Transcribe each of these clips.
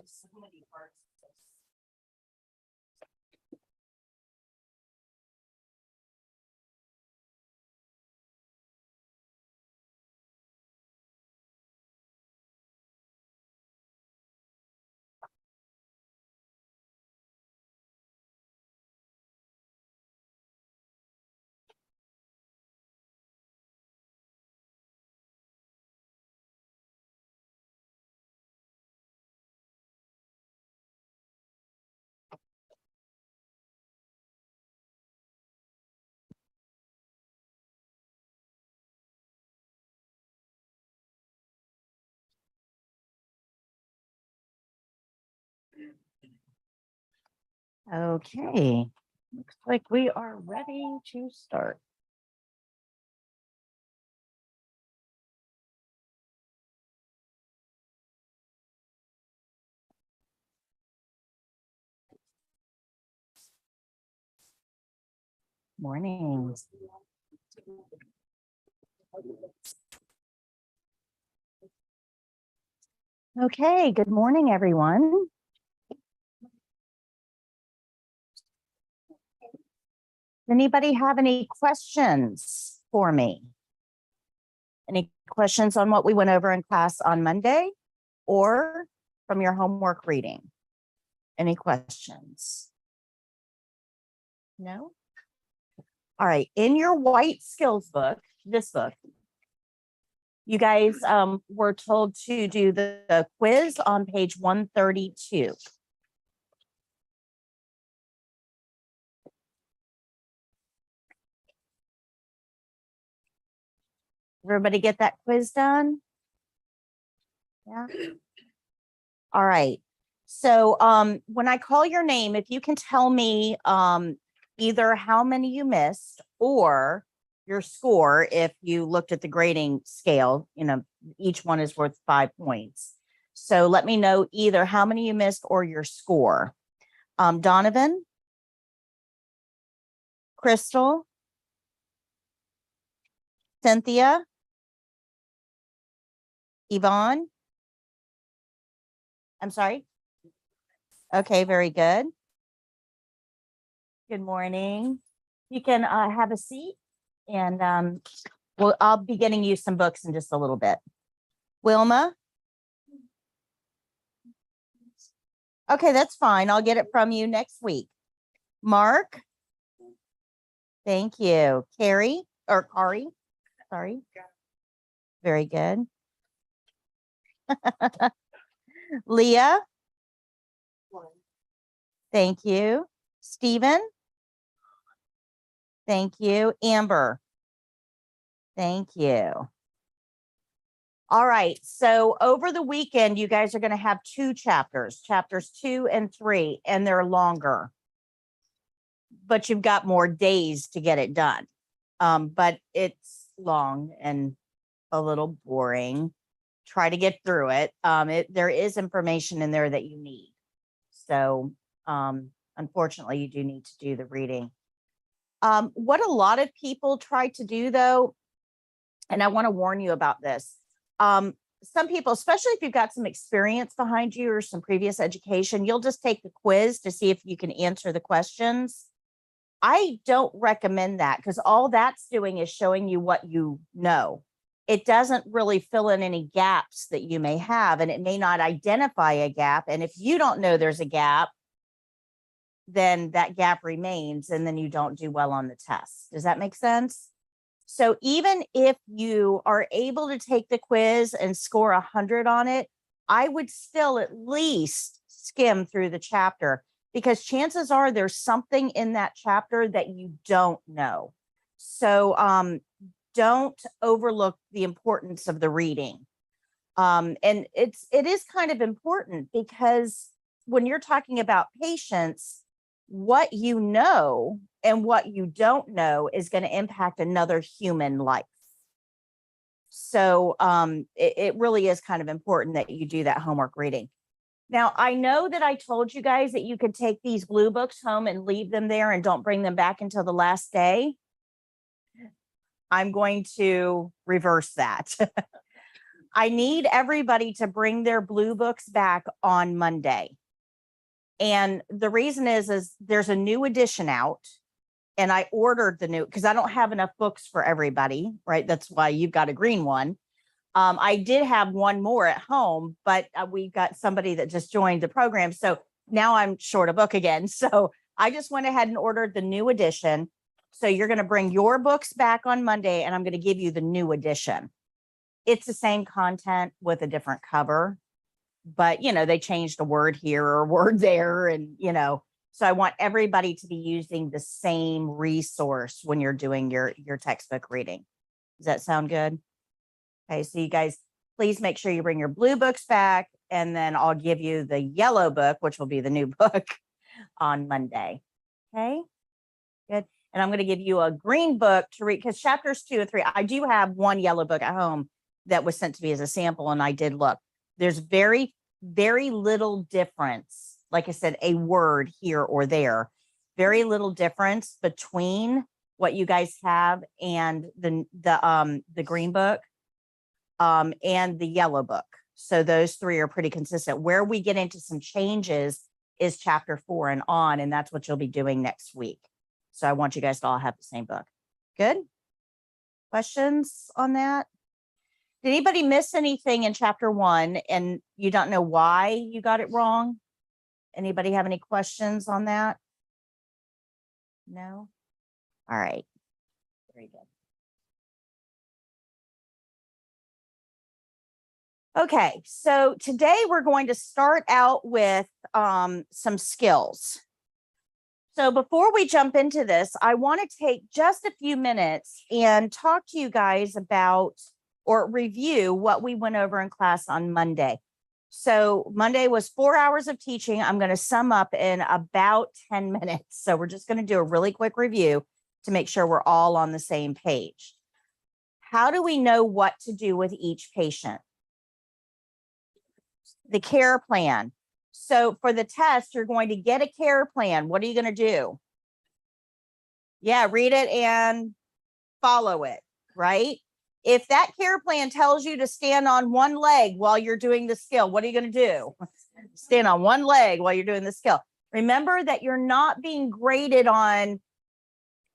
So many parts of this. Okay, looks like we are ready to start. Morning. Okay, good morning, everyone. Anybody have any questions for me? Any questions on what we went over in class on Monday or from your homework reading? Any questions? No? All right, in your white skills book, this book, you guys were told to do the quiz on page 132. Everybody get that quiz done? Yeah. All right. So when I call your name, if you can tell me either how many you missed or your score, if you looked at the grading scale, you know, each one is worth 5 points. So let me know either how many you missed or your score. Donovan, Crystal, Cynthia, Yvonne. I'm sorry. Okay, very good. Good morning. You can have a seat and I'll be getting you some books in just a little bit. Wilma? Okay, that's fine. I'll get it from you next week. Mark? Thank you. Carrie or Kari? Sorry. Very good. Leah? Thank you. Stephen? Thank you. Amber? Thank you. All right. So over the weekend, you guys are going to have 2 chapters, chapters 2 and 3, and they're longer. But you've got more days to get it done. But it's long and a little boring. Try to get through it. There is information in there that you need. So unfortunately, you do need to do the reading. What a lot of people try to do, though, and I want to warn you about this. Some people, especially if you've got some experience behind you or some previous education, you'll just take the quiz to see if you can answer the questions. I don't recommend that, because all that's doing is showing you what you know. It doesn't really fill in any gaps that you may have, and it may not identify a gap. And if you don't know there's a gap, then that gap remains, and then you don't do well on the test. Does that make sense? So even if you are able to take the quiz and score 100 on it, I would still at least skim through the chapter, because chances are there's something in that chapter that you don't know. So don't overlook the importance of the reading. And it is kind of important, because when you're talking about patients, what you know and what you don't know is going to impact another human life. So it really is kind of important that you do that homework reading. Now, I know that I told you guys that you could take these blue books home and leave them there and don't bring them back until the last day. I'm going to reverse that. I need everybody to bring their blue books back on Monday. And the reason is there's a new edition out, and I ordered the new, because I don't have enough books for everybody, right? That's why you've got a green one. I did have one more at home, but we got somebody that just joined the program. So now I'm short a book again. So I just went ahead and ordered the new edition. So you're going to bring your books back on Monday, and I'm going to give you the new edition. It's the same content with a different cover, but they changed a word here or a word there. And, so I want everybody to be using the same resource when you're doing your textbook reading. Does that sound good? Okay, so you guys, please make sure you bring your blue books back, and then I'll give you the yellow book, which will be the new book, on Monday. Okay, good. And I'm going to give you a green book to read, because chapters 2 and 3, I do have one yellow book at home that was sent to me as a sample, and I did look. There's very, very little difference. Like I said, a word here or there, very little difference between what you guys have and the green book and the yellow book. So those three are pretty consistent. Where we get into some changes is chapter 4 and on, and that's what you'll be doing next week. So I want you guys to all have the same book. Good? Questions on that? Did anybody miss anything in chapter 1 and you don't know why you got it wrong? Anybody have any questions on that? No? All right. Very good. Okay, so today we're going to start out with some skills. So before we jump into this, I want to take just a few minutes and talk to you guys about or review what we went over in class on Monday. So Monday was 4 hours of teaching. I'm going to sum up in about 10 minutes. So we're just going to do a really quick review to make sure we're all on the same page. How do we know what to do with each patient? The care plan. So for the test, you're going to get a care plan. What are you going to do? Yeah, read it and follow it, right? If that care plan tells you to stand on one leg while you're doing the skill, what are you going to do? Stand on one leg while you're doing the skill. Remember that you're not being graded on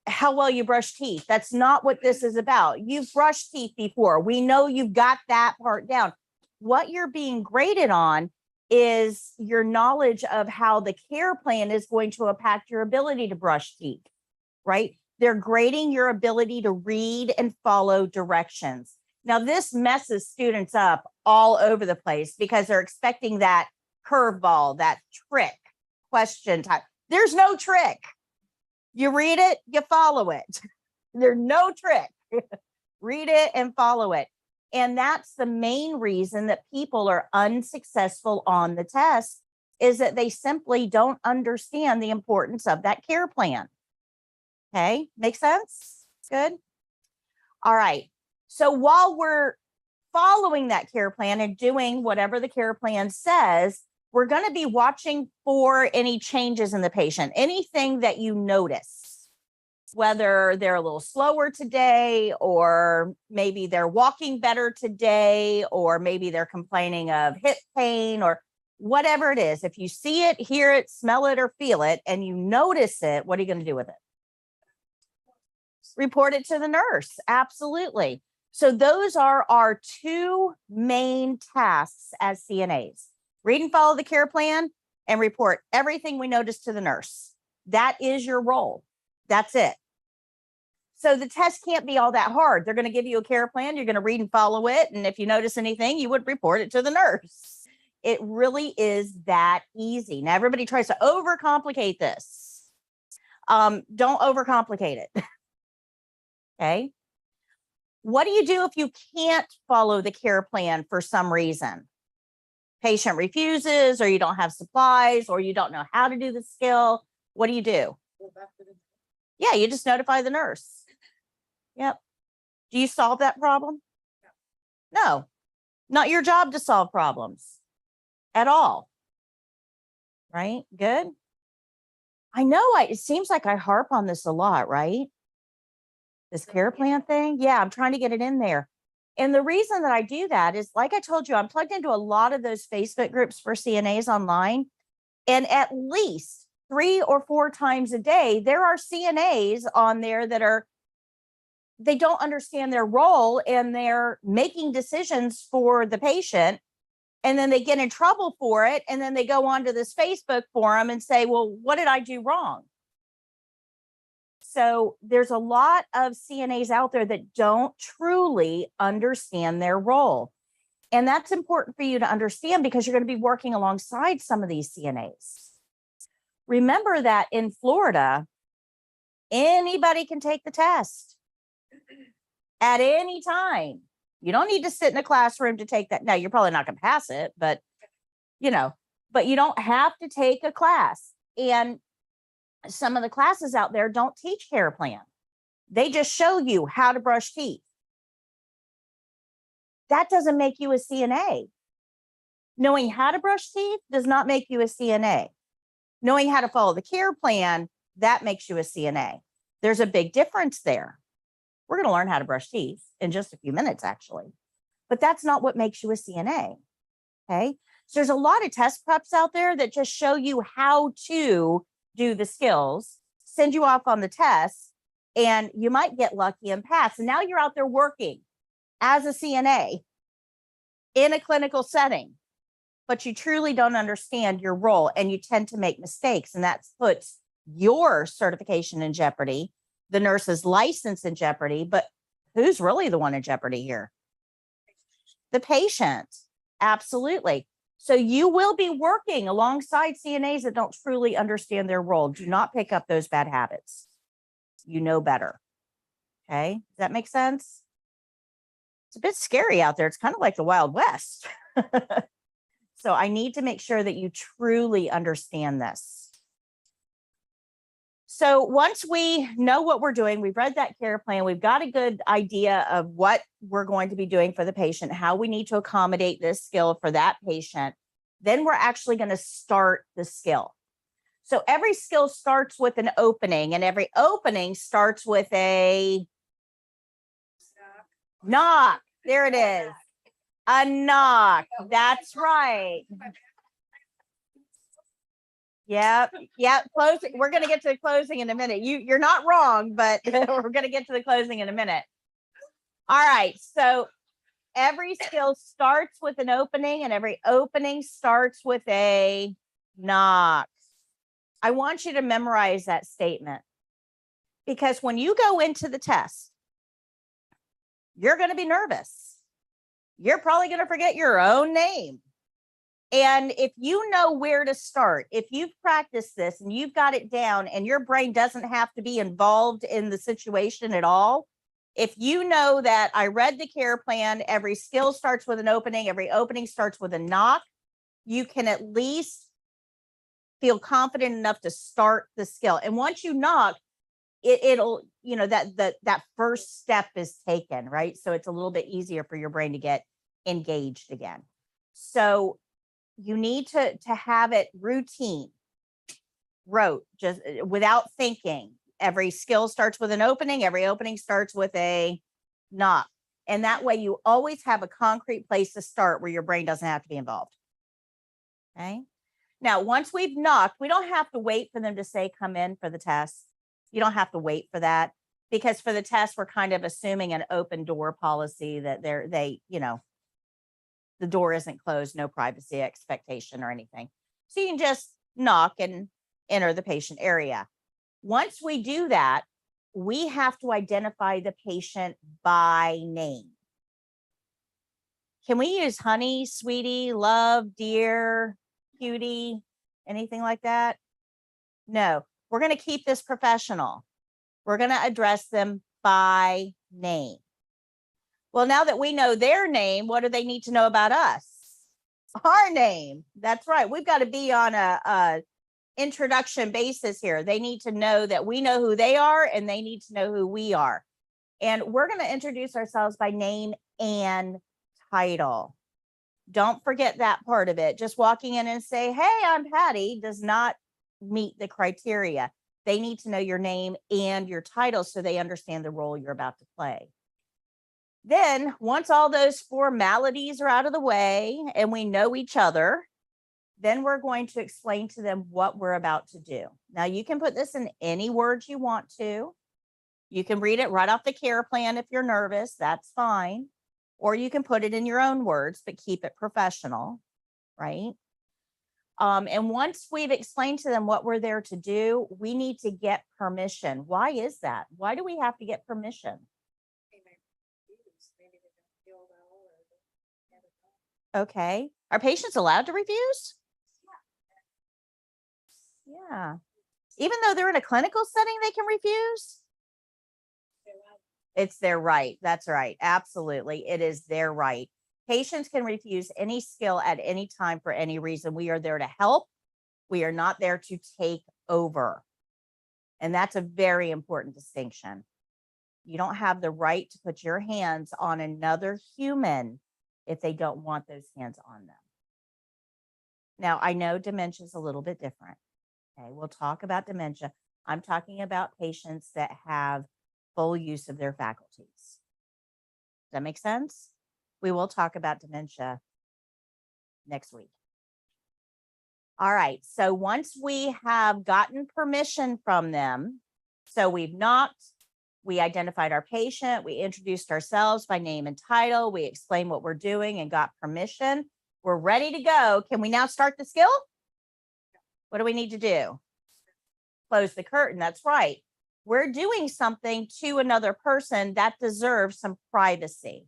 how well you brush teeth. That's not what this is about. You've brushed teeth before. We know you've got that part down. What you're being graded on is your knowledge of how the care plan is going to impact your ability to brush teeth, right? They're grading your ability to read and follow directions. Now, this messes students up all over the place because they're expecting that curveball, that trick question type. There's no trick. You read it, you follow it. There's no trick. Read it and follow it. And that's the main reason that people are unsuccessful on the test, is that they simply don't understand the importance of that care plan. Okay, make sense? Good. All right. So while we're following that care plan and doing whatever the care plan says, we're going to be watching for any changes in the patient, anything that you notice, whether they're a little slower today, or maybe they're walking better today, or maybe they're complaining of hip pain, or whatever it is. If you see it, hear it, smell it, or feel it, and you notice it, what are you going to do with it? Report it to the nurse. Absolutely. So those are our two main tasks as CNAs. Read and follow the care plan and report everything we notice to the nurse. That is your role. That's it. So the test can't be all that hard. They're going to give you a care plan. You're going to read and follow it. And if you notice anything, you would report it to the nurse. It really is that easy. Now, everybody tries to overcomplicate this. Don't overcomplicate it. Okay. What do you do if you can't follow the care plan for some reason? Patient refuses, or you don't have supplies, or you don't know how to do the skill. What do you do? Yeah, you just notify the nurse. Yep. Do you solve that problem? No, not your job to solve problems at all. Right? Good. I know it seems like I harp on this a lot, right? This care plan thing. Yeah, I'm trying to get it in there. And the reason that I do that is, like I told you, I'm plugged into a lot of those Facebook groups for CNAs online. And at least 3 or 4 times a day, there are CNAs on there that they don't understand their role, and they're making decisions for the patient. And then they get in trouble for it. And then they go onto this Facebook forum and say, well, what did I do wrong? So there's a lot of CNAs out there that don't truly understand their role. And that's important for you to understand, because you're going to be working alongside some of these CNAs. Remember that in Florida, anybody can take the test at any time. You don't need to sit in a classroom to take that. Now, you're probably not going to pass it, but you don't have to take a class. And some of the classes out there don't teach care plan. They just show you how to brush teeth. That doesn't make you a CNA. Knowing how to brush teeth does not make you a CNA. Knowing how to follow the care plan, that makes you a CNA. There's a big difference there. We're going to learn how to brush teeth in just a few minutes, actually. But that's not what makes you a CNA. Okay. So there's a lot of test preps out there that just show you how to do the skills, send you off on the test, and you might get lucky and pass. And now you're out there working as a CNA in a clinical setting, but you truly don't understand your role, and you tend to make mistakes. And that puts your certification in jeopardy, the nurse's license in jeopardy. But who's really the one in jeopardy here? The patient. Absolutely. So you will be working alongside CNAs that don't truly understand their role. Do not pick up those bad habits. You know better. Okay. Does that make sense? It's a bit scary out there. It's kind of like the Wild West. So I need to make sure that you truly understand this. So once we know what we're doing, we've read that care plan, we've got a good idea of what we're going to be doing for the patient, how we need to accommodate this skill for that patient, then we're actually going to start the skill. So every skill starts with an opening, and every opening starts with a knock. There it is. A knock. That's right. Yep. Closing. We're going to get to the closing in a minute. You're not wrong, but we're going to get to the closing in a minute. All right. So every skill starts with an opening, and every opening starts with a knock. I want you to memorize that statement, because when you go into the test, you're going to be nervous. You're probably going to forget your own name. And if you know where to start, if you've practiced this and you've got it down, and your brain doesn't have to be involved in the situation at all, if you know that I read the care plan, every skill starts with an opening, every opening starts with a knock, you can at least feel confident enough to start the skill. And once you knock, it'll, that first step is taken, right? So it's a little bit easier for your brain to get engaged again. So you need to have it routine, rote, just without thinking. Every skill starts with an opening. Every opening starts with a knock. And that way you always have a concrete place to start where your brain doesn't have to be involved. Okay. Now, once we've knocked, we don't have to wait for them to say, come in for the test. You don't have to wait for that, because for the test, we're kind of assuming an open door policy that the door isn't closed, no privacy expectation or anything. So you can just knock and enter the patient area. Once we do that, we have to identify the patient by name. Can we use honey, sweetie, love, dear, cutie, anything like that? No, we're going to keep this professional. We're going to address them by name. Well, now that we know their name, what do they need to know about us? Our name. That's right. We've got to be on a introduction basis here. They need to know that we know who they are, and they need to know who we are. And we're going to introduce ourselves by name and title. Don't forget that part of it. Just walking in and say, hey, I'm Patty, does not meet the criteria. They need to know your name and your title so they understand the role you're about to play. Then once all those formalities are out of the way and we know each other, then we're going to explain to them what we're about to do. Now, you can put this in any words you want to. You can read it right off the care plan if you're nervous, that's fine. Or you can put it in your own words, but keep it professional, right? And once we've explained to them what we're there to do, we need to get permission. Why is that? Why do we have to get permission? Okay. Are patients allowed to refuse? Yeah. Even though they're in a clinical setting, they can refuse? It's their right. That's right. Absolutely. It is their right. Patients can refuse any skill at any time for any reason. We are there to help. We are not there to take over. And that's a very important distinction. You don't have the right to put your hands on another human if they don't want those hands on them. Now, I know dementia is a little bit different. Okay, we'll talk about dementia. I'm talking about patients that have full use of their faculties. Does that make sense? We will talk about dementia next week. All right, so once we have gotten permission from them, so we've knocked, we identified our patient, we introduced ourselves by name and title, we explained what we're doing and got permission, we're ready to go. Can we now start the skill? What do we need to do? Close the curtain. That's right. We're doing something to another person that deserves some privacy.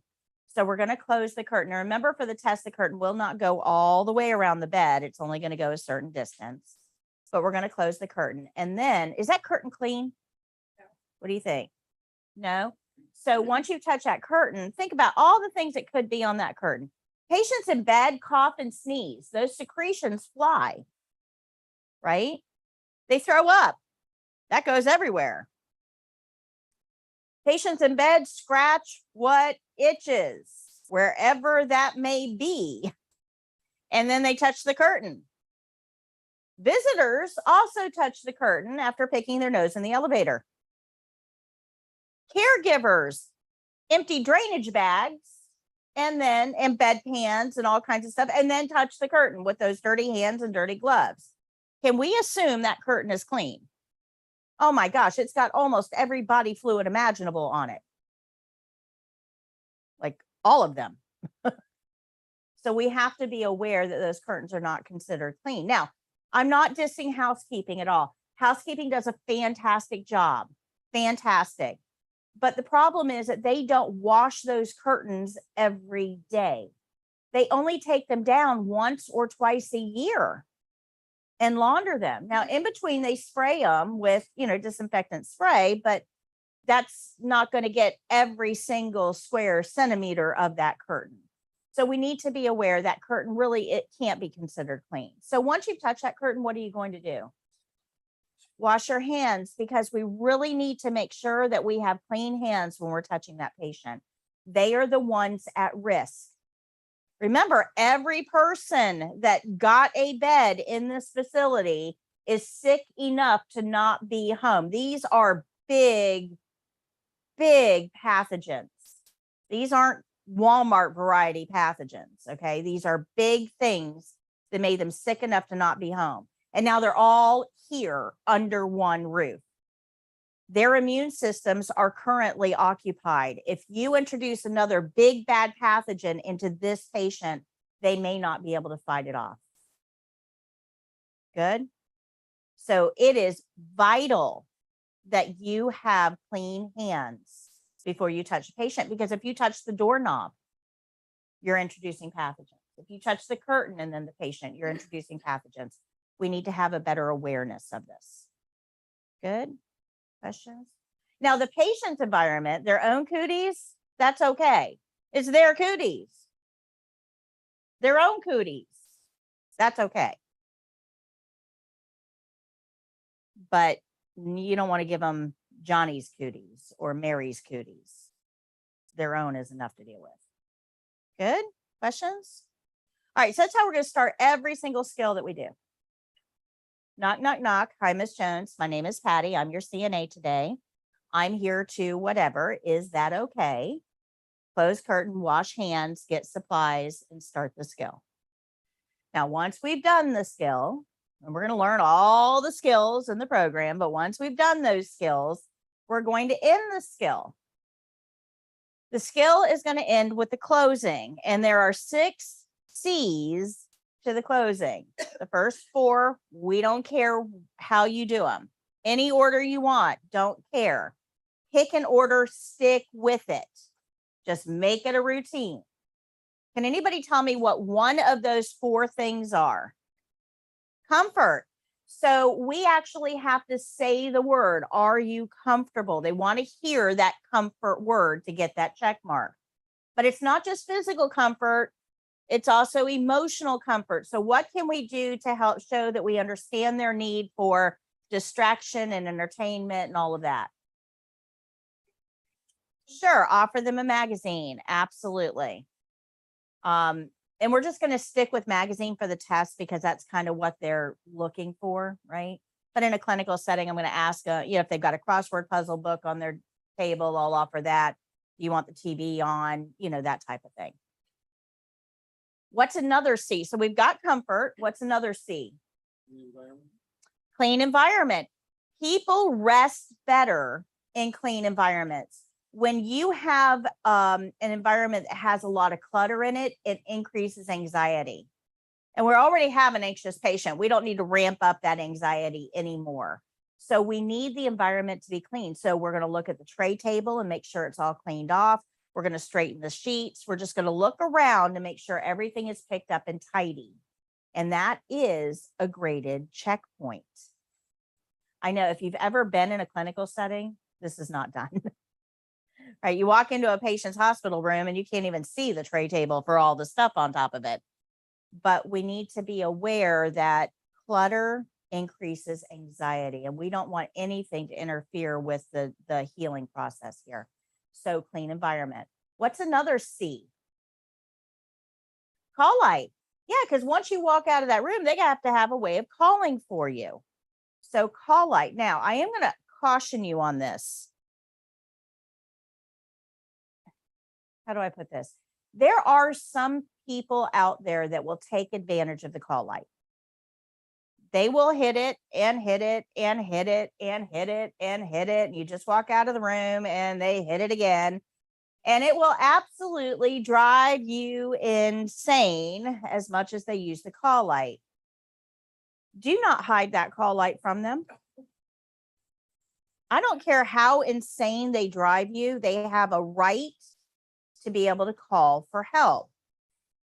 So we're going to close the curtain. Now, remember, for the test, the curtain will not go all the way around the bed. It's only going to go a certain distance, but we're going to close the curtain. And then, is that curtain clean? No. What do you think? No? So once you touch that curtain, think about all the things that could be on that curtain. Patients in bed cough and sneeze. Those secretions fly, right? They throw up. That goes everywhere. Patients in bed scratch what itches, wherever that may be. And then they touch the curtain. Visitors also touch the curtain after picking their nose in the elevator. Caregivers empty drainage bags and bedpans and all kinds of stuff, and then touch the curtain with those dirty hands and dirty gloves. Can we assume that curtain is clean? Oh my gosh, it's got almost every body fluid imaginable on it. Like all of them. So we have to be aware that those curtains are not considered clean. Now, I'm not dissing housekeeping at all. Housekeeping does a fantastic job. Fantastic. But the problem is that they don't wash those curtains every day. They only take them down once or twice a year and launder them. Now, in between, they spray them with, disinfectant spray, but that's not going to get every single square centimeter of that curtain. So we need to be aware that curtain really, it can't be considered clean. So once you've touched that curtain, what are you going to do? Wash your hands, because we really need to make sure that we have clean hands when we're touching that patient. They are the ones at risk. Remember, every person that got a bed in this facility is sick enough to not be home. These are big, big pathogens. These aren't Walmart variety pathogens. Okay. These are big things that made them sick enough to not be home. And now they're all here under one roof. Their immune systems are currently occupied. If you introduce another big bad pathogen into this patient, they may not be able to fight it off. Good. So it is vital that you have clean hands before you touch a patient, because if you touch the doorknob, you're introducing pathogens. If you touch the curtain and then the patient, you're introducing pathogens. We need to have a better awareness of this. Good. Questions? Now, the patient's environment, their own cooties, that's okay. It's their cooties. Their own cooties. That's okay. But you don't want to give them Johnny's cooties or Mary's cooties. Their own is enough to deal with. Good. Questions? All right. So that's how we're going to start every single skill that we do. Knock, knock, knock. Hi, Miss Jones. My name is Patty. I'm your CNA today. I'm here to whatever. Is that okay? Close curtain, wash hands, get supplies, and start the skill. Now, once we've done the skill, and we're going to learn all the skills in the program, but once we've done those skills, we're going to end the skill. The skill is going to end with the closing, and there are 6 C's to the closing. The first 4, we don't care how you do them. Any order you want, don't care. Pick an order, stick with it. Just make it a routine. Can anybody tell me what one of those 4 things are? Comfort. So we actually have to say the word, are you comfortable? They want to hear that comfort word to get that check mark. But it's not just physical comfort. It's also emotional comfort. So what can we do to help show that we understand their need for distraction and entertainment and all of that? Sure. Offer them a magazine. Absolutely. And we're just going to stick with magazine for the test because that's kind of what they're looking for, right? But in a clinical setting, I'm going to ask, if they've got a crossword puzzle book on their table, I'll offer that. Do you want the TV on? That type of thing. What's another C? So we've got comfort. What's another C? Clean environment. People rest better in clean environments. When you have an environment that has a lot of clutter in it, it increases anxiety. And we already have an anxious patient. We don't need to ramp up that anxiety anymore. So we need the environment to be clean. So we're going to look at the tray table and make sure it's all cleaned off. We're going to straighten the sheets. We're just going to look around to make sure everything is picked up and tidy. And that is a graded checkpoint. I know if you've ever been in a clinical setting, this is not done. Right? You walk into a patient's hospital room and you can't even see the tray table for all the stuff on top of it. But we need to be aware that clutter increases anxiety, and we don't want anything to interfere with the healing process here. So clean environment. What's another C? Call light. Yeah, because once you walk out of that room, they have to have a way of calling for you. So call light. Now, I am going to caution you on this. How do I put this? There are some people out there that will take advantage of the call light. They will hit it and hit it and hit it and hit it and hit it. And you just walk out of the room and they hit it again. And it will absolutely drive you insane as much as they use the call light. Do not hide that call light from them. I don't care how insane they drive you. They have a right to be able to call for help.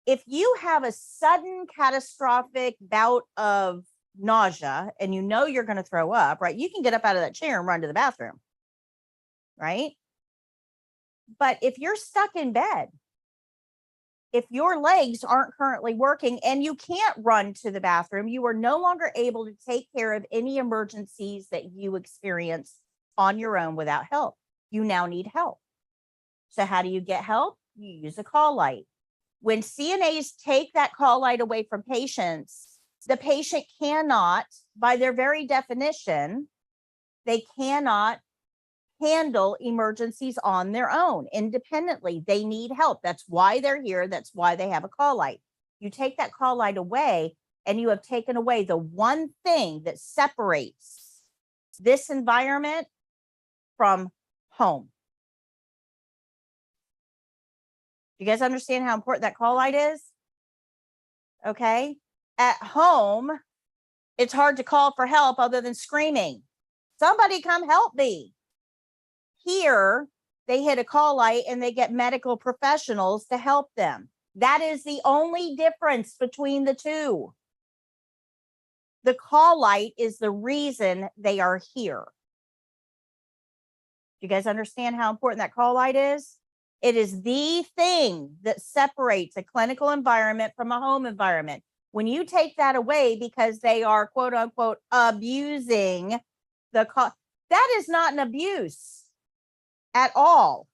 If you have a sudden catastrophic bout of nausea and you're going to throw up, right? You can get up out of that chair and run to the bathroom, right? But if you're stuck in bed, if your legs aren't currently working and you can't run to the bathroom, you are no longer able to take care of any emergencies that you experience on your own without help. You now need help. So how do you get help? You use a call light. When CNAs take that call light away from patients, the patient cannot, by their very definition, they cannot handle emergencies on their own independently. They need help. That's why they're here. That's why they have a call light. You take that call light away, and you have taken away the one thing that separates this environment from home. You guys understand how important that call light is? Okay. At home, it's hard to call for help other than screaming, "Somebody come help me." Here, they hit a call light and they get medical professionals to help them. That is the only difference between the two. The call light is the reason they are here. Do you guys understand how important that call light is? It is the thing that separates a clinical environment from a home environment. When you take that away because they are, quote unquote, abusing the call, that is not an abuse at all.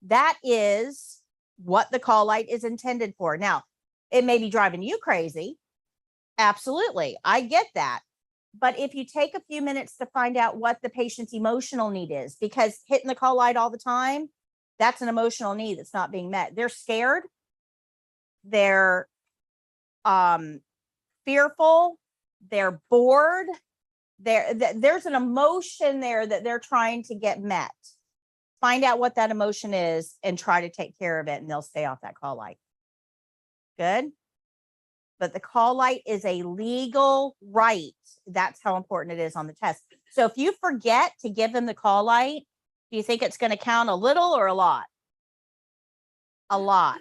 That is what the call light is intended for. Now, it may be driving you crazy. Absolutely. I get that. But if you take a few minutes to find out what the patient's emotional need is, because hitting the call light all the time, that's an emotional need that's not being met. They're scared. They're fearful. They're bored. There's an emotion there that they're trying to get met. Find out what that emotion is and try to take care of it, and they'll stay off that call light. Good. But the call light is a legal right. That's how important it is on the test. So if you forget to give them the call light, do you think it's going to count a little or a lot? A lot,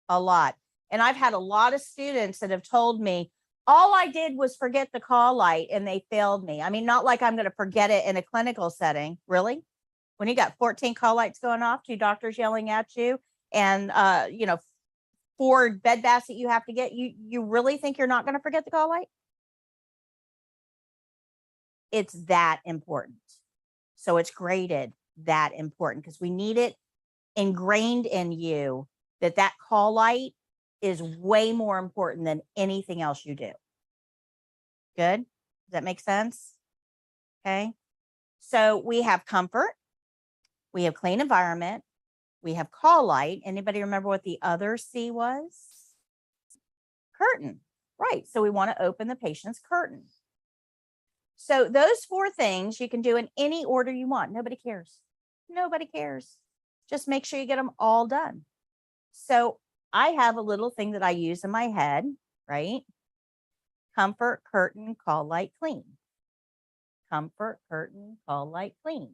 a lot. And I've had a lot of students that have told me, all I did was forget the call light and they failed me. I mean, not like I'm going to forget it in a clinical setting. Really? When you got 14 call lights going off, 2 doctors yelling at you, and 4 bed baths that you have to get, you really think you're not going to forget the call light? It's that important. So it's graded that important because we need it ingrained in you that call light is way more important than anything else you do. Good? Does that make sense? Okay. So we have comfort. We have clean environment. We have call light. Anybody remember what the other C was? Curtain. Right. So we want to open the patient's curtain. So those 4 things you can do in any order you want. Nobody cares. Nobody cares. Just make sure you get them all done. So I have a little thing that I use in my head, right? Comfort, curtain, call light, clean. Comfort, curtain, call light, clean.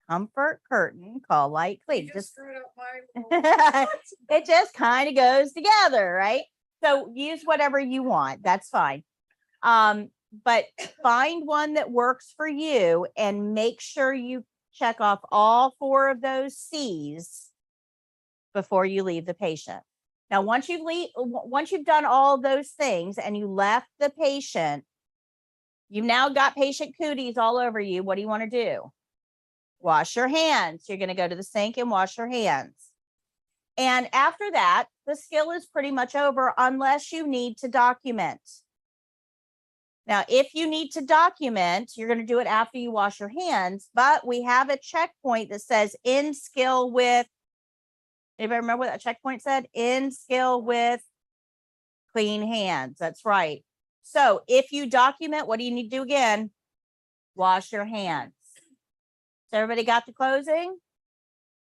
Comfort, curtain, call light, clean. Just screwed up my it just kind of goes together, right? So use whatever you want. That's fine. But find one that works for you and make sure you check off all 4 of those C's before you leave the patient. Now, once you've done all those things and you left the patient, you've now got patient cooties all over you. What do you want to do? Wash your hands. You're going to go to the sink and wash your hands. And after that, the skill is pretty much over unless you need to document. Now, if you need to document, you're going to do it after you wash your hands, but we have a checkpoint that says in skill with, anybody remember what that checkpoint said? In skill with clean hands. That's right. So if you document, what do you need to do again? Wash your hands. So everybody got the closing?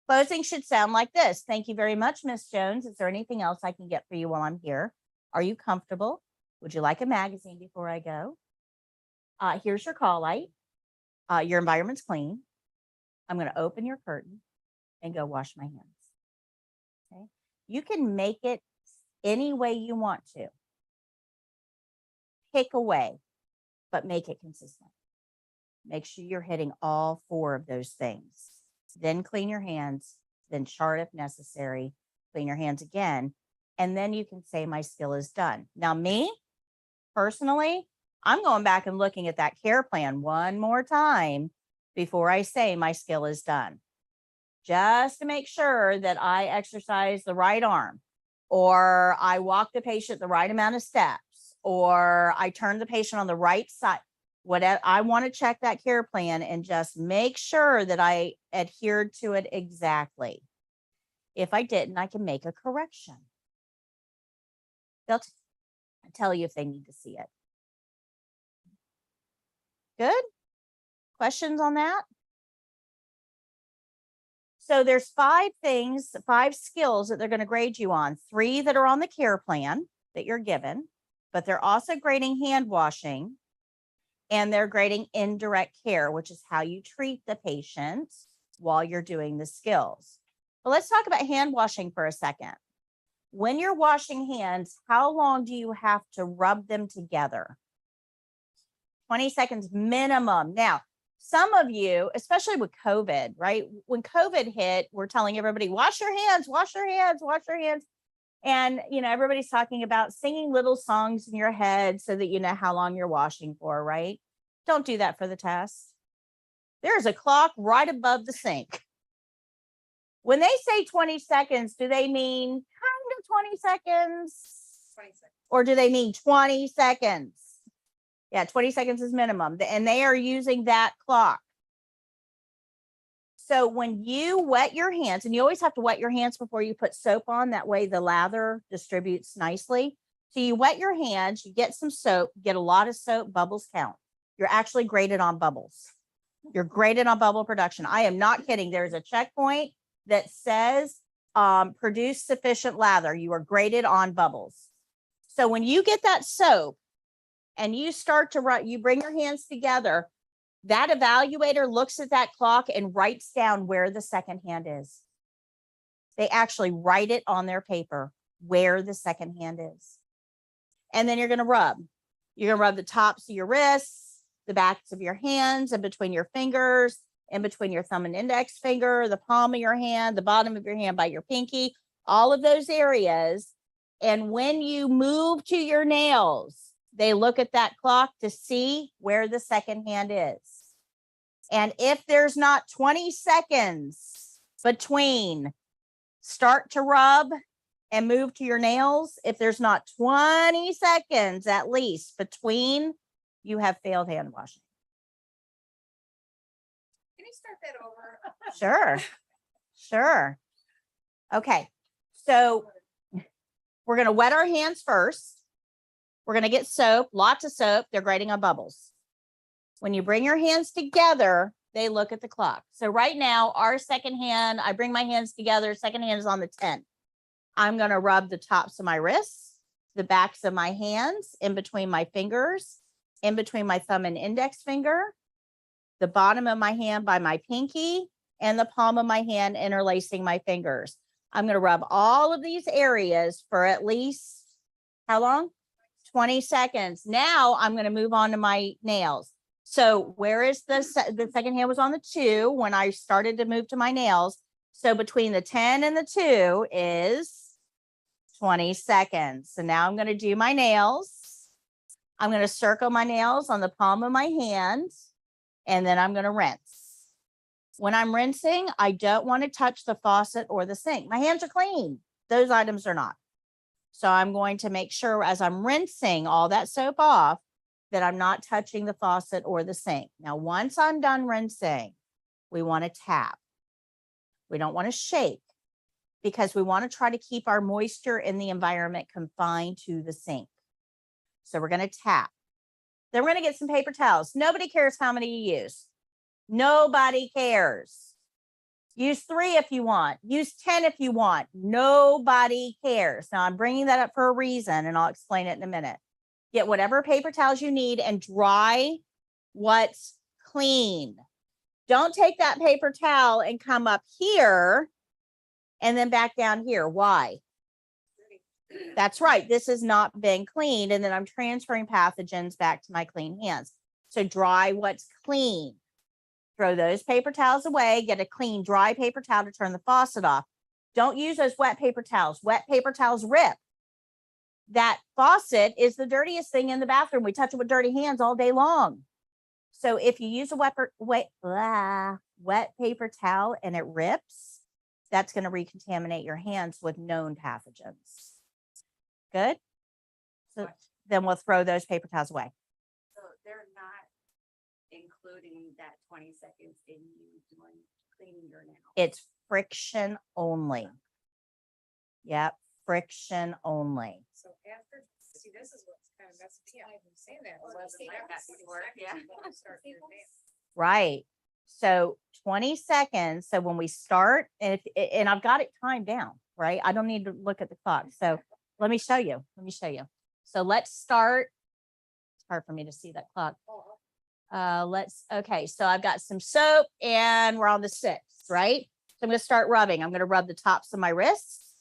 Closing should sound like this. Thank you very much, Miss Jones. Is there anything else I can get for you while I'm here? Are you comfortable? Would you like a magazine before I go? Here's your call light. Your environment's clean. I'm going to open your curtain and go wash my hands. Okay. You can make it any way you want to. Pick a way, but make it consistent. Make sure you're hitting all 4 of those things. Then clean your hands, then chart if necessary, clean your hands again, and then you can say my skill is done. Now, me, personally, I'm going back and looking at that care plan one more time before I say my skill is done, just to make sure that I exercise the right arm. or I walk the patient the right amount of steps, or I turn the patient on the right side. Whatever, I want to check that care plan and just make sure that I adhered to it exactly. If I didn't, I can make a correction. They'll tell you if they need to see it. Good? Questions on that? So there's 5 things, 5 skills that they're going to grade you on. 3 that are on the care plan that you're given, but they're also grading hand washing, and they're grading indirect care, which is how you treat the patient while you're doing the skills. But let's talk about hand washing for a second. When you're washing hands, how long do you have to rub them together? 20 seconds minimum. Now, some of you, especially with COVID, right? When COVID hit, we're telling everybody, wash your hands, wash your hands, wash your hands. And, everybody's talking about singing little songs in your head so that you know how long you're washing for, right? Don't do that for the test. There's a clock right above the sink. When they say 20 seconds, do they mean kind of 20 seconds? 20 seconds. Or do they mean 20 seconds? Yeah, 20 seconds is minimum. And they are using that clock. So when you wet your hands, and you always have to wet your hands before you put soap on, that way the lather distributes nicely. So you wet your hands, you get some soap, get a lot of soap, bubbles count. You're actually graded on bubbles. You're graded on bubble production. I am not kidding. There's a checkpoint that says produce sufficient lather. You are graded on bubbles. So when you get that soap and you start to you bring your hands together, that evaluator looks at that clock and writes down where the second hand is. They actually write it on their paper where the second hand is. And then you're going to rub. You're going to rub the tops of your wrists, the backs of your hands, and between your fingers, in between your thumb and index finger, the palm of your hand, the bottom of your hand by your pinky, all of those areas. And when you move to your nails, they look at that clock to see where the second hand is. And if there's not 20 seconds between start to rub and move to your nails, if there's not 20 seconds at least between, you have failed hand washing. Can you start that over? Sure. Sure. Okay. So we're going to wet our hands first. We're going to get soap, lots of soap. They're grading on bubbles. When you bring your hands together, they look at the clock. So right now, our second hand, I bring my hands together. Second hand is on the 10. I'm going to rub the tops of my wrists, the backs of my hands, in between my fingers, in between my thumb and index finger, the bottom of my hand by my pinky, and the palm of my hand interlacing my fingers. I'm going to rub all of these areas for at least, how long? 20 seconds. Now I'm going to move on to my nails. So where is the second hand was on the 2 when I started to move to my nails. So between the 10 and the 2 is 20 seconds. So now I'm going to do my nails. I'm going to circle my nails on the palm of my hand, and then I'm going to rinse. When I'm rinsing, I don't want to touch the faucet or the sink. My hands are clean. Those items are not. So I'm going to make sure as I'm rinsing all that soap off that I'm not touching the faucet or the sink. Now, once I'm done rinsing, we want to tap. We don't want to shake because we want to try to keep our moisture in the environment confined to the sink. So we're going to tap. Then we're going to get some paper towels. Nobody cares how many you use. Nobody cares. Use 3 if you want. Use 10 if you want. Nobody cares. Now, I'm bringing that up for a reason, and I'll explain it in a minute. Get whatever paper towels you need and dry what's clean. Don't take that paper towel and come up here and then back down here. Why? That's right. This has not been cleaned, and then I'm transferring pathogens back to my clean hands. So dry what's clean. Throw those paper towels away. Get a clean, dry paper towel to turn the faucet off. Don't use those wet paper towels. Wet paper towels rip. That faucet is the dirtiest thing in the bathroom. We touch it with dirty hands all day long. So if you use a wet paper towel and it rips, that's going to recontaminate your hands with known pathogens. Good. So then we'll throw those paper towels away. So they're not including that 20 seconds in you doing cleaning your nails. It's friction only. Yep. Friction only. So after, see, this is what's kind of messing me up. I'm saying that. Well, 11 see, laps, that's 20 before, seconds yeah. before you start your nails. Right. So 20 seconds. So when we start, and I've got it timed down, right? I don't need to look at the clock. So let me show you. Let me show you. So let's start. It's hard for me to see that clock. Okay. So I've got some soap and we're on the 6th, right? So I'm going to start rubbing. I'm going to rub the tops of my wrists,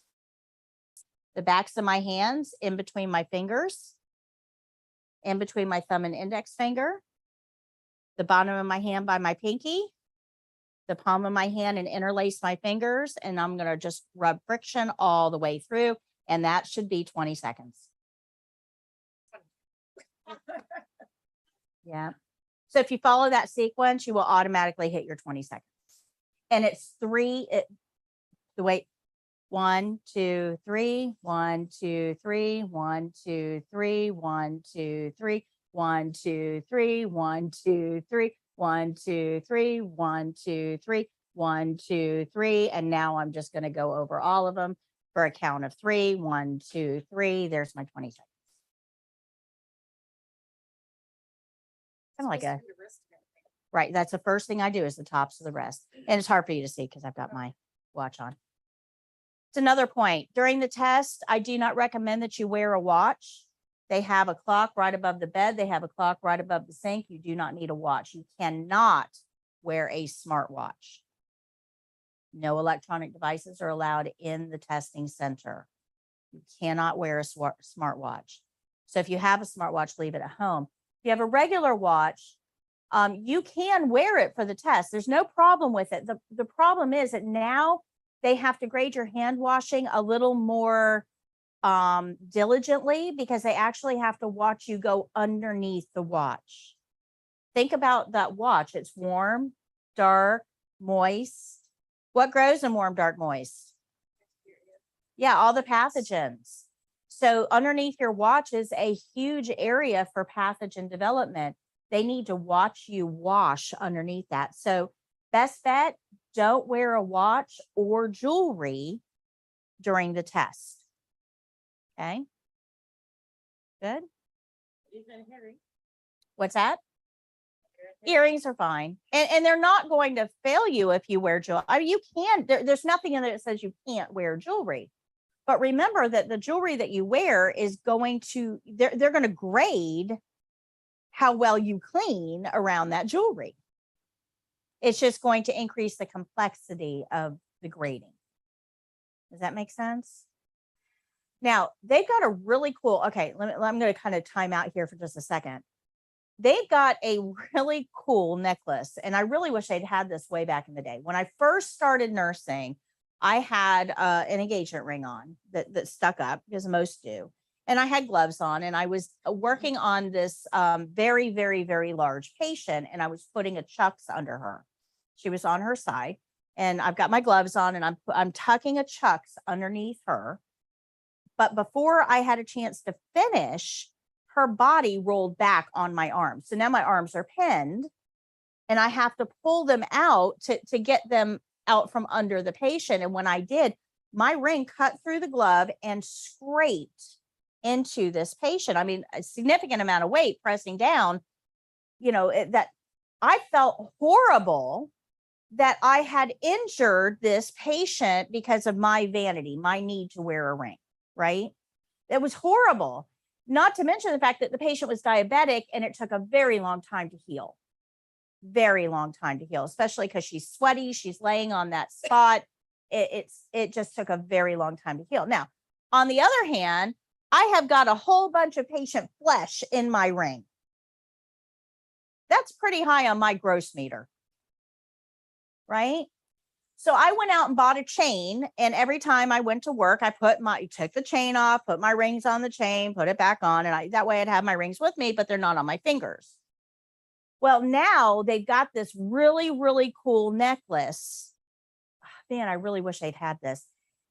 the backs of my hands, in between my fingers, in between my thumb and index finger, the bottom of my hand by my pinky, the palm of my hand, and interlace my fingers. And I'm going to just rub friction all the way through. And that should be 20 seconds. Yeah. So if you follow that sequence, you will automatically hit your 20 seconds. And it's the way 1, 2, 3, 1, 2, 3, 1, 2, 3, 1, 2, 3, 1, 2, 3, 1, 2, 3, 1, 2, 3, 1, 2, 3, 1, 2, 3. And now I'm just going to go over all of them for a count of 3. 1, 2, 3. There's my 20 seconds. Kind of like a, right. That's the first thing I do is the tops of the wrist. And it's hard for you to see because I've got my watch on. It's another point. During the test, I do not recommend that you wear a watch. They have a clock right above the bed. They have a clock right above the sink. You do not need a watch. You cannot wear a smartwatch. No electronic devices are allowed in the testing center. You cannot wear a smartwatch. So if you have a smartwatch, leave it at home. If you have a regular watch, you can wear it for the test. There's no problem with it. The problem is that now they have to grade your hand washing a little more diligently because they actually have to watch you go underneath the watch. Think about that watch. It's warm, dark, moist. What grows in warm, dark, moist? Yeah, all the pathogens. So underneath your watch is a huge area for pathogen development. They need to watch you wash underneath that. So best bet, don't wear a watch or jewelry during the test. Okay. Good. What's that? Earrings are fine. And they're not going to fail you if you wear jewelry. I mean, you can, there's nothing in there that says you can't wear jewelry. But remember that the jewelry that you wear is going to, they're going to grade how well you clean around that jewelry. It's just going to increase the complexity of the grading. Does that make sense? Now, they've got a really cool, okay, I'm going to kind of time out here for just a second. They've got a really cool necklace, and I really wish they'd had this way back in the day. When I first started nursing, I had an engagement ring on that stuck up, because most do. And I had gloves on, and I was working on this very, very, very large patient, and I was putting a chucks under her. She was on her side, and I've got my gloves on, and I'm tucking a chucks underneath her. But before I had a chance to finish, her body rolled back on my arms. So now my arms are pinned, and I have to pull them out to get them out from under the patient. And when I did, my ring cut through the glove and scraped into this patient. I mean, a significant amount of weight pressing down, that I felt horrible that I had injured this patient because of my vanity, my need to wear a ring, right? It was horrible. Not to mention the fact that the patient was diabetic and it took a very long time to heal. Very long time to heal, especially because she's sweaty. She's laying on that spot. It just took a very long time to heal. Now, on the other hand, I have got a whole bunch of patient flesh in my ring. That's pretty high on my gross meter, right? So I went out and bought a chain, and every time I went to work, I took the chain off, put my rings on the chain, put it back on, and that way I'd have my rings with me, but they're not on my fingers. Well, now they've got this really, really cool necklace. Man, I really wish they'd had this.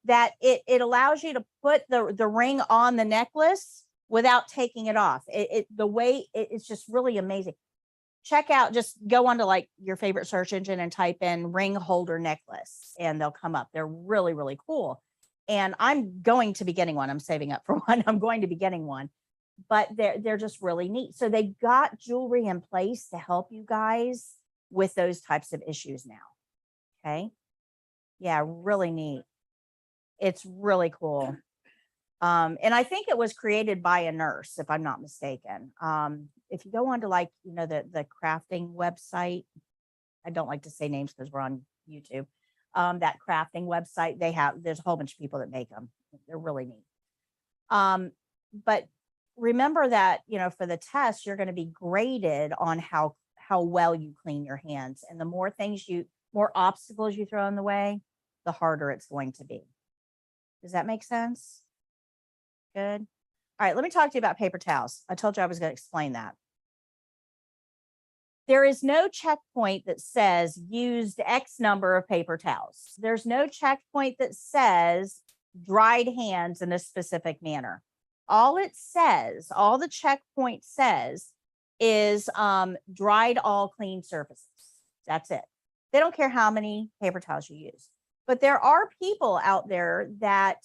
that it allows you to put the ring on the necklace without taking it off. It's just really amazing. Check out, just go onto like your favorite search engine and type in ring holder necklace and they'll come up. They're really, really cool. And I'm going to be getting one. I'm saving up for one. I'm going to be getting one, but they're just really neat. So they got jewelry in place to help you guys with those types of issues now. Okay. Yeah, really neat. It's really cool. And I think it was created by a nurse, if I'm not mistaken. If you go on to like, the crafting website, I don't like to say names because we're on YouTube. That crafting website, there's a whole bunch of people that make them. They're really neat. But remember that, for the test, you're going to be graded on how well you clean your hands. And the more obstacles you throw in the way, the harder it's going to be. Does that make sense? Good. All right, let me talk to you about paper towels. I told you I was going to explain that. There is no checkpoint that says used X number of paper towels. There's no checkpoint that says dried hands in a specific manner. All the checkpoint says is dried all clean surfaces. That's it. They don't care how many paper towels you use. But there are people out there that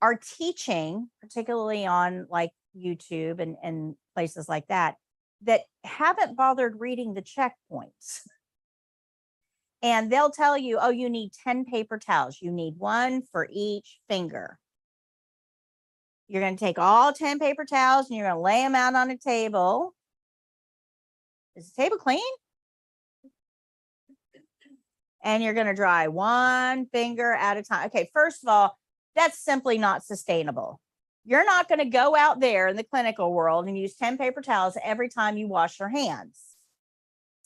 are teaching, particularly on like YouTube and places like that haven't bothered reading the checkpoints. And they'll tell you, oh, you need 10 paper towels. You need one for each finger. You're going to take all 10 paper towels and you're going to lay them out on a table. Is the table clean? And you're going to dry one finger at a time. Okay, first of all, that's simply not sustainable. You're not going to go out there in the clinical world and use 10 paper towels every time you wash your hands.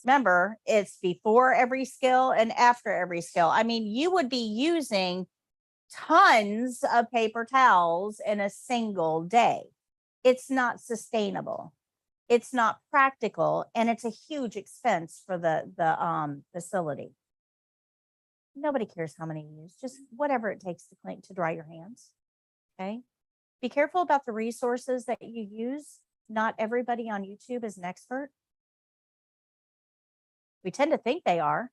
Remember, it's before every skill and after every skill. I mean, you would be using tons of paper towels in a single day. It's not sustainable. It's not practical, and it's a huge expense for the facility. Nobody cares how many you use, just whatever it takes to dry your hands. Okay. Be careful about the resources that you use. Not everybody on YouTube is an expert. We tend to think they are.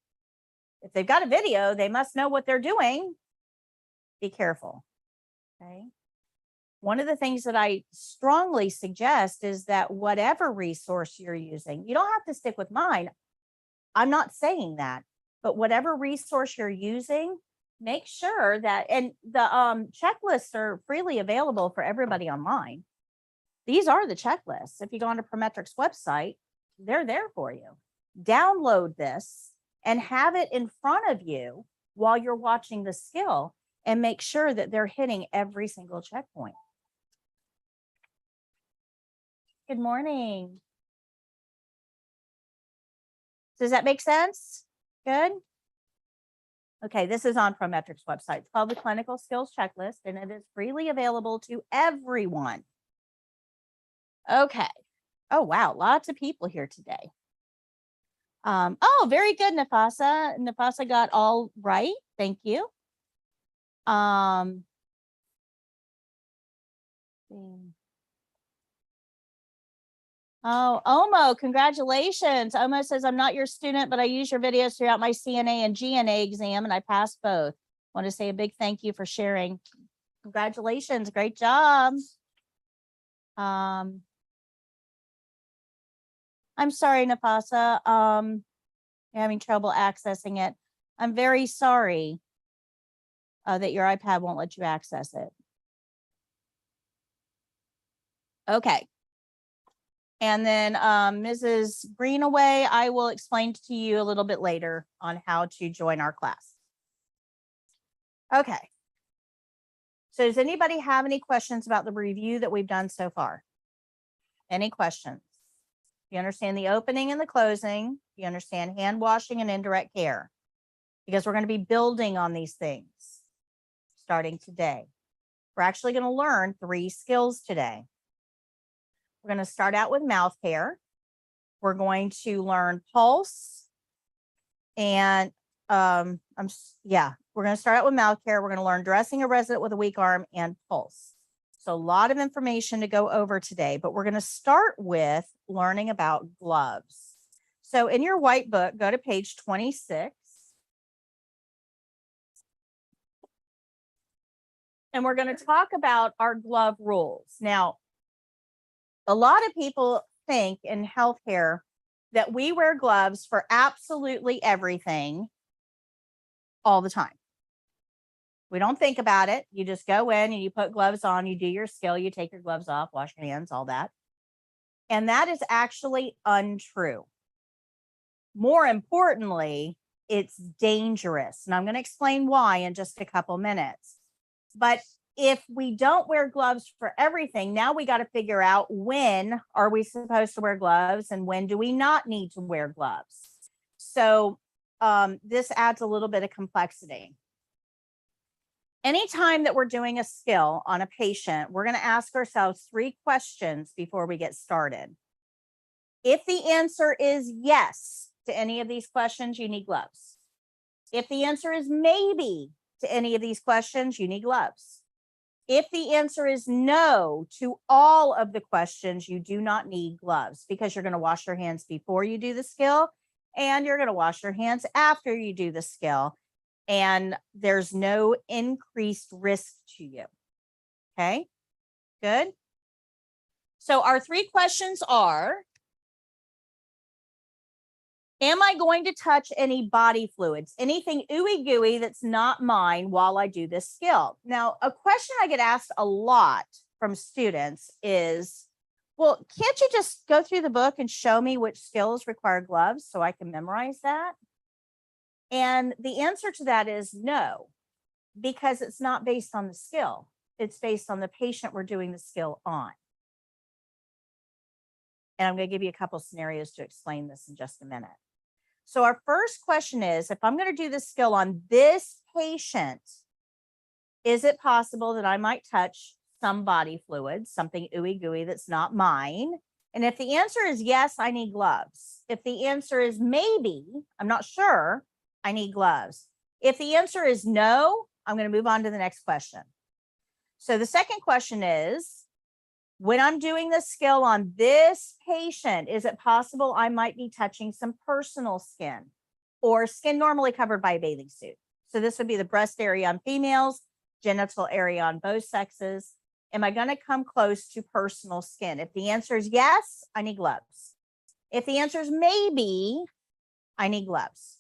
If they've got a video, they must know what they're doing. Be careful. Okay. One of the things that I strongly suggest is that whatever resource you're using, you don't have to stick with mine. I'm not saying that, but whatever resource you're using, make sure that, and the checklists are freely available for everybody online. These are the checklists. If you go onto Prometric's website, they're there for you. Download this and have it in front of you while you're watching the skill and make sure that they're hitting every single checkpoint. Good morning. Does that make sense? Good. Okay, this is on Prometric's website. It's called the Clinical Skills Checklist, and it is freely available to everyone. Okay. Oh, wow. Lots of people here today. Oh, very good, Nafasa. Nafasa got all right. Thank you. Oh, Omo, congratulations. Omo says, I'm not your student, but I use your videos throughout my CNA and GNA exam, and I passed both. Want to say a big thank you for sharing. Congratulations. Great job. I'm sorry, Nafasa. You're having trouble accessing it. I'm very sorry that your iPad won't let you access it. Okay. And then Mrs. Greenaway, I will explain to you a little bit later on how to join our class. Okay. So does anybody have any questions about the review that we've done so far? Any questions? You understand the opening and the closing. You understand hand washing and indirect care, because we're going to be building on these things starting today. We're actually going to learn 3 skills today. We're going to start out with mouth care. We're going to learn pulse and We're going to start out with mouth care. We're going to learn dressing a resident with a weak arm and pulse. So a lot of information to go over today, but we're going to start with learning about gloves. So in your white book, go to page 26. And we're going to talk about our glove rules. Now, a lot of people think in healthcare that we wear gloves for absolutely everything all the time. We don't think about it. You just go in and you put gloves on, you do your skill, you take your gloves off, wash your hands, all that. And that is actually untrue. More importantly, it's dangerous. And I'm going to explain why in just a couple minutes. But if we don't wear gloves for everything, now we got to figure out when are we supposed to wear gloves and when do we not need to wear gloves. So this adds a little bit of complexity. Anytime that we're doing a skill on a patient, we're going to ask ourselves 3 questions before we get started. If the answer is yes to any of these questions, you need gloves. If the answer is maybe to any of these questions, you need gloves. If the answer is no to all of the questions, you do not need gloves because you're going to wash your hands before you do the skill and you're going to wash your hands after you do the skill. And there's no increased risk to you. Okay, good. So our 3 questions are, am I going to touch any body fluids, anything ooey gooey that's not mine while I do this skill? Now, a question I get asked a lot from students is, well, can't you just go through the book and show me which skills require gloves so I can memorize that? And the answer to that is no, because it's not based on the skill. It's based on the patient we're doing the skill on. And I'm going to give you a couple scenarios to explain this in just a minute. So our first question is, if I'm going to do this skill on this patient, is it possible that I might touch some body fluids, something ooey gooey that's not mine? And if the answer is yes, I need gloves. If the answer is maybe, I'm not sure, I need gloves. If the answer is no, I'm going to move on to the next question. So the second question is, when I'm doing the skill on this patient, is it possible I might be touching some personal skin or skin normally covered by a bathing suit? So this would be the breast area on females, genital area on both sexes. Am I going to come close to personal skin? If the answer is yes, I need gloves. If the answer is maybe, I need gloves.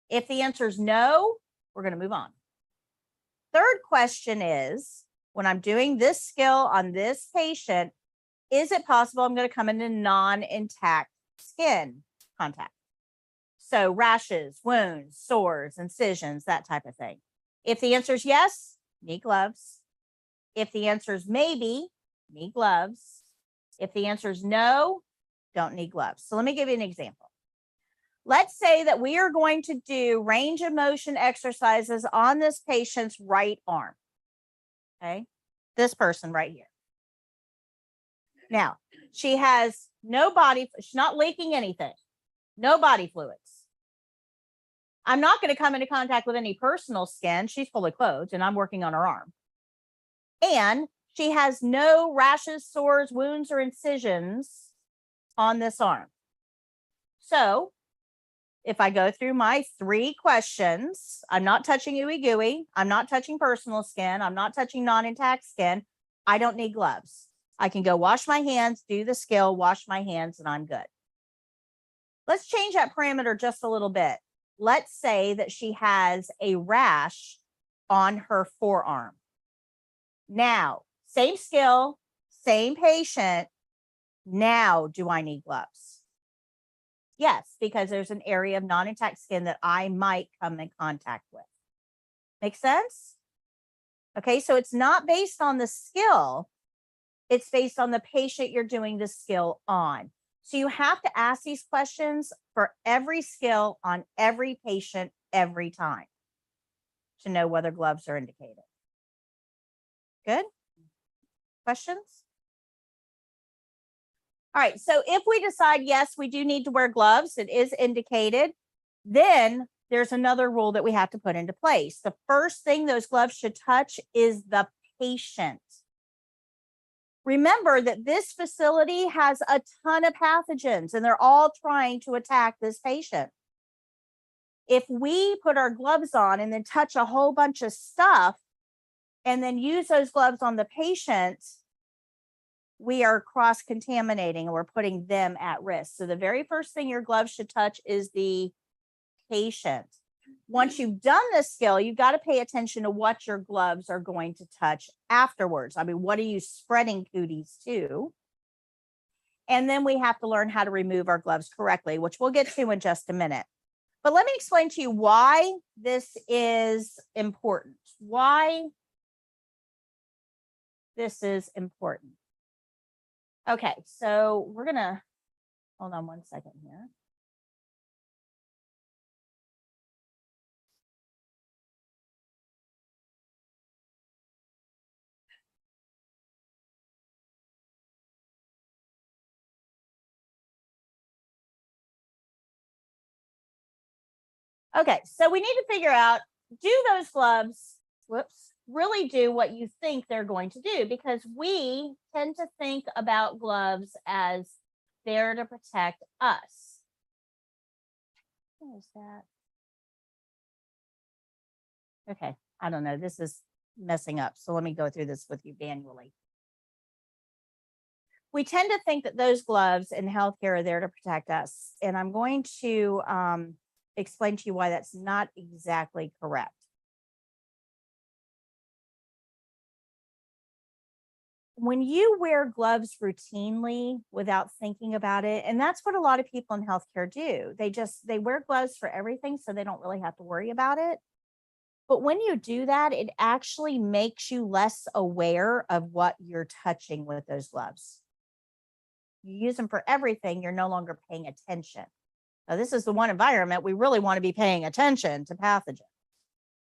If the answer is no, we're going to move on. Third question is, when I'm doing this skill on this patient, is it possible I'm going to come into non-intact skin contact? So rashes, wounds, sores, incisions, that type of thing. If the answer is yes, need gloves. If the answer is maybe, need gloves. If the answer is no, don't need gloves. So let me give you an example. Let's say that we are going to do range of motion exercises on this patient's right arm. Okay, this person right here. Now, she has no body, she's not leaking anything, no body fluids. I'm not going to come into contact with any personal skin. She's fully clothed and I'm working on her arm. And she has no rashes, sores, wounds, or incisions on this arm. So if I go through my 3 questions, I'm not touching ooey gooey, I'm not touching personal skin, I'm not touching non-intact skin, I don't need gloves. I can go wash my hands, do the skill, wash my hands, and I'm good. Let's change that parameter just a little bit. Let's say that she has a rash on her forearm. Now, same skill, same patient. Now, do I need gloves? Yes, because there's an area of non-intact skin that I might come in contact with. Make sense? Okay, so it's not based on the skill. It's based on the patient you're doing the skill on. So you have to ask these questions for every skill on every patient every time to know whether gloves are indicated. Good? Questions? All right, so if we decide, yes, we do need to wear gloves, it is indicated, then there's another rule that we have to put into place. The first thing those gloves should touch is the patient. Remember that this facility has a ton of pathogens and they're all trying to attack this patient. If we put our gloves on and then touch a whole bunch of stuff and then use those gloves on the patient, we are cross-contaminating and we're putting them at risk. So the very first thing your gloves should touch is the patient. Once you've done this skill, you've got to pay attention to what your gloves are going to touch afterwards. I mean, what are you spreading cooties to? And then we have to learn how to remove our gloves correctly, which we'll get to in just a minute. But let me explain to you why this is important. Why this is important. Okay, so we're going to hold on one second here. Okay, so we need to figure out, do those gloves, really do what you think they're going to do? Because we tend to think about gloves as there to protect us. What is that? Okay, I don't know. This is messing up. So let me go through this with you manually. We tend to think that those gloves in healthcare are there to protect us. And I'm going to explain to you why that's not exactly correct. When you wear gloves routinely without thinking about it, and that's what a lot of people in healthcare do. They wear gloves for everything so they don't really have to worry about it. But when you do that, it actually makes you less aware of what you're touching with those gloves. You use them for everything, you're no longer paying attention. Now, this is the one environment we really want to be paying attention to pathogens.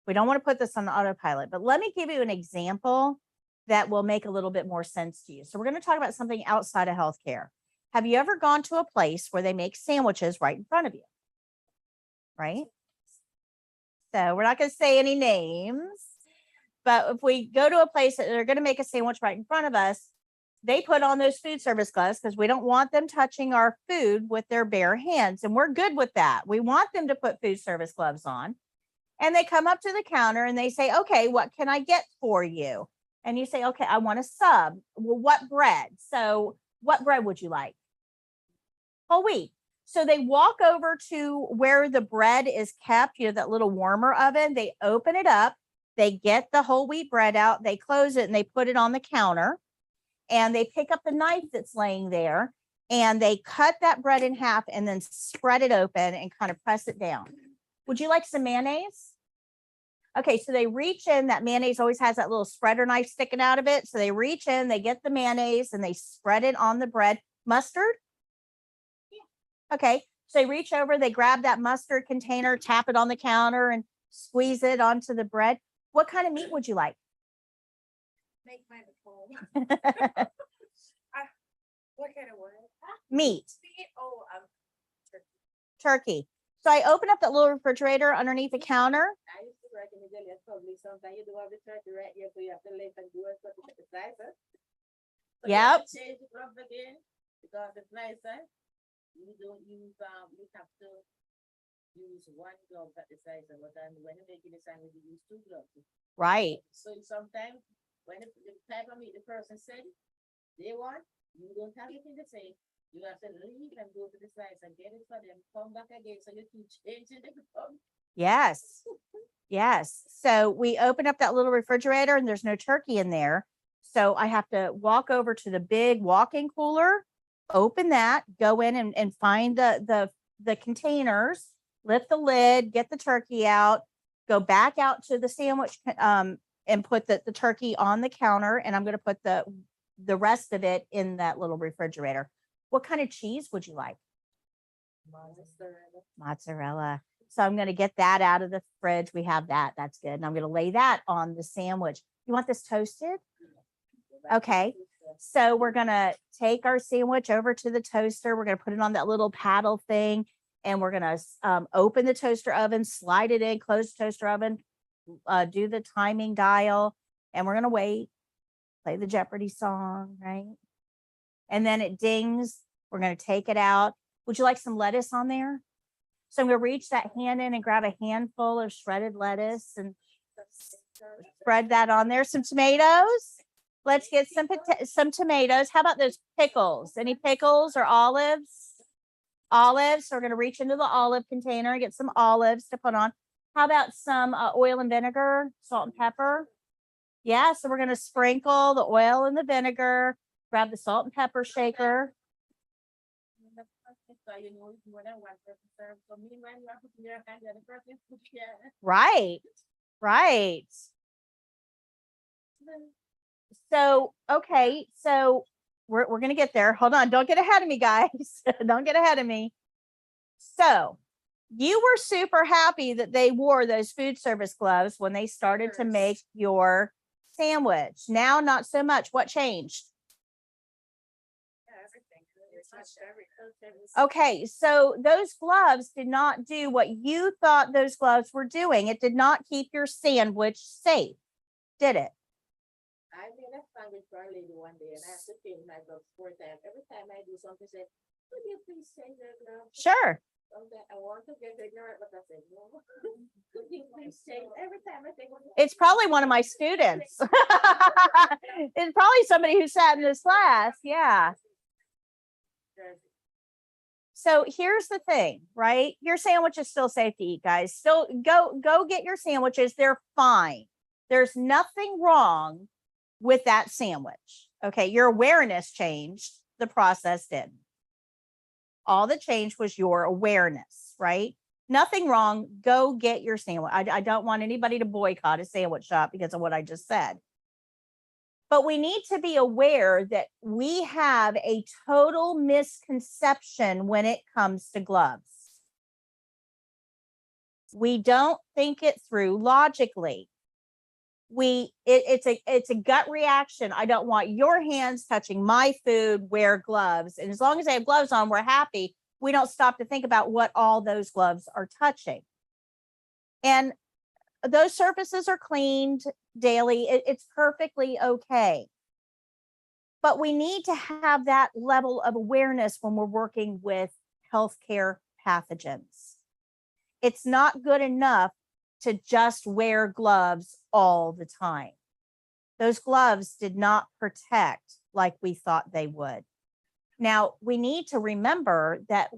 We don't want to put this on the autopilot, but let me give you an example that will make a little bit more sense to you. So we're going to talk about something outside of healthcare. Have you ever gone to a place where they make sandwiches right in front of you? Right? So we're not going to say any names, but if we go to a place that they're going to make a sandwich right in front of us, they put on those food service gloves because we don't want them touching our food with their bare hands. And we're good with that. We want them to put food service gloves on. And they come up to the counter and they say, okay, what can I get for you? And you say, okay, I want a sub. Well, what bread? So what bread would you like? Whole wheat. So they walk over to where the bread is kept, that little warmer oven. They open it up. They get the whole wheat bread out. They close it and they put it on the counter. And they pick up the knife that's laying there and they cut that bread in half and then spread it open and kind of press it down. Would you like some mayonnaise? Okay, so they reach in, that mayonnaise always has that little spreader knife sticking out of it. So they reach in, they get the mayonnaise and they spread it on the bread. Mustard? Yeah. Okay, so they reach over, they grab that mustard container, tap it on the counter and squeeze it onto the bread. What kind of meat would you like? Make mine full. What kind of word? Meat. Oh, Turkey. So I open up that little refrigerator underneath the counter. I used to work in the deli at Publix. Sometimes you do have the turkey right here, so you have to let and do it so to get the slicer. So you have to change it up again because the slicer, you don't use you have to use one glove at the slicer, but then when you're making the sandwich, you use two gloves. Right. So sometimes when the type of meat the person said they want, you don't have anything to say. You have to leave and go to the slice and get it for them, come back again so you keep changing the glove. Yes. Yes. So we open up that little refrigerator and there's no turkey in there. So I have to walk over to the big walk-in cooler, open that, go in and find the containers, lift the lid, get the turkey out, go back out to the sandwich and put the turkey on the counter. And I'm going to put the rest of it in that little refrigerator. What kind of cheese would you like? Mozzarella. So I'm going to get that out of the fridge. We have that. That's good. And I'm going to lay that on the sandwich. You want this toasted? Okay. So we're going to take our sandwich over to the toaster. We're going to put it on that little paddle thing. and we're going to open the toaster oven, slide it in, close the toaster oven, do the timing dial, and we're going to wait, play the Jeopardy song, right? And then it dings. We're going to take it out. Would you like some lettuce on there? So I'm going to reach that hand in and grab a handful of shredded lettuce and spread that on there. Some tomatoes. Let's get some tomatoes. How about those pickles? Any pickles or olives? Olives. So we're going to reach into the olive container and get some olives to put on. How about some oil and vinegar, salt and pepper? Yeah, so we're going to sprinkle the oil and the vinegar, grab the salt and pepper shaker. Right, right. So, okay, so we're going to get there. Hold on. Don't get ahead of me, guys. Don't get ahead of me. So you were super happy that they wore those food service gloves when they started to make your sandwich. Now, not so much. What changed? Okay, so those gloves did not do what you thought those gloves were doing. It did not keep your sandwich safe, did it? I made a sandwich for a lady one day, and I have to change my gloves 4 times. Every time I do something, say, "Could you please change your gloves?" Sure. Sometimes I want to get ignorant, but I said, "No." Could you please change? Every time I think, it's probably one of my students. It's probably somebody who sat in this class. Yeah. So here's the thing, right? Your sandwich is still safe to eat, guys. Still go get your sandwiches. They're fine. There's nothing wrong with that sandwich. Okay. Your awareness changed. The process didn't. All that changed was your awareness, right? Nothing wrong. Go get your sandwich. I don't want anybody to boycott a sandwich shop because of what I just said. But we need to be aware that we have a total misconception when it comes to gloves. We don't think it through logically. It's a gut reaction. I don't want your hands touching my food. Wear gloves. And as long as I have gloves on, we're happy. We don't stop to think about what all those gloves are touching. And those surfaces are cleaned daily. It's perfectly okay. But we need to have that level of awareness when we're working with healthcare pathogens. It's not good enough to just wear gloves all the time. Those gloves did not protect like we thought they would. Now, we need to remember that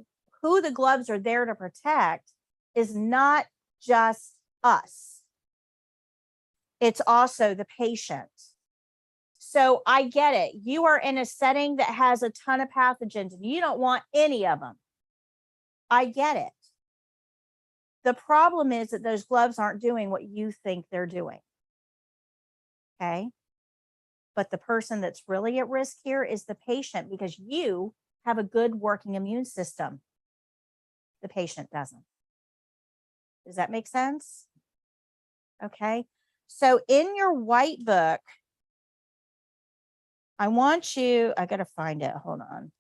who the gloves are there to protect is not just us. It's also the patient. So I get it. You are in a setting that has a ton of pathogens and you don't want any of them. I get it. The problem is that those gloves aren't doing what you think they're doing. Okay. But the person that's really at risk here is the patient because you have a good working immune system. The patient doesn't. Does that make sense? Okay. So in your white book, I got to find it. Hold on.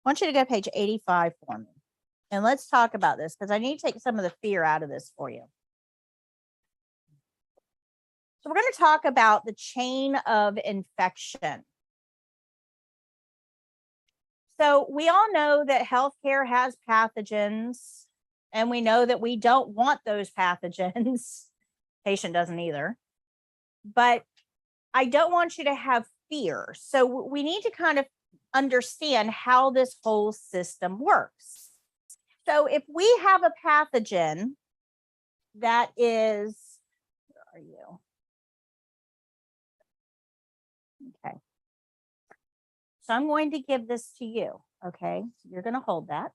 I want you to go to page 85 for me. And let's talk about this because I need to take some of the fear out of this for you. So we're going to talk about the chain of infection. So we all know that healthcare has pathogens, and we know that we don't want those pathogens. Patient doesn't either. But I don't want you to have fear. So we need to kind of understand how this whole system works. So if we have a pathogen that is, where are you? Okay. So I'm going to give this to you. Okay. You're going to hold that.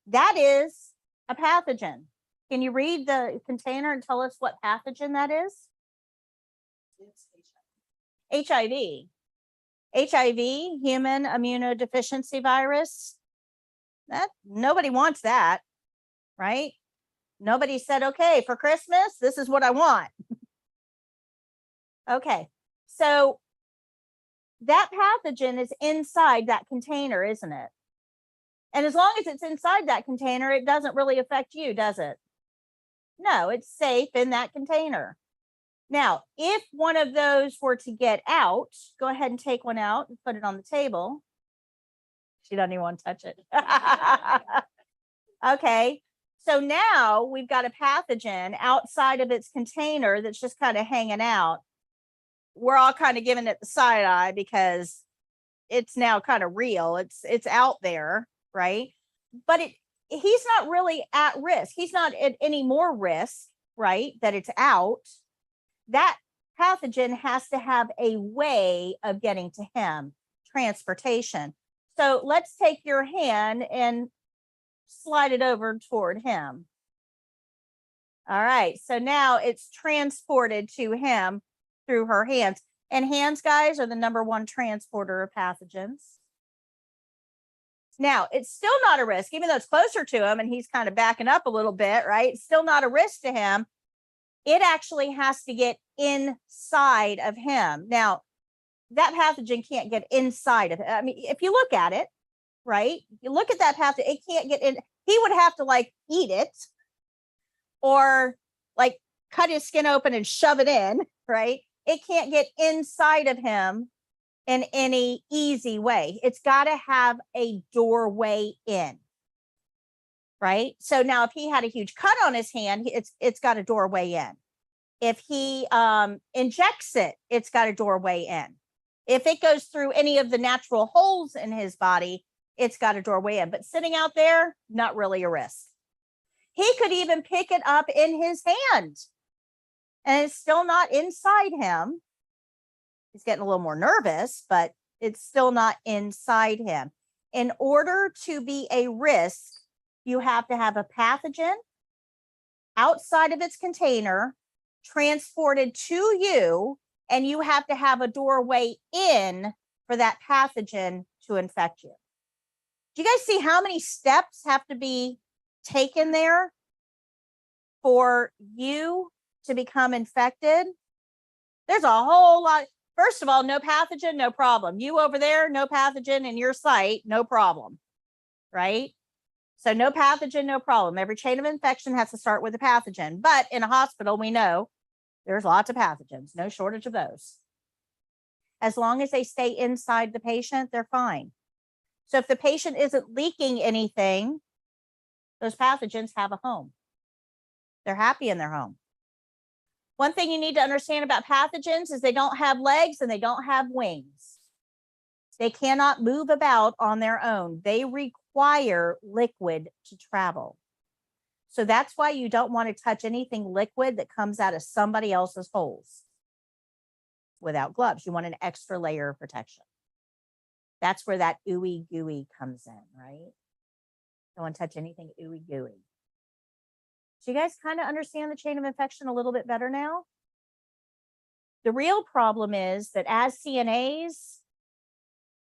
That is a pathogen. Can you read the container and tell us what pathogen that is? It's HIV. HIV, human immunodeficiency virus. That nobody wants that, right? Nobody said, okay, for Christmas, this is what I want. Okay. So that pathogen is inside that container, isn't it? And as long as it's inside that container, it doesn't really affect you, does it? No, it's safe in that container. Now, if one of those were to get out, go ahead and take one out and put it on the table. She doesn't even want to touch it. Okay, so now we've got a pathogen outside of its container that's just kind of hanging out. We're all kind of giving it the side eye because it's now kind of real. It's out there, right? But he's not really at risk. He's not at any more risk, right? That it's out. That pathogen has to have a way of getting to him, transportation. So let's take your hand and slide it over toward him. All right, so now it's transported to him through her hands. And hands, guys, are the #1 transporter of pathogens. Now, it's still not a risk, even though it's closer to him and he's kind of backing up a little bit, right? It's still not a risk to him. It actually has to get inside of him. Now, that pathogen can't get inside of it. I mean, if you look at it, right? You look at that pathogen, it can't get in. He would have to like eat it or like cut his skin open and shove it in, right? It can't get inside of him in any easy way. It's got to have a doorway in, right? So now if he had a huge cut on his hand, it's got a doorway in. If he injects it, it's got a doorway in. If it goes through any of the natural holes in his body, it's got a doorway in. But sitting out there, not really a risk. He could even pick it up in his hand and it's still not inside him. He's getting a little more nervous, but it's still not inside him. In order to be a risk, you have to have a pathogen outside of its container transported to you, and you have to have a doorway in for that pathogen to infect you. Do you guys see how many steps have to be taken there for you to become infected? There's a whole lot. First of all, no pathogen, no problem. You over there, no pathogen in your site, no problem, right? So no pathogen, no problem. Every chain of infection has to start with a pathogen. But in a hospital, we know there's lots of pathogens, no shortage of those. As long as they stay inside the patient, they're fine. So if the patient isn't leaking anything, those pathogens have a home. They're happy in their home. One thing you need to understand about pathogens is they don't have legs and they don't have wings. They cannot move about on their own. They require liquid to travel. So that's why you don't want to touch anything liquid that comes out of somebody else's holes without gloves. You want an extra layer of protection. That's where that ooey gooey comes in, right? Don't want to touch anything ooey gooey. So you guys kind of understand the chain of infection a little bit better now? The real problem is that as CNAs,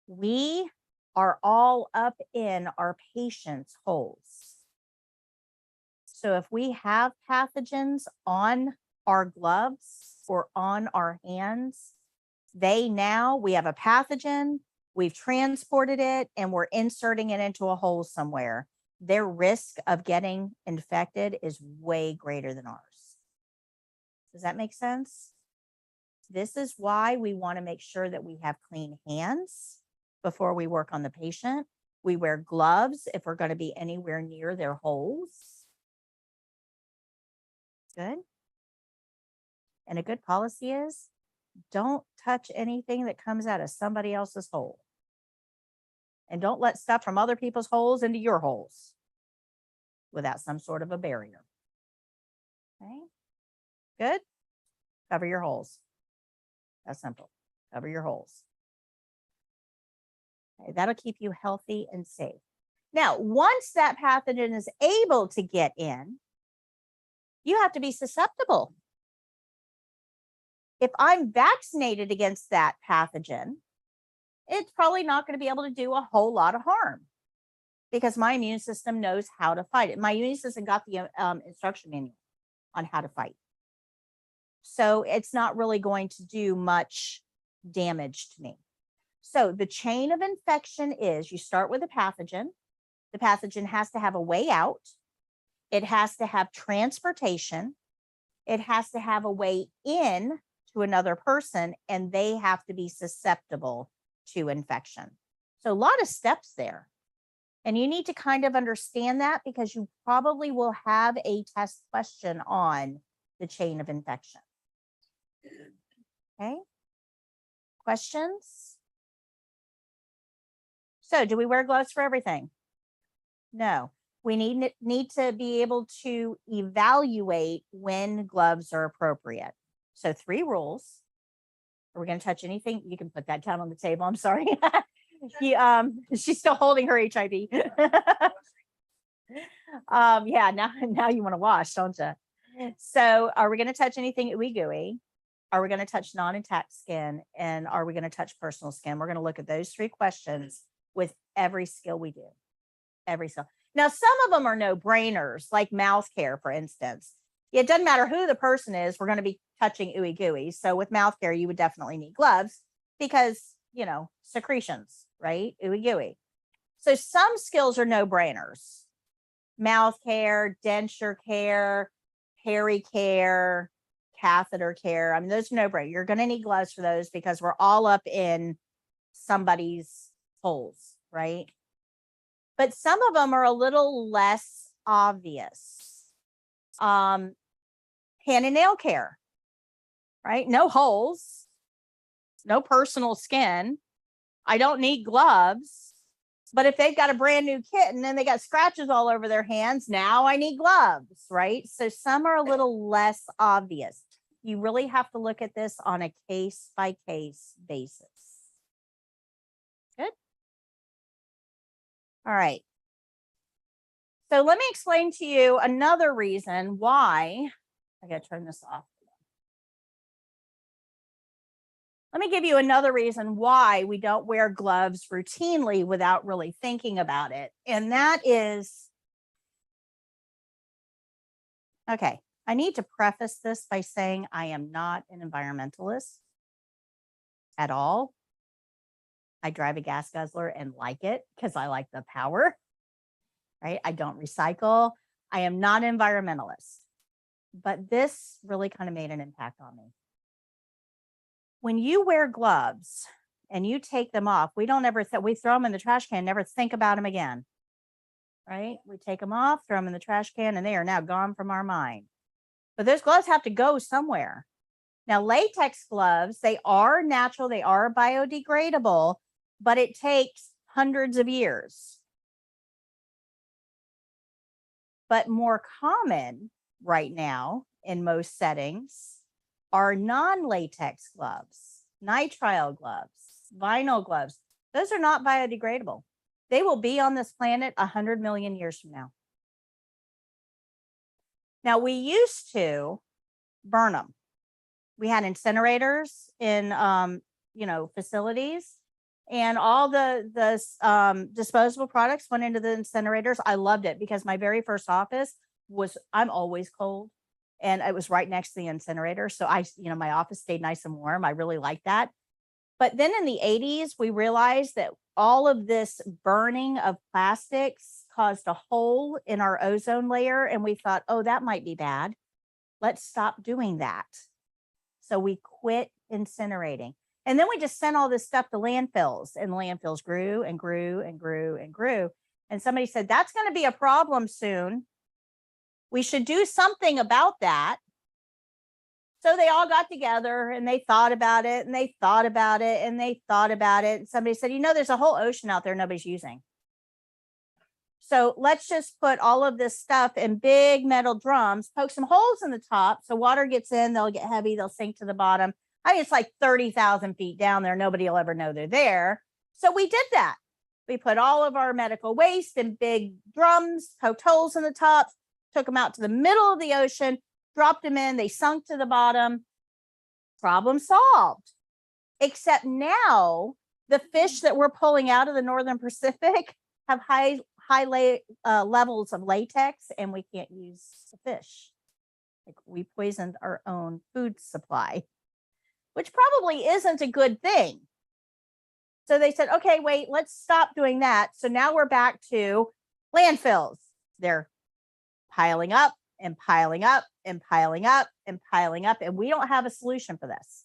we are all up in our patients' holes. So if we have pathogens on our gloves or on our hands, we have a pathogen, we've transported it, and we're inserting it into a hole somewhere. Their risk of getting infected is way greater than ours. Does that make sense? This is why we want to make sure that we have clean hands before we work on the patient. We wear gloves if we're going to be anywhere near their holes. Good. And a good policy is don't touch anything that comes out of somebody else's hole. And don't let stuff from other people's holes into your holes without some sort of a barrier. Okay. Good. Cover your holes. That's simple. Cover your holes. Okay, that'll keep you healthy and safe. Now, once that pathogen is able to get in, you have to be susceptible. If I'm vaccinated against that pathogen, it's probably not going to be able to do a whole lot of harm because my immune system knows how to fight it. My immune system got the instruction manual on how to fight. So it's not really going to do much damage to me. So the chain of infection is you start with a pathogen. The pathogen has to have a way out. It has to have transportation. It has to have a way in to another person, and they have to be susceptible to infection. So a lot of steps there. And you need to kind of understand that because you probably will have a test question on the chain of infection. Okay. Questions? So do we wear gloves for everything? No. We need to be able to evaluate when gloves are appropriate. So 3 rules. Are we going to touch anything? You can put that down on the table. I'm sorry. She's still holding her HIV. Yeah, now you want to wash, don't you? So are we going to touch anything ooey gooey? Are we going to touch non-intact skin? And are we going to touch personal skin? We're going to look at those 3 questions with every skill we do. Every skill. Now, some of them are no-brainers, like mouth care, for instance. It doesn't matter who the person is, we're going to be touching ooey gooey. So with mouth care, you would definitely need gloves because, secretions, right? Ooey gooey. So some skills are no-brainers. Mouth care, denture care, peri care, catheter care. I mean, those are no-brainer. You're going to need gloves for those because we're all up in somebody's holes, right? But some of them are a little less obvious. Hand and nail care, right? No holes, no personal skin. I don't need gloves. But if they've got a brand new kitten and they got scratches all over their hands, now I need gloves, right? So some are a little less obvious. You really have to look at this on a case by case basis. Good. All right. So let me explain to you another reason why. I got to turn this off. Let me give you another reason why we don't wear gloves routinely without really thinking about it. And that is, okay, I need to preface this by saying I am not an environmentalist at all. I drive a gas guzzler and like it because I like the power, right? I don't recycle. I am not an environmentalist, but this really kind of made an impact on me. When you wear gloves and you take them off, we don't ever, we throw them in the trash can, never think about them again, right? We take them off, throw them in the trash can, and they are now gone from our mind. But those gloves have to go somewhere. Now, latex gloves, they are natural, they are biodegradable, but it takes hundreds of years. But more common right now in most settings are non-latex gloves, nitrile gloves, vinyl gloves. Those are not biodegradable. They will be on this planet 100 million years from now. Now, we used to burn them. We had incinerators in, facilities, and all the disposable products went into the incinerators. I loved it because my very first office I'm always cold. And it was right next to the incinerator. So my office stayed nice and warm. I really liked that. But then in the 80s, we realized that all of this burning of plastics caused a hole in our ozone layer. And we thought, oh, that might be bad. Let's stop doing that. So we quit incinerating. And then we just sent all this stuff to landfills, and landfills grew and grew and grew and grew. And somebody said, that's going to be a problem soon. We should do something about that. So they all got together and they thought about it and they thought about it and they thought about it. And somebody said, there's a whole ocean out there nobody's using. So let's just put all of this stuff in big metal drums, poke some holes in the top so water gets in, they'll get heavy, they'll sink to the bottom. I mean, it's like 30,000 feet down there. Nobody will ever know they're there. So we did that. We put all of our medical waste in big drums, poked holes in the top, took them out to the middle of the ocean, dropped them in, they sunk to the bottom. Problem solved. Except now the fish that we're pulling out of the Northern Pacific have high levels of latex, and we can't use the fish. Like, we poisoned our own food supply, which probably isn't a good thing. So they said, okay, wait, let's stop doing that. So now we're back to landfills. They're piling up and piling up and piling up and piling up. And we don't have a solution for this.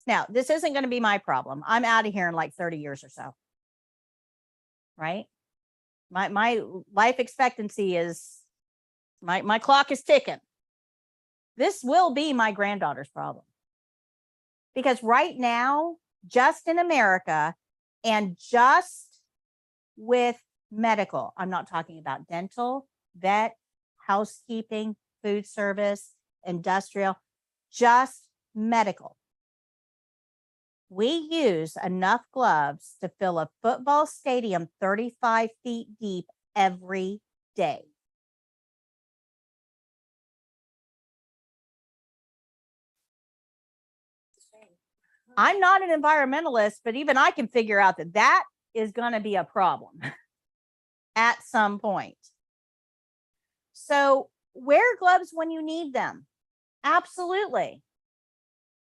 Now, this isn't going to be my problem. I'm out of here in like 30 years or so. Right? My life expectancy is, my clock is ticking. This will be my granddaughter's problem. Because right now, just in America and just with medical, I'm not talking about dental, vet, housekeeping, food service, industrial, just medical. We use enough gloves to fill a football stadium 35 feet deep every day. I'm not an environmentalist, but even I can figure out that that is going to be a problem at some point. So wear gloves when you need them. Absolutely.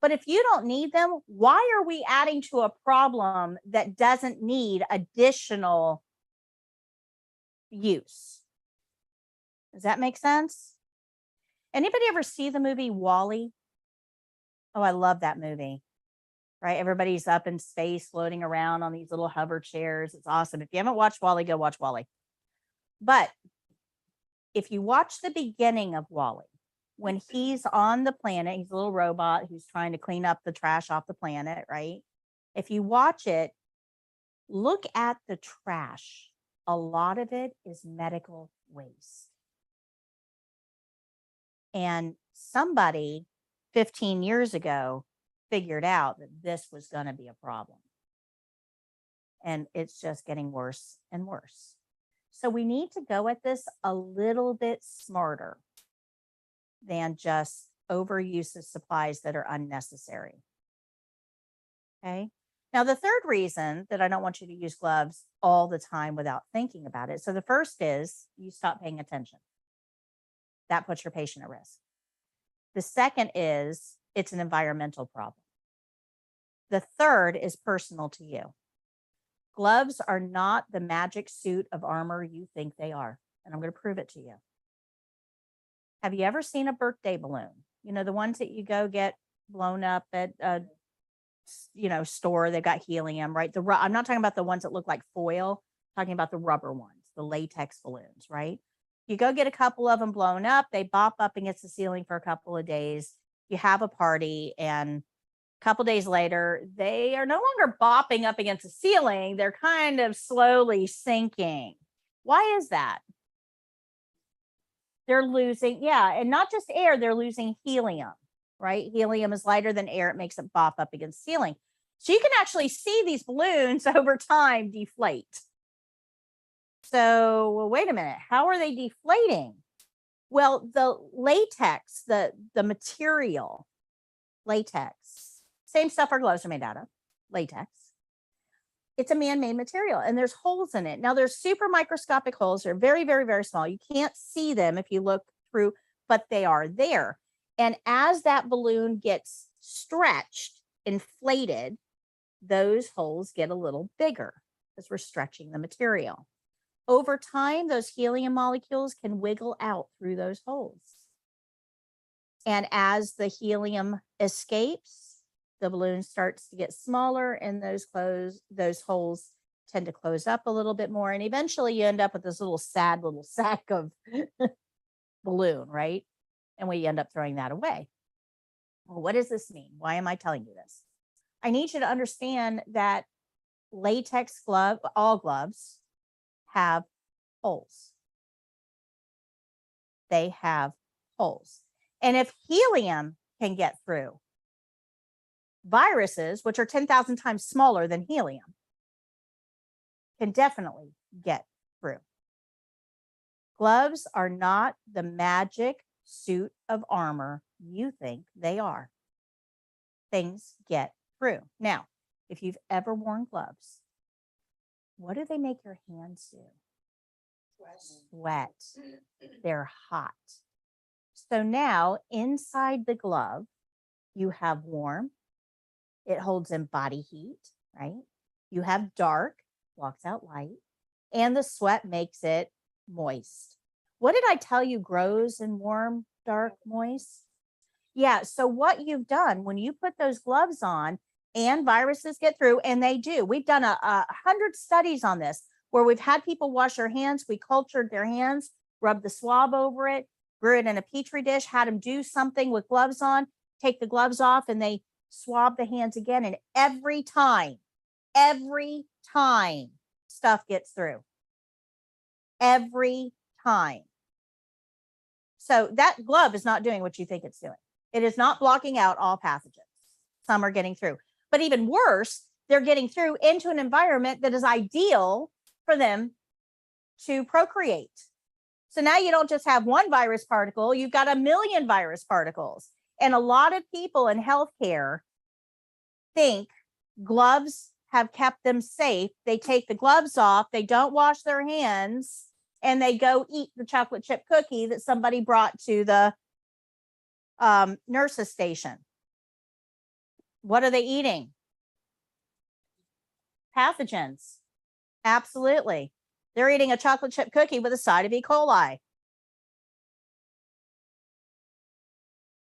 But if you don't need them, why are we adding to a problem that doesn't need additional use? Does that make sense? Anybody ever see the movie WALL-E? Oh, I love that movie. Right? Everybody's up in space floating around on these little hover chairs. It's awesome. If you haven't watched WALL-E, go watch WALL-E. But if you watch the beginning of WALL-E, when he's on the planet, he's a little robot who's trying to clean up the trash off the planet, right? If you watch it, look at the trash. A lot of it is medical waste. And somebody 15 years ago figured out that this was going to be a problem. And it's just getting worse and worse. So we need to go at this a little bit smarter than just overuse of supplies that are unnecessary. Okay. Now, the third reason that I don't want you to use gloves all the time without thinking about it. So the first is you stop paying attention. That puts your patient at risk. The second is it's an environmental problem. The third is personal to you. Gloves are not the magic suit of armor you think they are. And I'm going to prove it to you. Have you ever seen a birthday balloon? You know, the ones that you go get blown up at a, store, they've got helium, right? I'm not talking about the ones that look like foil, I'm talking about the rubber ones, the latex balloons, right? You go get a couple of them blown up, they bop up against the ceiling for a couple of days. You have a party, and a couple days later, they are no longer bopping up against the ceiling. They're kind of slowly sinking. Why is that? They're losing, and not just air, they're losing helium, right? Helium is lighter than air. It makes it bop up against the ceiling. So you can actually see these balloons over time deflate. So, well, wait a minute. How are they deflating? Well, the latex, the material, latex, same stuff our gloves are made out of, latex. It's a man-made material, and there's holes in it. Now, there's super microscopic holes. They're very, very, very small. You can't see them if you look through, but they are there. And as that balloon gets stretched, inflated, those holes get a little bigger because we're stretching the material. Over time, those helium molecules can wiggle out through those holes. And as the helium escapes, the balloon starts to get smaller, and those holes tend to close up a little bit more. And eventually you end up with this sad little sack of balloon, right? And we end up throwing that away. Well, what does this mean? Why am I telling you this? I need you to understand that latex all gloves have holes. They have holes. And if helium can get through, viruses, which are 10,000 times smaller than helium, can definitely get through. Gloves are not the magic suit of armor you think they are. Things get through. Now, if you've ever worn gloves, what do they make your hands do? Sweat. They're hot. So now inside the glove, you have warm. It holds in body heat, right? You have dark, blocks out light, and the sweat makes it moist. What did I tell you grows in warm, dark, moist? Yeah. So what you've done when you put those gloves on and viruses get through, and they do, we've done 100 studies on this where we've had people wash their hands. We cultured their hands, rubbed the swab over it, grew it in a petri dish, had them do something with gloves on, take the gloves off, and they swab the hands again. And every time stuff gets through. Every time. So that glove is not doing what you think it's doing. It is not blocking out all pathogens. Some are getting through. But even worse, they're getting through into an environment that is ideal for them to procreate. So now you don't just have one virus particle, you've got 1 million virus particles. And a lot of people in healthcare think gloves have kept them safe. They take the gloves off, they don't wash their hands, and they go eat the chocolate chip cookie that somebody brought to the nurse's station. What are they eating? Pathogens. Absolutely. They're eating a chocolate chip cookie with a side of E. coli.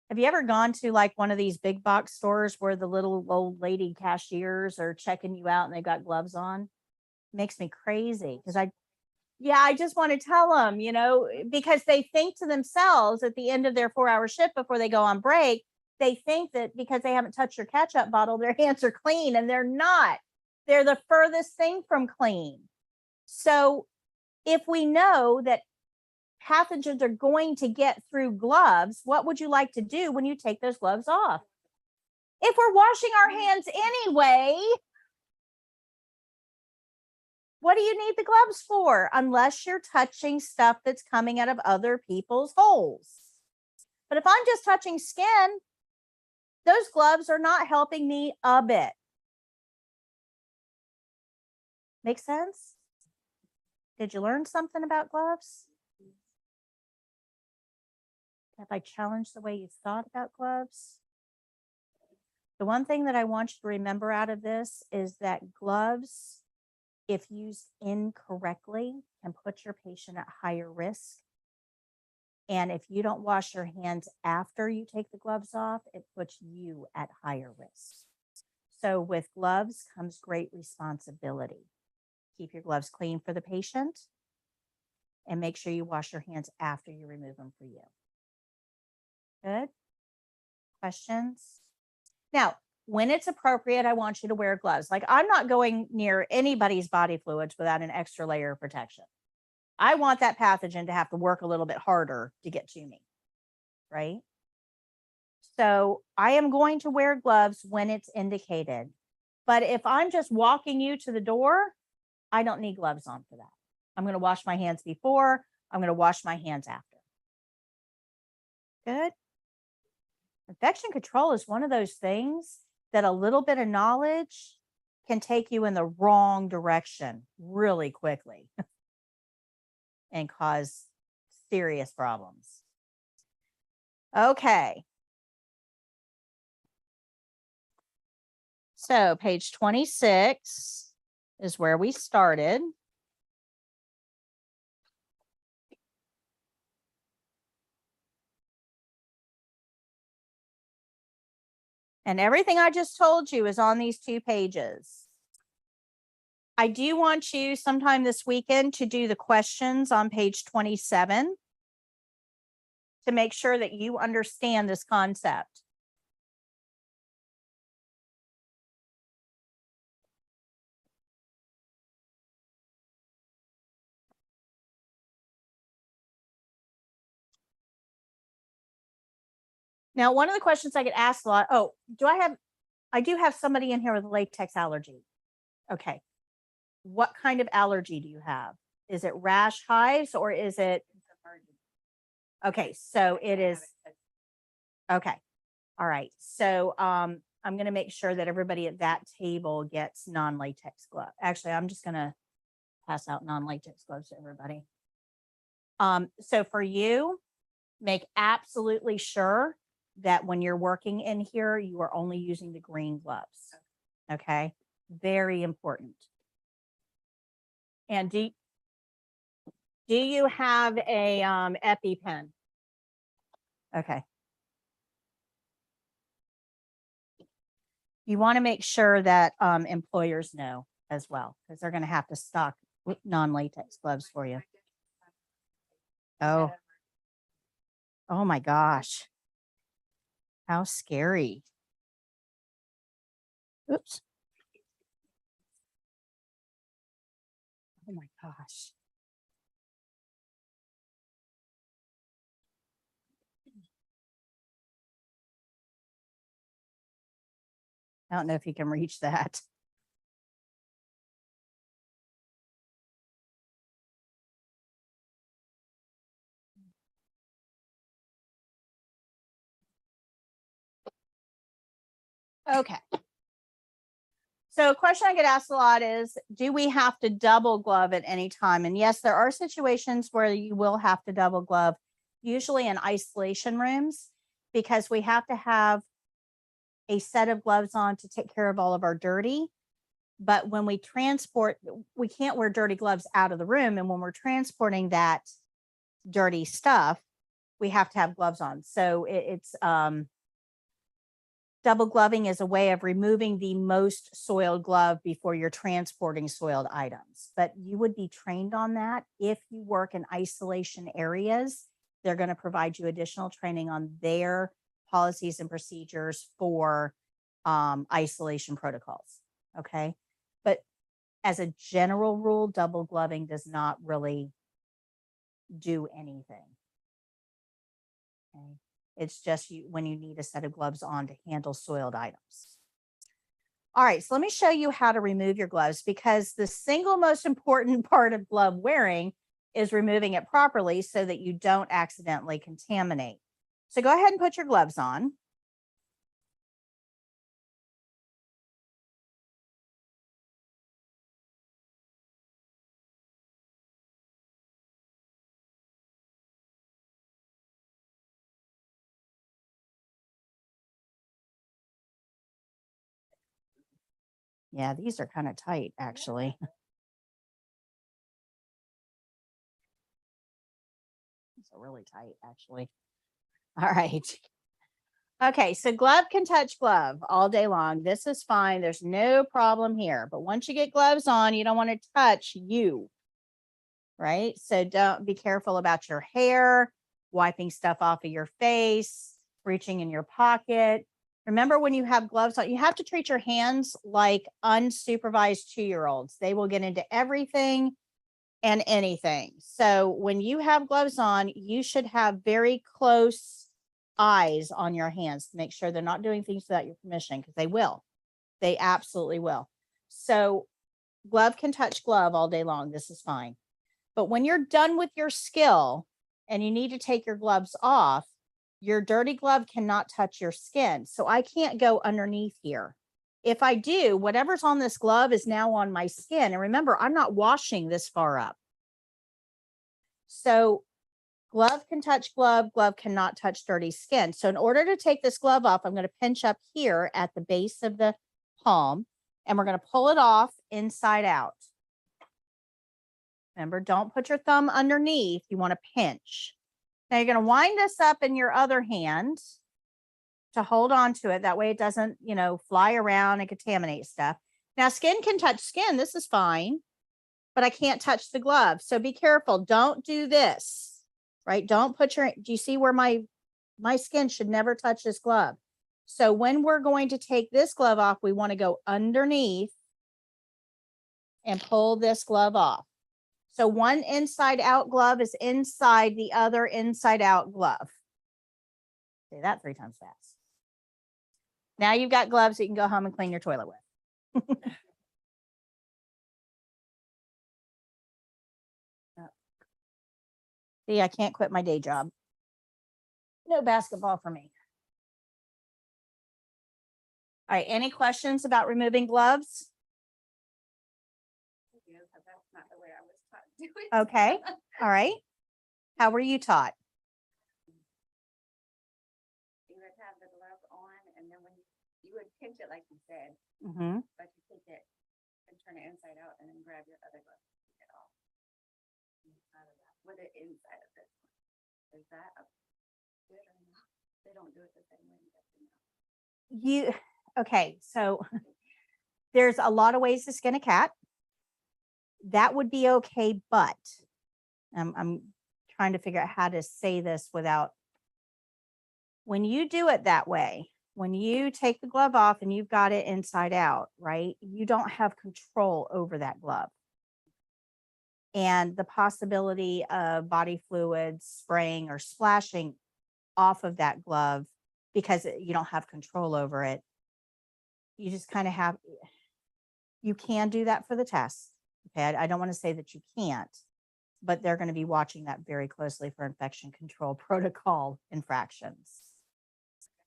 Have you ever gone to like one of these big box stores where the little old lady cashiers are checking you out and they've got gloves on? It makes me crazy because I just want to tell them, because they think to themselves at the end of their 4-hour shift before they go on break, they think that because they haven't touched your ketchup bottle, their hands are clean, and they're not. They're the furthest thing from clean. So if we know that pathogens are going to get through gloves, what would you like to do when you take those gloves off? If we're washing our hands anyway, what do you need the gloves for? Unless you're touching stuff that's coming out of other people's holes. But if I'm just touching skin, those gloves are not helping me a bit. Make sense? Did you learn something about gloves? Have I challenged the way you thought about gloves? The one thing that I want you to remember out of this is that gloves, if used incorrectly, can put your patient at higher risk. And if you don't wash your hands after you take the gloves off, it puts you at higher risk. So with gloves comes great responsibility. Keep your gloves clean for the patient and make sure you wash your hands after you remove them for you. Good? Questions? Now, when it's appropriate, I want you to wear gloves. Like I'm not going near anybody's body fluids without an extra layer of protection. I want that pathogen to have to work a little bit harder to get to me, right? So I am going to wear gloves when it's indicated. But if I'm just walking you to the door, I don't need gloves on for that. I'm going to wash my hands before, I'm going to wash my hands after. Good. Infection control is one of those things that a little bit of knowledge can take you in the wrong direction really quickly and cause serious problems. Okay. So page 26 is where we started. And everything I just told you is on these 2 pages. I do want you sometime this weekend to do the questions on page 27 to make sure that you understand this concept. Now, one of the questions I get asked a lot, I do have somebody in here with a latex allergy. Okay. What kind of allergy do you have? Is it rash, hives, or is it? Okay, so it is. Okay. All right. So I'm going to make sure that everybody at that table gets non-latex gloves. Actually, I'm just going to pass out non-latex gloves to everybody. So for you, make absolutely sure that when you're working in here, you are only using the green gloves. Okay. Very important. And do you have a EpiPen? Okay. You want to make sure that employers know as well, because they're going to have to stock non-latex gloves for you. Oh. Oh my gosh. How scary. Oops. Oh my gosh. I don't know if you can reach that. Okay. So a question I get asked a lot is, do we have to double glove at any time? And yes, there are situations where you will have to double glove, usually in isolation rooms, because we have to have a set of gloves on to take care of all of our dirty. But when we transport, we can't wear dirty gloves out of the room. And when we're transporting that dirty stuff, we have to have gloves on. So it's double gloving is a way of removing the most soiled glove before you're transporting soiled items. But you would be trained on that if you work in isolation areas. They're going to provide you additional training on their policies and procedures for isolation protocols. Okay. But as a general rule, double gloving does not really do anything. Okay. It's just when you need a set of gloves on to handle soiled items. All right, so let me show you how to remove your gloves, because the single most important part of glove wearing is removing it properly so that you don't accidentally contaminate. So go ahead and put your gloves on. Yeah, these are kind of tight, actually. These are really tight, actually. All right. Okay, so glove can touch glove all day long. This is fine. There's no problem here. But once you get gloves on, you don't want to touch you, right? So don't be careful about your hair, wiping stuff off of your face, reaching in your pocket. Remember, when you have gloves on, you have to treat your hands like unsupervised 2-year-olds. They will get into everything and anything. So when you have gloves on, you should have very close eyes on your hands to make sure they're not doing things without your permission, because they will. They absolutely will. So glove can touch glove all day long. This is fine. But when you're done with your skill and you need to take your gloves off, your dirty glove cannot touch your skin. So I can't go underneath here. If I do, whatever's on this glove is now on my skin. And remember, I'm not washing this far up. So glove can touch glove, glove cannot touch dirty skin. So in order to take this glove off, I'm going to pinch up here at the base of the palm, and we're going to pull it off inside out. Remember, don't put your thumb underneath. You want to pinch. Now you're going to wind this up in your other hand to hold on to it. That way it doesn't, fly around and contaminate stuff. Now skin can touch skin. This is fine, but I can't touch the glove. So be careful. Don't do this, right? Don't put do you see where my skin should never touch this glove? So when we're going to take this glove off, we want to go underneath and pull this glove off. So one inside out glove is inside the other inside out glove. Say that 3 times fast. Now you've got gloves that you can go home and clean your toilet with. See, I can't quit my day job. No basketball for me. All right, any questions about removing gloves? That's not the way I was taught to do it. Okay, all right. How were you taught? You would have the glove on, and then when you would pinch it like you said, Mm-hmm. but you take it turn it inside out and then grab your other glove and take it off. With it inside of this one. Is that good or not? They don't do it the same way. Okay, so there's a lot of ways to skin a cat. That would be okay, but I'm trying to figure out how to say this without, when you do it that way, when you take the glove off and you've got it inside out, right? You don't have control over that glove. And the possibility of body fluids spraying or splashing off of that glove because you don't have control over it. You just kind of have, you can do that for the test. Okay. I don't want to say that you can't, but they're going to be watching that very closely for infection control protocol infractions.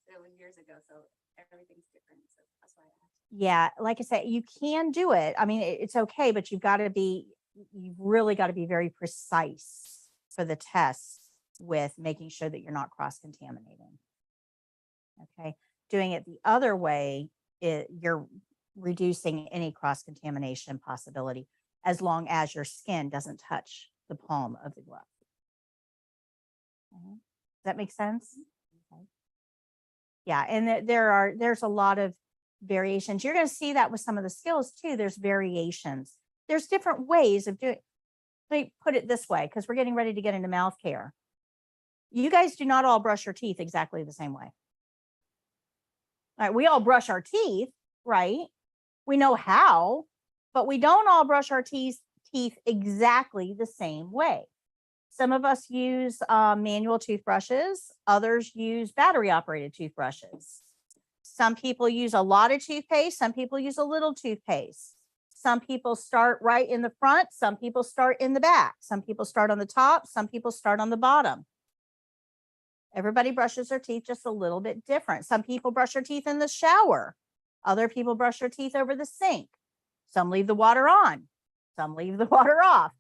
It was years ago, so everything's different. So that's why I asked. Yeah. Like I said, you can do it. I mean, it's okay, but you've really got to be very precise for the test with making sure that you're not cross-contaminating. Okay. Doing it the other way, you're reducing any cross-contamination possibility as long as your skin doesn't touch the palm of the glove. Okay. Does that make sense? Okay. Yeah. And there's a lot of variations. You're going to see that with some of the skills too. There's variations. There's different ways of doing it. Let me put it this way, because we're getting ready to get into mouth care. You guys do not all brush your teeth exactly the same way. All right, we all brush our teeth, right? We know how, but we don't all brush our teeth exactly the same way. Some of us use manual toothbrushes. Others use battery operated toothbrushes. Some people use a lot of toothpaste. Some people use a little toothpaste. Some people start right in the front. Some people start in the back. Some people start on the top. Some people start on the bottom. Everybody brushes their teeth just a little bit different. Some people brush their teeth in the shower. Other people brush their teeth over the sink. Some leave the water on. Some leave the water off.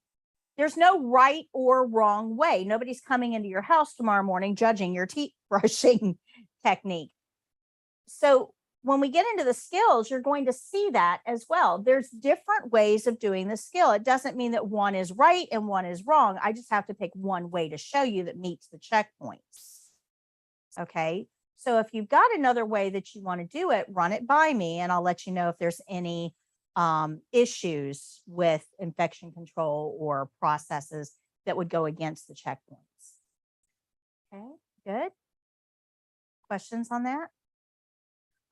There's no right or wrong way. Nobody's coming into your house tomorrow morning judging your teeth brushing technique. So when we get into the skills, you're going to see that as well. There's different ways of doing the skill. It doesn't mean that one is right and one is wrong. I just have to pick one way to show you that meets the checkpoints. Okay. So if you've got another way that you want to do it, run it by me and I'll let you know if there's any issues with infection control or processes that would go against the checkpoints. Okay, good. Questions on that?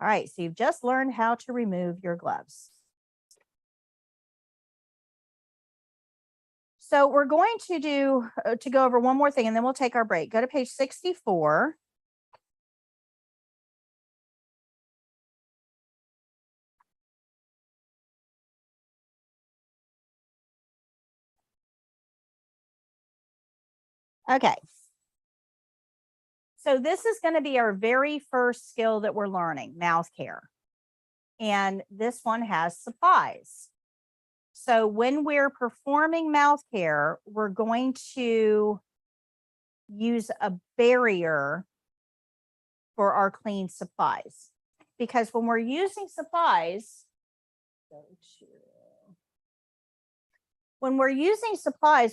All right, so you've just learned how to remove your gloves. So we're going to go over one more thing and then we'll take our break. Go to page 64. Okay. So this is going to be our very first skill that we're learning, mouth care. And this one has supplies. So when we're performing mouth care, we're going to use a barrier for our clean supplies. Because when we're using supplies,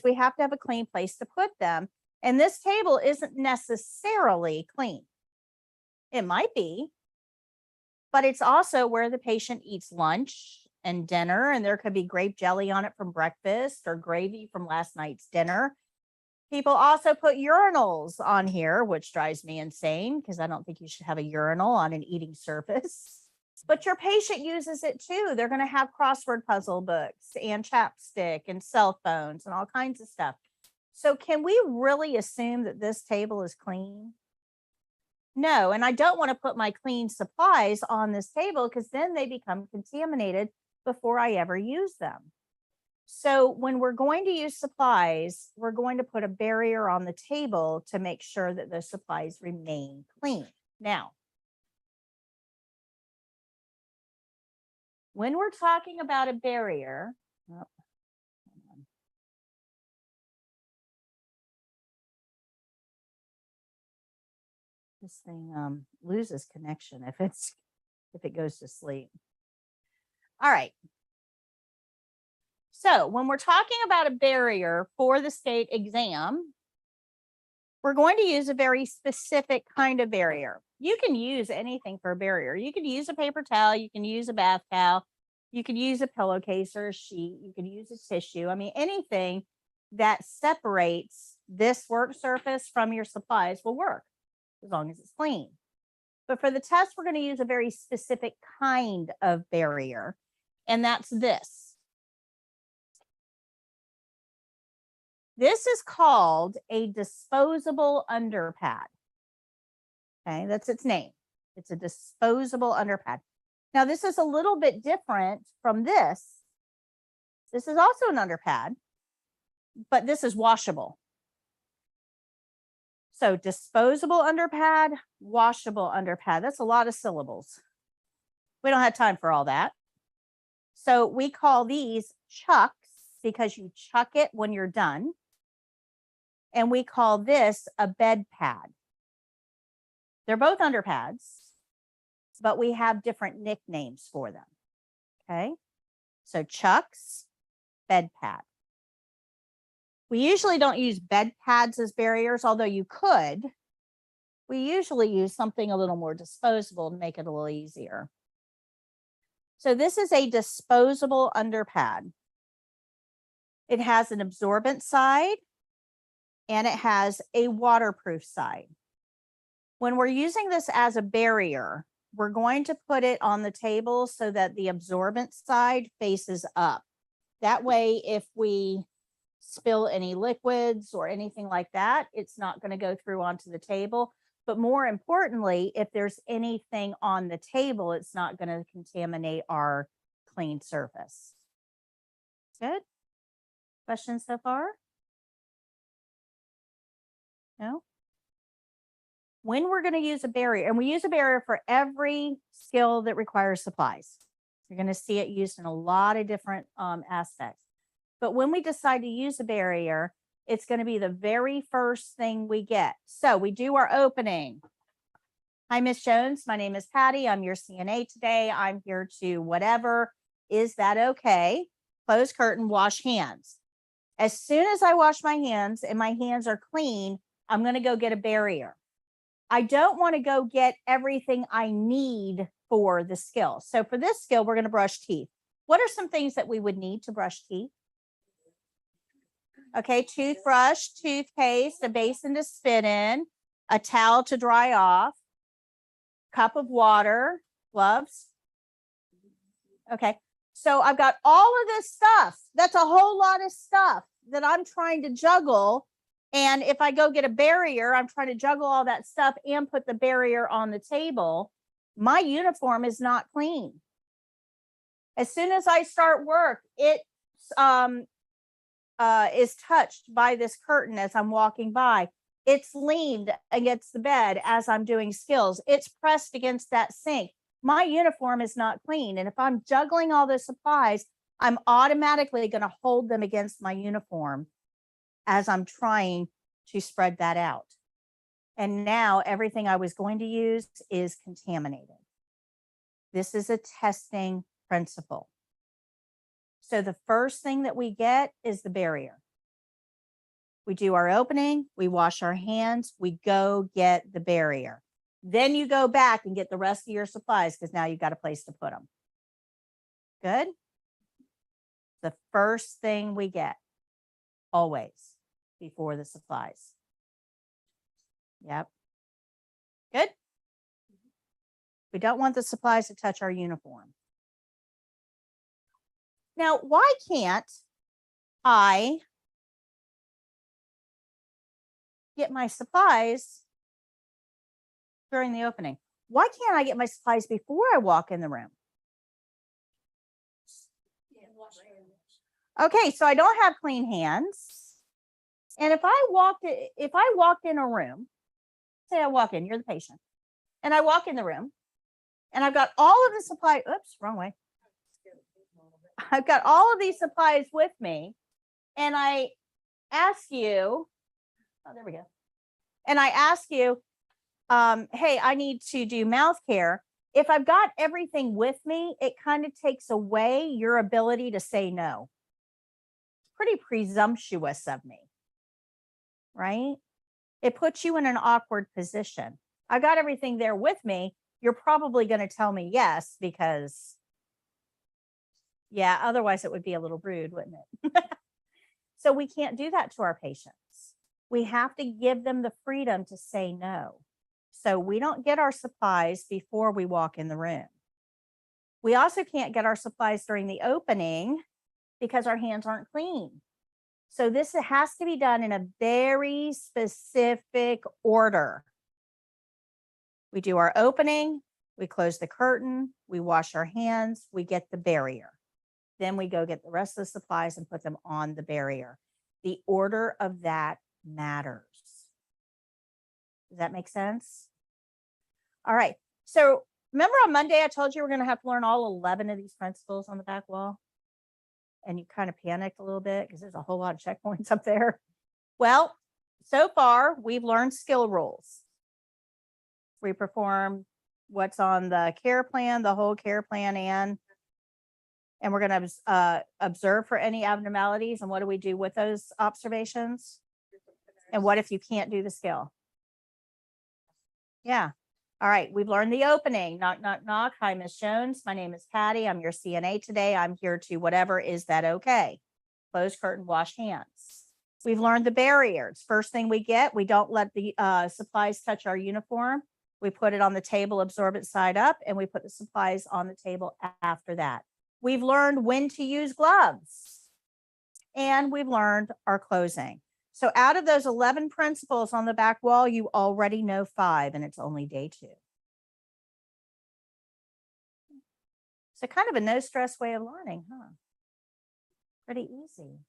we have to have a clean place to put them. And this table isn't necessarily clean. It might be, but it's also where the patient eats lunch and dinner, and there could be grape jelly on it from breakfast or gravy from last night's dinner. People also put urinals on here, which drives me insane because I don't think you should have a urinal on an eating surface. But your patient uses it too. They're going to have crossword puzzle books and chapstick and cell phones and all kinds of stuff. So can we really assume that this table is clean? No, and I don't want to put my clean supplies on this table because then they become contaminated before I ever use them. So when we're going to use supplies, we're going to put a barrier on the table to make sure that those supplies remain clean. Now, when we're talking about a barrier, this thing loses connection if it goes to sleep. All right. So when we're talking about a barrier for the state exam, we're going to use a very specific kind of barrier. You can use anything for a barrier. You can use a paper towel, you can use a bath towel, you can use a pillowcase or a sheet, you can use a tissue. I mean, anything that separates this work surface from your supplies will work as long as it's clean. But for the test, we're going to use a very specific kind of barrier, and that's this. This is called a disposable underpad. Okay, that's its name. It's a disposable underpad. Now, this is a little bit different from this. This is also an underpad, but this is washable. So disposable underpad, washable underpad. That's a lot of syllables. We don't have time for all that. So we call these chucks because you chuck it when you're done. And we call this a bed pad. They're both underpads, but we have different nicknames for them. Okay. So chucks, bed pad. We usually don't use bed pads as barriers, although you could. We usually use something a little more disposable to make it a little easier. So this is a disposable underpad. It has an absorbent side and it has a waterproof side. When we're using this as a barrier, we're going to put it on the table so that the absorbent side faces up. That way, if we spill any liquids or anything like that, it's not going to go through onto the table. But more importantly, if there's anything on the table, it's not going to contaminate our clean surface. Good. Questions so far? No? When we're going to use a barrier, and we use a barrier for every skill that requires supplies. You're going to see it used in a lot of different aspects. But when we decide to use a barrier, it's going to be the very first thing we get. So we do our opening. Hi, Miss Jones. My name is Patty. I'm your CNA today. I'm here to whatever. Is that okay? Close curtain, wash hands. As soon as I wash my hands and my hands are clean, I'm going to go get a barrier. I don't want to go get everything I need for the skill. So for this skill, we're going to brush teeth. What are some things that we would need to brush teeth? Okay, toothbrush, toothpaste, a basin to spit in, a towel to dry off, cup of water, gloves. Okay, so I've got all of this stuff. That's a whole lot of stuff that I'm trying to juggle. And if I go get a barrier, I'm trying to juggle all that stuff and put the barrier on the table. My uniform is not clean. As soon as I start work, it is touched by this curtain as I'm walking by. It's leaned against the bed as I'm doing skills. It's pressed against that sink. My uniform is not clean. And if I'm juggling all the supplies, I'm automatically going to hold them against my uniform as I'm trying to spread that out. And now everything I was going to use is contaminated. This is a testing principle. So the first thing that we get is the barrier. We do our opening, we wash our hands, we go get the barrier. Then you go back and get the rest of your supplies because now you've got a place to put them. Good? The first thing we get, always, before the supplies. Yep. Good? We don't want the supplies to touch our uniform. Now, why can't I get my supplies during the opening? Why can't I get my supplies before I walk in the room? Okay, so I don't have clean hands. And if I walked in a room, say I walk in, you're the patient, and I walk in the room and I've got all of the supplies, oops, wrong way. I've got all of these supplies with me and I ask you, oh, there we go. And I ask you, hey, I need to do mouth care. If I've got everything with me, it kind of takes away your ability to say no. pretty presumptuous of me, right? It puts you in an awkward position. I got everything there with me. You're probably going to tell me yes, because yeah, otherwise it would be a little rude, wouldn't it? So we can't do that to our patients. We have to give them the freedom to say no. So we don't get our supplies before we walk in the room. We also can't get our supplies during the opening because our hands aren't clean. So this has to be done in a very specific order. We do our opening, we close the curtain, we wash our hands, we get the barrier. Then we go get the rest of the supplies and put them on the barrier. The order of that matters. Does that make sense? All right. So remember on Monday, I told you we're going to have to learn all 11 of these principles on the back wall? And you kind of panicked a little bit because there's a whole lot of checkpoints up there. Well, so far we've learned skill rules. We perform what's on the care plan, the whole care plan, and we're going to observe for any abnormalities. And what do we do with those observations? And what if you can't do the skill? Yeah. All right. We've learned the opening. Knock, knock, knock. Hi, Miss Jones. My name is Patty. I'm your CNA today. I'm here to whatever. Is that okay? Close curtain, wash hands. We've learned the barriers. First thing we get, we don't let the supplies touch our uniform. We put it on the table, absorb it side up, and we put the supplies on the table after that. We've learned when to use gloves, and we've learned our closing. So out of those 11 principles on the back wall, you already know 5, and it's only day 2. So kind of a no stress way of learning, huh? Pretty easy.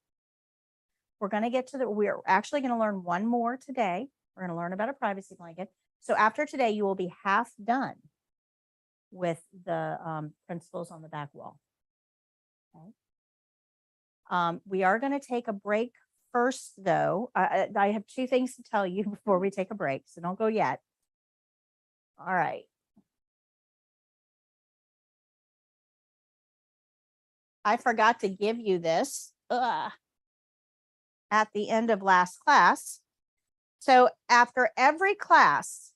We're going to get to we're actually going to learn one more today. We're going to learn about a privacy blanket. So after today, you will be half done with the principles on the back wall. Okay. We are going to take a break first, though. I have 2 things to tell you before we take a break, so don't go yet. All right. I forgot to give you this at the end of last class. So after every class,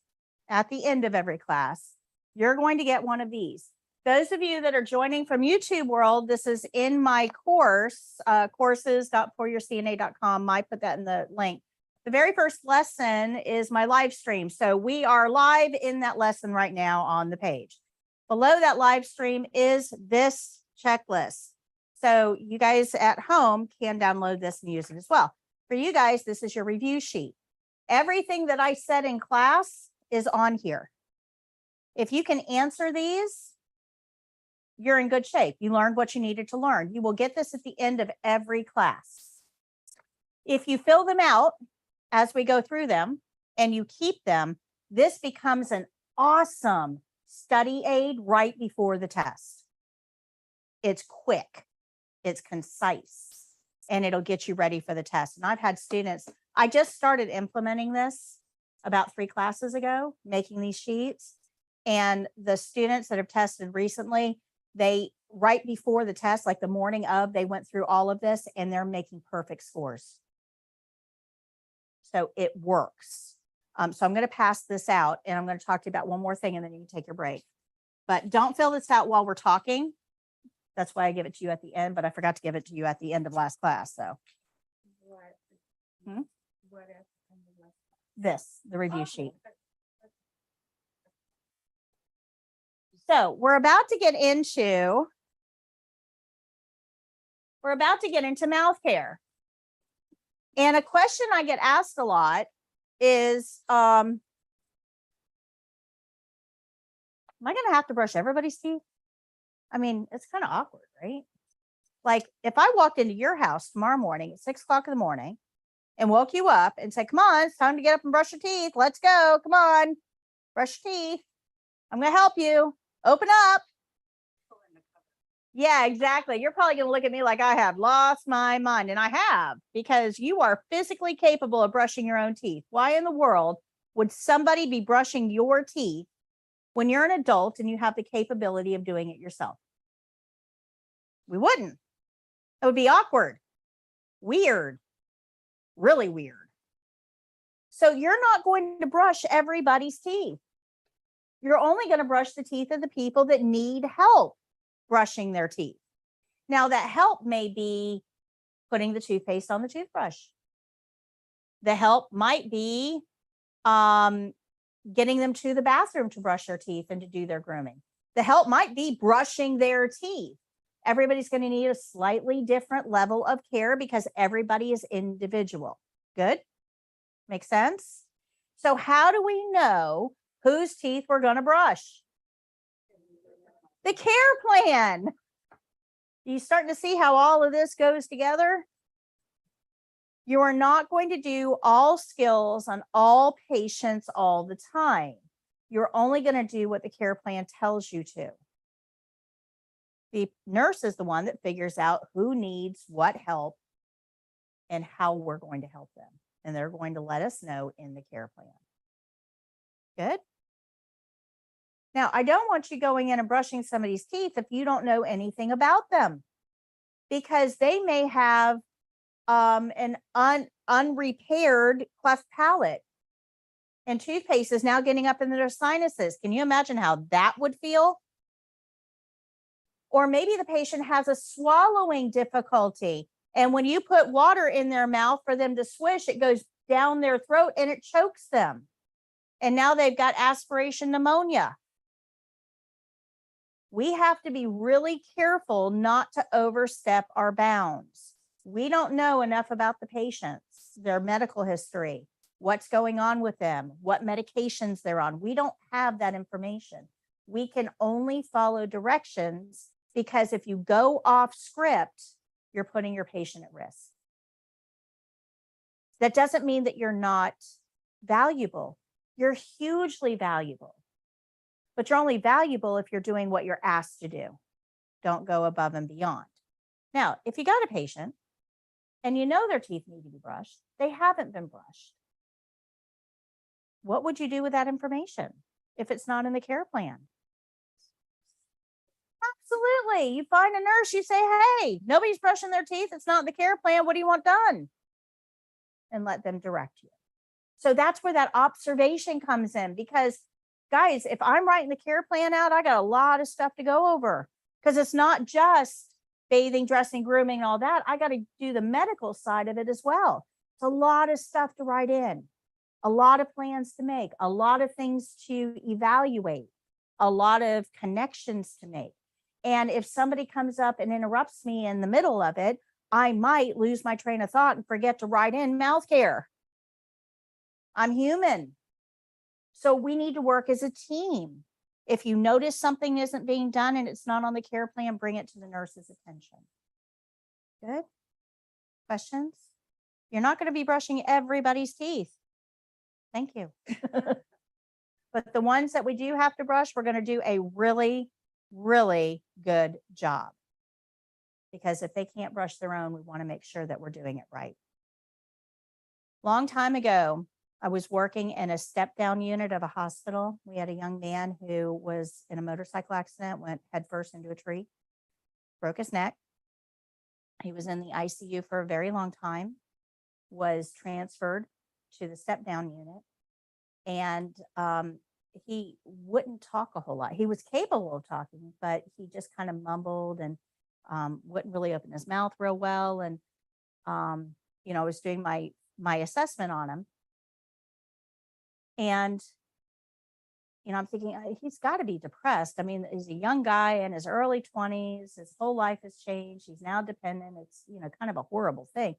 at the end of every class, you're going to get one of these. Those of you that are joining from YouTube world, this is in my course, courses.foryourcna.com. I put that in the link. The very first lesson is my live stream. So we are live in that lesson right now on the page. Below that live stream is this checklist. So you guys at home can download this and use it as well. For you guys, this is your review sheet. Everything that I said in class is on here. If you can answer these, you're in good shape. You learned what you needed to learn. You will get this at the end of every class. If you fill them out as we go through them and you keep them, this becomes an awesome study aid right before the test. It's quick, it's concise, and it'll get you ready for the test. And I've had students, I just started implementing this about 3 classes ago, making these sheets. And the students that have tested recently, they right before the test, like the morning of, they went through all of this and they're making perfect scores. So it works. So I'm going to pass this out and I'm going to talk to you about one more thing and then you can take your break. But don't fill this out while we're talking. That's why I give it to you at the end, but I forgot to give it to you at the end of last class. So this, the review sheet. So we're about to get into mouth care. And a question I get asked a lot is, am I going to have to brush everybody's teeth? I mean, it's kind of awkward, right? Like if I walked into your house tomorrow morning at 6 o'clock in the morning and woke you up and said, come on, it's time to get up and brush your teeth. Let's go. Come on, brush your teeth. I'm going to help you. Open up. Yeah, exactly. You're probably going to look at me like I have lost my mind. And I have, because you are physically capable of brushing your own teeth. Why in the world would somebody be brushing your teeth when you're an adult and you have the capability of doing it yourself? We wouldn't. It would be awkward. Weird, really weird. So you're not going to brush everybody's teeth. You're only going to brush the teeth of the people that need help brushing their teeth. Now, that help may be putting the toothpaste on the toothbrush. The help might be getting them to the bathroom to brush their teeth and to do their grooming. The help might be brushing their teeth. Everybody's going to need a slightly different level of care because everybody is individual. Good? Make sense? So how do we know whose teeth we're going to brush? The care plan. You starting to see how all of this goes together? You are not going to do all skills on all patients all the time. You're only going to do what the care plan tells you to. The nurse is the one that figures out who needs what help and how we're going to help them. And they're going to let us know in the care plan. Good? Now, I don't want you going in and brushing somebody's teeth if you don't know anything about them, because they may have an unrepaired cleft palate, and toothpaste is now getting up into their sinuses. Can you imagine how that would feel? Or maybe the patient has a swallowing difficulty, and when you put water in their mouth for them to swish, it goes down their throat and it chokes them. And now they've got aspiration pneumonia. We have to be really careful not to overstep our bounds. We don't know enough about the patients, their medical history, what's going on with them, what medications they're on. We don't have that information. We can only follow directions, because if you go off script, you're putting your patient at risk. That doesn't mean that you're not valuable. You're hugely valuable, but you're only valuable if you're doing what you're asked to do. Don't go above and beyond. Now, if you got a patient and you know their teeth need to be brushed, they haven't been brushed, what would you do with that information if it's not in the care plan? Absolutely. You find a nurse, you say, hey, nobody's brushing their teeth. It's not in the care plan. What do you want done? And let them direct you. So that's where that observation comes in, because guys, if I'm writing the care plan out, I got a lot of stuff to go over, because it's not just bathing, dressing, grooming, and all that. I got to do the medical side of it as well. It's a lot of stuff to write in, a lot of plans to make, a lot of things to evaluate, a lot of connections to make. And if somebody comes up and interrupts me in the middle of it, I might lose my train of thought and forget to write in mouth care. I'm human. So we need to work as a team. If you notice something isn't being done and it's not on the care plan, bring it to the nurse's attention. Good? Questions? You're not going to be brushing everybody's teeth. Thank you. But the ones that we do have to brush, we're going to do a really, really good job. Because if they can't brush their own, we want to make sure that we're doing it right. Long time ago, I was working in a step-down unit of a hospital. We had a young man who was in a motorcycle accident, went headfirst into a tree, broke his neck. He was in the ICU for a very long time, was transferred to the step-down unit, and he wouldn't talk a whole lot. He was capable of talking, but he just kind of mumbled and wouldn't really open his mouth real well. And, I was doing my assessment on him. And, I'm thinking he's got to be depressed. I mean, he's a young guy in his early 20s. His whole life has changed. He's now dependent. It's, kind of a horrible thing.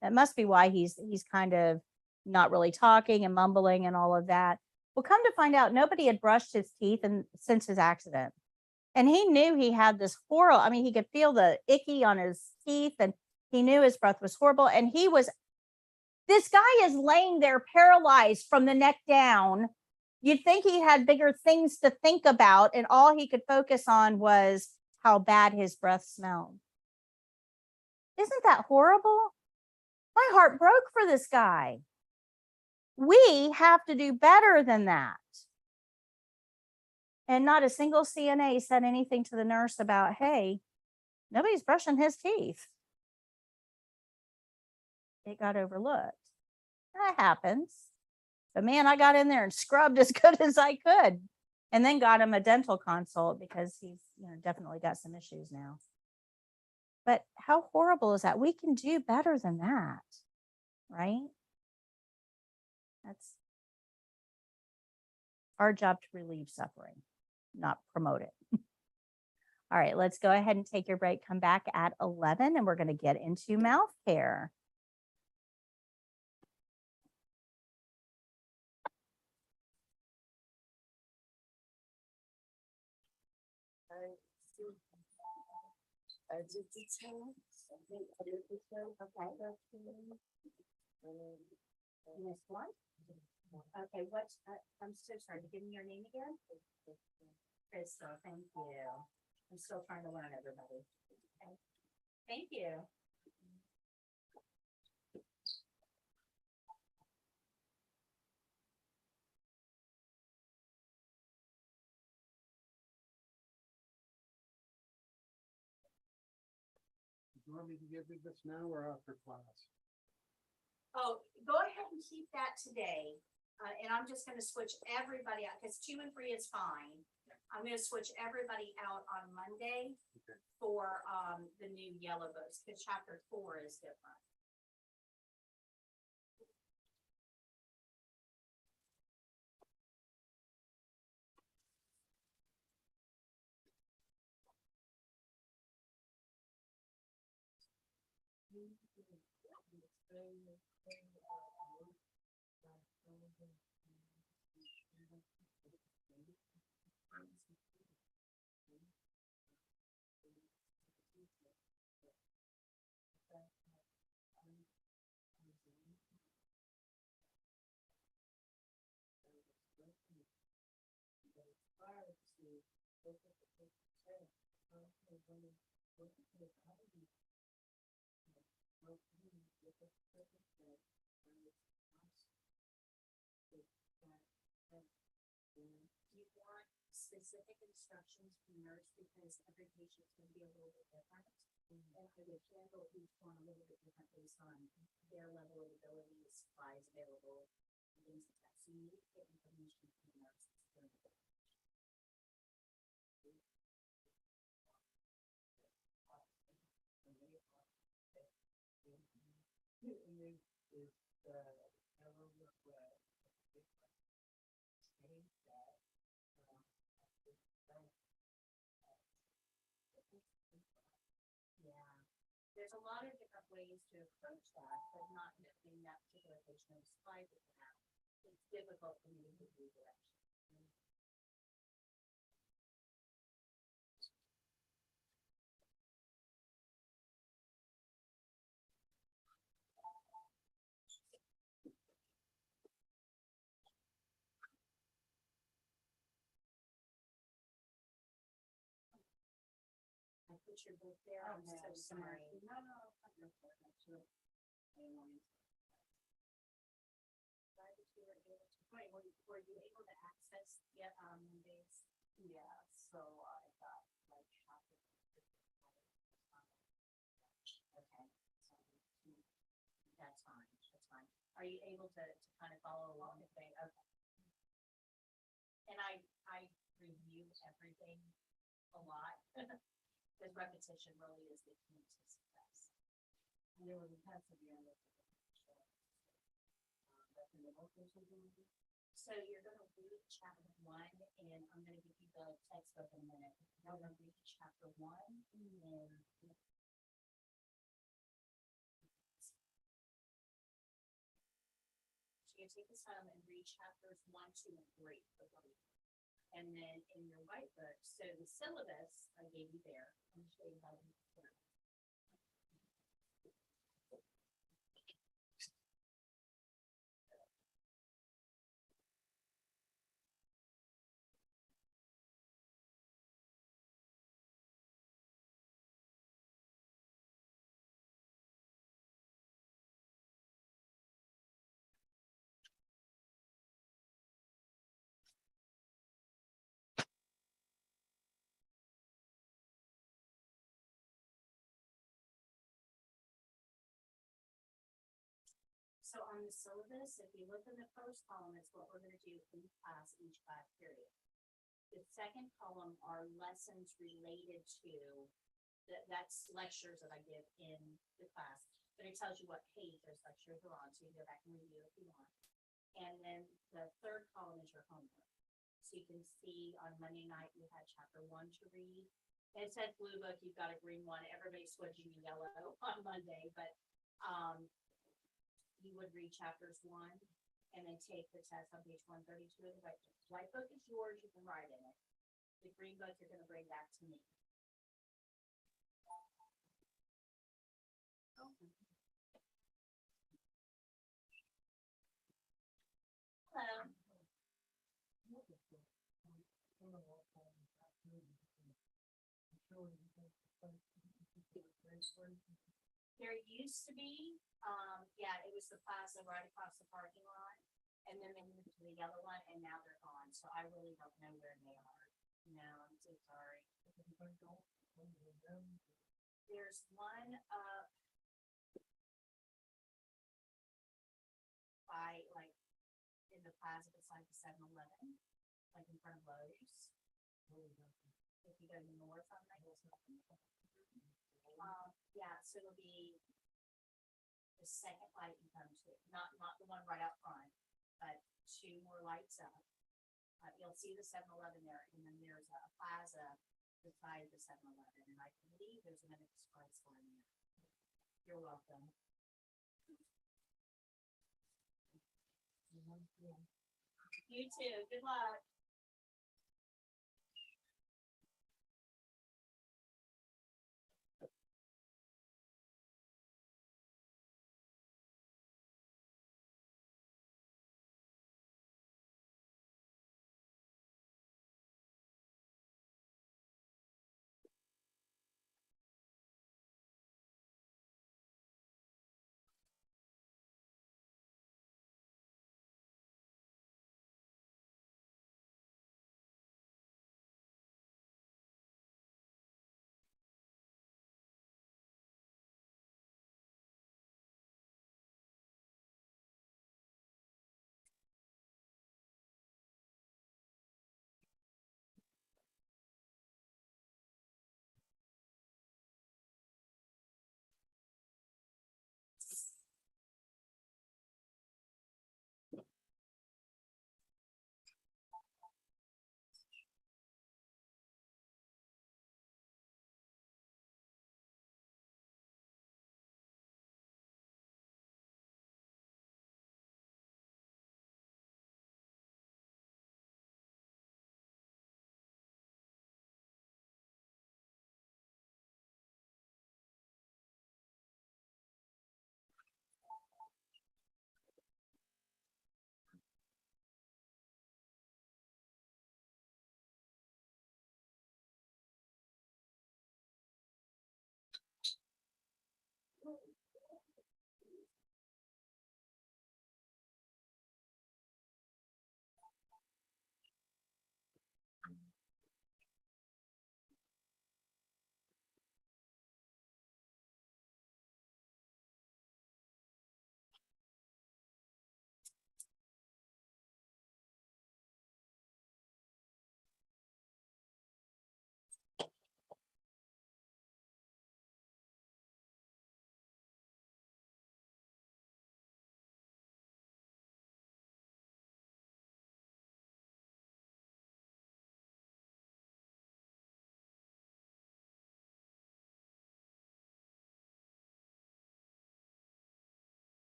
That must be why he's kind of not really talking and mumbling and all of that. Well, come to find out, nobody had brushed his teeth since his accident. And he knew he had this horrible, he could feel the icky on his teeth, and he knew his breath was horrible. And this guy is laying there paralyzed from the neck down. You'd think he had bigger things to think about, and all he could focus on was how bad his breath smelled. Isn't that horrible? My heart broke for this guy. We have to do better than that. And not a single CNA said anything to the nurse about, hey, nobody's brushing his teeth. it got overlooked. That happens. But man, I got in there and scrubbed as good as I could, and then got him a dental consult because he's, definitely got some issues now. But how horrible is that? We can do better than that, right? That's our job, to relieve suffering, not promote it. All right, let's go ahead and take your break. Come back at 11, and we're going to get into mouth care. Miss one? Okay, what's, I'm so sorry, give me your name again? Crystal, thank you. I'm still trying to learn everybody. Okay. Thank you. Do you want me to give you this now or after class? Oh, go ahead and keep that today. And I'm just gonna switch everybody out, because 2 and 3 is fine. I'm gonna switch everybody out on Monday Okay. for, the new yellow books, because chapter 4 is different. Do you want specific instructions from nurse, because every patient's gonna be a little bit different? And I would handle each one a little bit different based on their level of ability, supplies available, and things like that. So you need to get information from the nurse. Yeah, there's a lot of different ways to approach that, but not in that particular patient supply that you have. It's difficult for me to give you direction. I put your book there. I'm so sorry. No, I'm not sure. Glad that you were able to. Wait, were you able to access yet on Mondays? Yeah, so I got like half of it. Okay, so that's fine. That's fine. Are you able to kind of follow along if they? Okay. And I review everything a lot. Because repetition really is the key to success. You know, we have to be on the so you're gonna read chapter 1, and I'm gonna give you the textbook in a minute. You're gonna read chapter 1, and then so you take this home and read chapters 1, 2, and 3 for the week. And then in your white book, so the syllabus I gave you there, I'm gonna show you how to do it. So on the syllabus, if you look in the first column, it's what we're gonna do in class, each class period. The second column are lessons related to, that's lectures that I give in the class. But it tells you what page those lectures are on, so you can go back and review if you want. And then the third column is your homework. So you can see on Monday night, you had chapter 1 to read. And it says blue book, you've got a green one. Everybody's switching to yellow on Monday, but you would read chapters 1 and then take the test on page 132 of the white book. White book is yours, you can write in it. The green book you're gonna bring back to me. Hello. There used to be, yeah, it was the plaza right across the parking lot. And then they moved to the yellow one and now they're gone. So I really don't know where they are. No, I'm so sorry. There's one up by like in the plaza beside the 7-Eleven, like in front of Lowe's. If you go north on that. Yeah, so it'll be the second light you come to, not the one right out front, but 2 more lights up. You'll see the 7-Eleven there, and then there's a plaza beside the 7-Eleven, and I believe there's an express line there. You're welcome. You too. Good luck.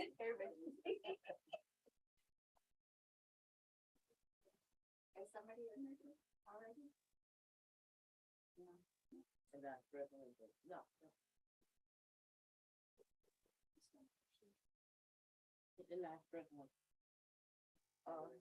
Is somebody in there already? No. The last breath one. No, no. Hit the last breath one. Oh.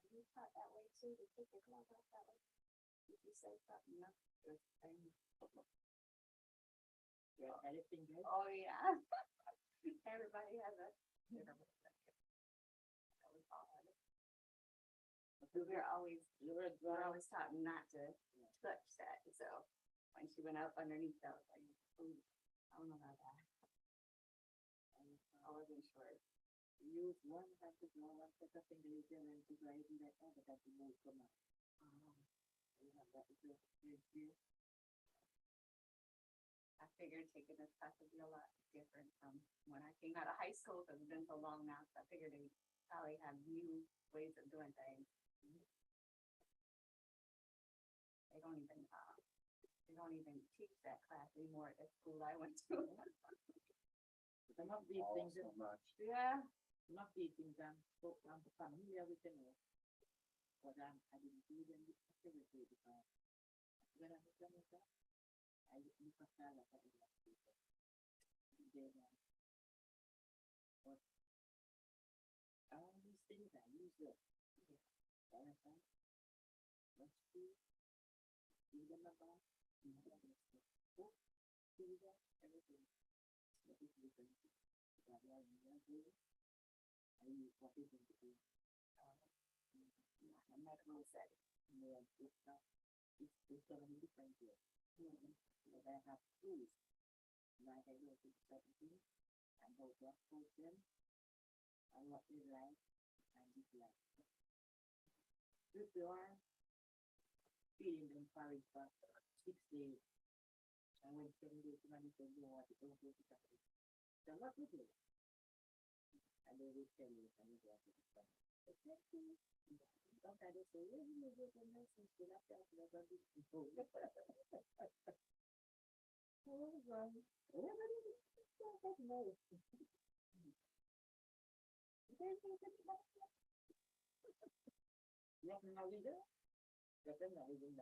You thought that way too, to take your glove off that way? Did you say something? No. Yeah, anything good? Oh, yeah. Everybody has a. That was odd. We're always taught not to touch that, so when she went up underneath, that was like, ooh, I don't know about that. I wasn't sure. Use one hand to know one set of fingers and to drive in that other that you know come out. You have that is here. I figured taking this class would be a lot different from when I came out of high school, because it's been so long now, so I figured they probably have new ways of doing things. They don't even teach that class anymore at the school I went to. Some of these Oh, things, so much. Yeah. some of these things I'm familiar with them, but I didn't do them with facility because when I was done with that, I didn't look at that as a people. Then, but all these things I use them. Understand? Let's see them about, see them about, see that, everything. What is different? That I use, I use what is in the A medical setting. more it's not, it's so many different here. But I have tools. Like I go to the 17, I go to approach them, and what they like, and dislike. If you are feeding them porridge for 6 days, and when 7 days, somebody says, you know what, it don't go to Saturday. So what we do? And they will tell you, and you go to the sun. Exactly. Sometimes they say, well, you go to nursing school, after that, you're going to be school. Oh, God. That's nice. Nothing I will do. Nothing I will do.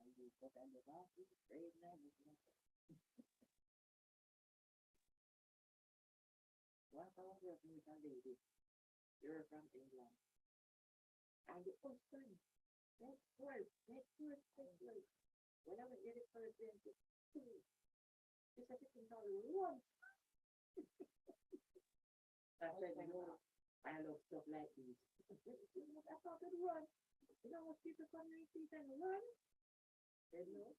And you put on the coffee, straight now, you can. One pound working with a lady. You're from England. And the first time, that's first. When I went to the first dentist, she said, it's not one. I said, no, I love stuff like this. I thought it run. You know what people come in and and run? They know.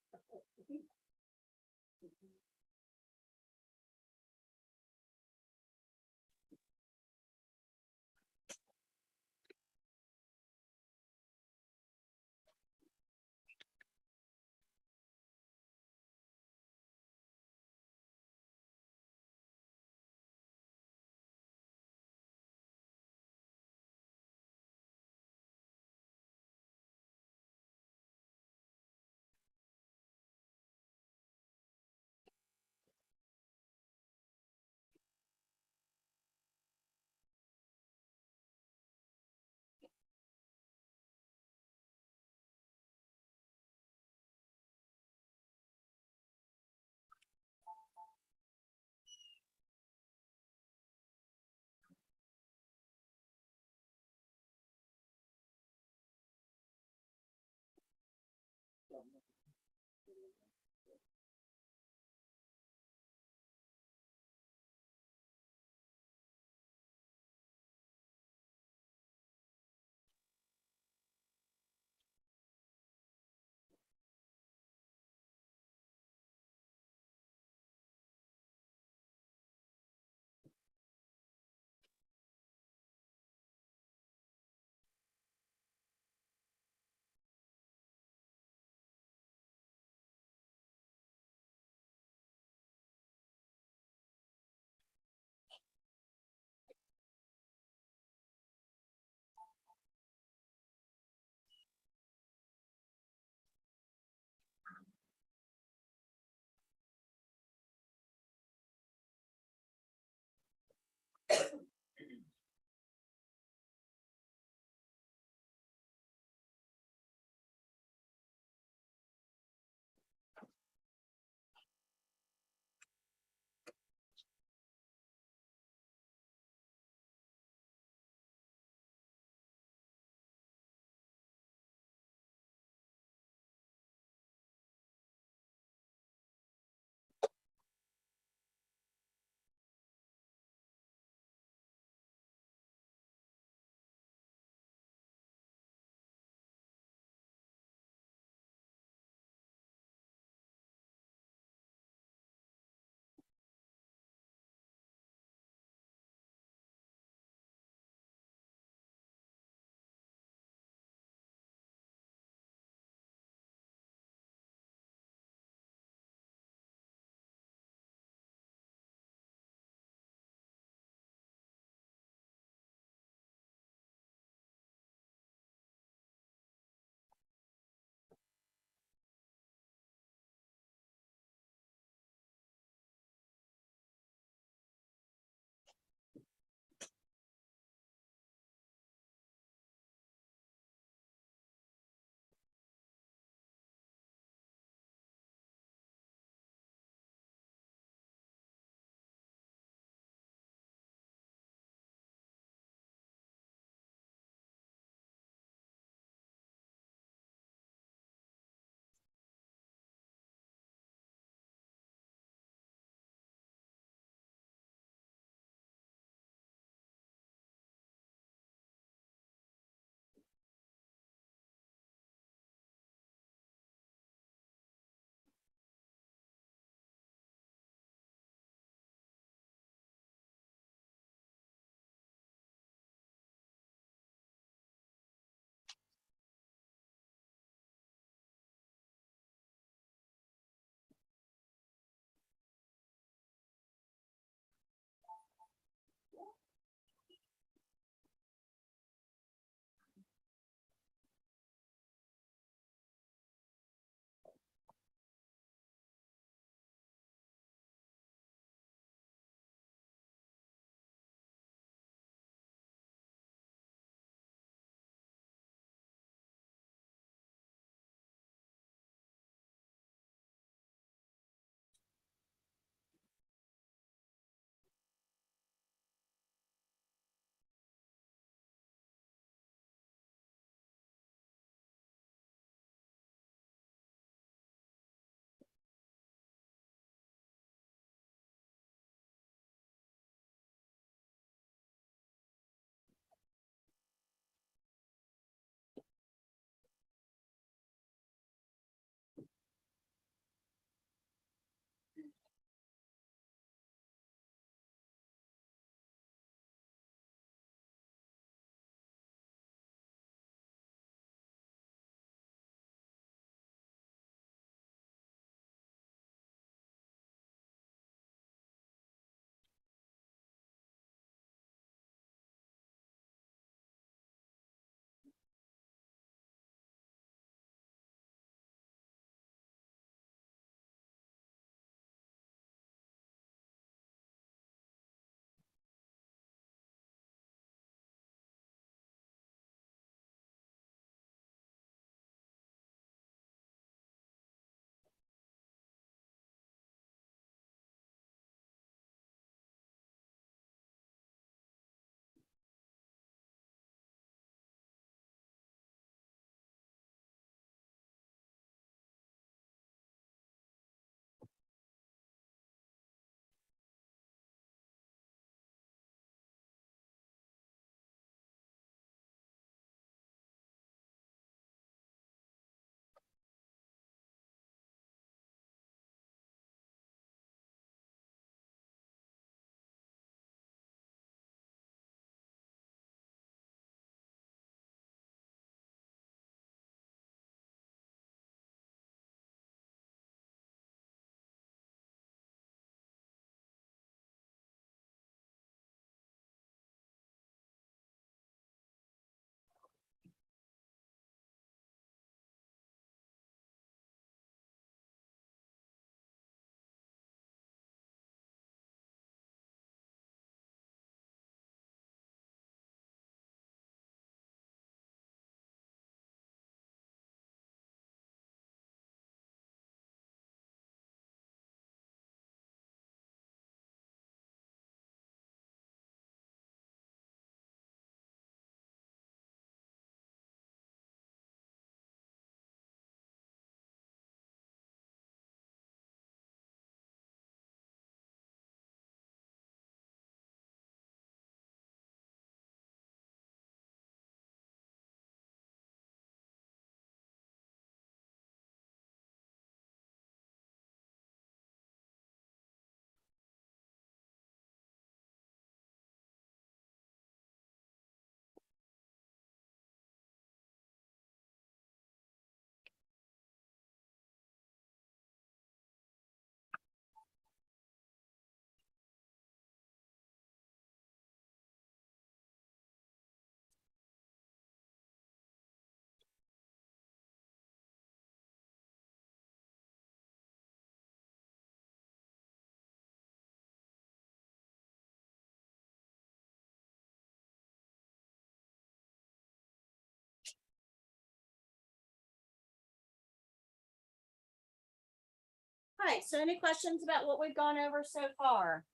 right, so any questions about what we've gone over so far?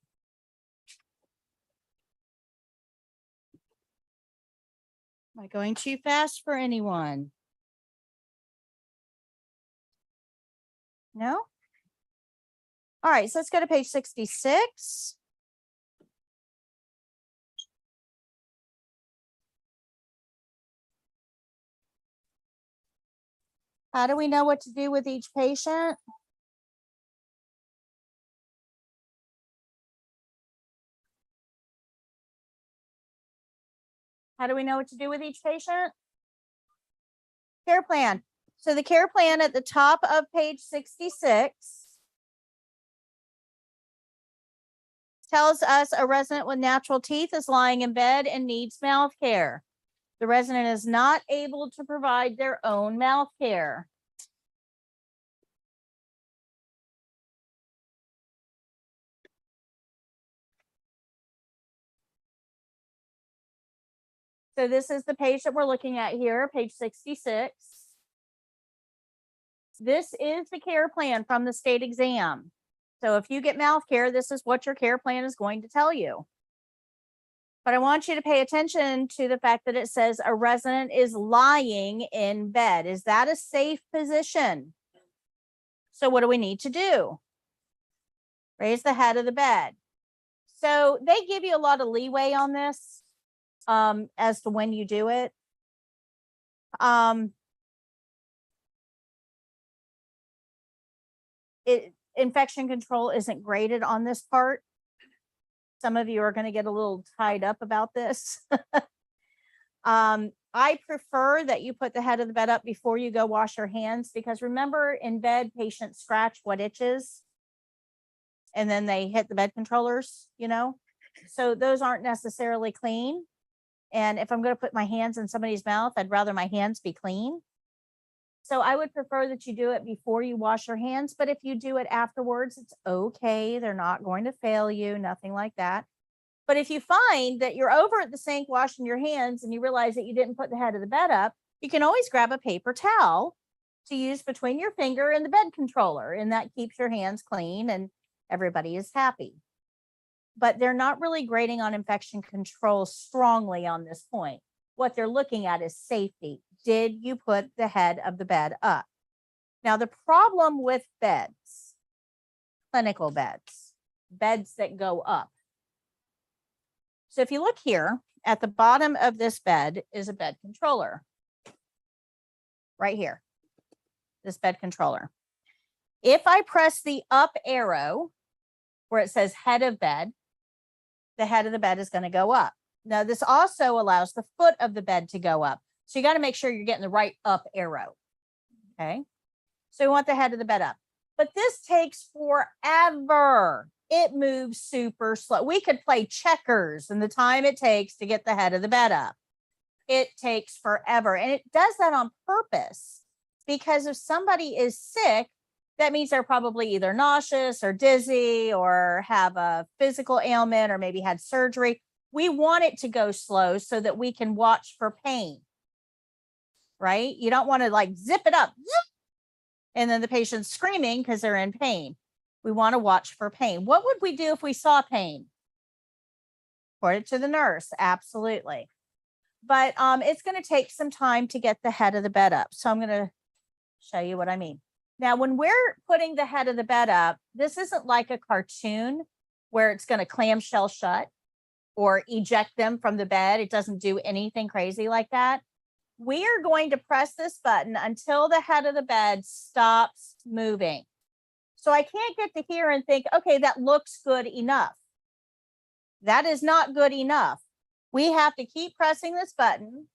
Am I going too fast for anyone? No? All right, so let's go to page 66. How do we know what to do with each patient? How do we know what to do with each patient? Care plan. So the care plan at the top of page 66 tells us a resident with natural teeth is lying in bed and needs mouth care. The resident is not able to provide their own mouth care. So this is the page that we're looking at here, page 66. This is the care plan from the state exam. So if you get mouth care, this is what your care plan is going to tell you. But I want you to pay attention to the fact that it says a resident is lying in bed. Is that a safe position? So what do we need to do? Raise the head of the bed. So they give you a lot of leeway on this as to when you do it. Infection control isn't graded on this part. Some of you are going to get a little tied up about this. I prefer that you put the head of the bed up before you go wash your hands, because remember, in bed, patients scratch what itches and then they hit the bed controllers, you know, so those aren't necessarily clean. And if I'm going to put my hands in somebody's mouth, I'd rather my hands be clean. So I would prefer that you do it before you wash your hands. But if you do it afterwards, it's okay. They're not going to fail you, nothing like that. But if you find that you're over at the sink washing your hands and you realize that you didn't put the head of the bed up, you can always grab a paper towel to use between your finger and the bed controller. And that keeps your hands clean and everybody is happy. But they're not really grading on infection control strongly on this point. What they're looking at is safety. Did you put the head of the bed up? Now, the problem with beds, clinical beds, beds that go up. So if you look here at the bottom of this bed is a bed controller. Right here, this bed controller. If I press the up arrow where it says head of bed, the head of the bed is going to go up. Now, this also allows the foot of the bed to go up. So you got to make sure you're getting the right up arrow. Okay. So you want the head of the bed up. But this takes forever. It moves super slow. We could play checkers in the time it takes to get the head of the bed up. It takes forever. And it does that on purpose, because if somebody is sick, that means they're probably either nauseous or dizzy or have a physical ailment or maybe had surgery. We want it to go slow so that we can watch for pain, right? You don't want to like zip it up and then the patient's screaming because they're in pain. We want to watch for pain. What would we do if we saw pain? Report it to the nurse. Absolutely. But it's going to take some time to get the head of the bed up. So I'm going to show you what I mean. Now, when we're putting the head of the bed up, this isn't like a cartoon where it's going to clamshell shut or eject them from the bed. It doesn't do anything crazy like that. We are going to press this button until the head of the bed stops moving. So I can't get to here and think, okay, that looks good enough. That is not good enough. We have to keep pressing this button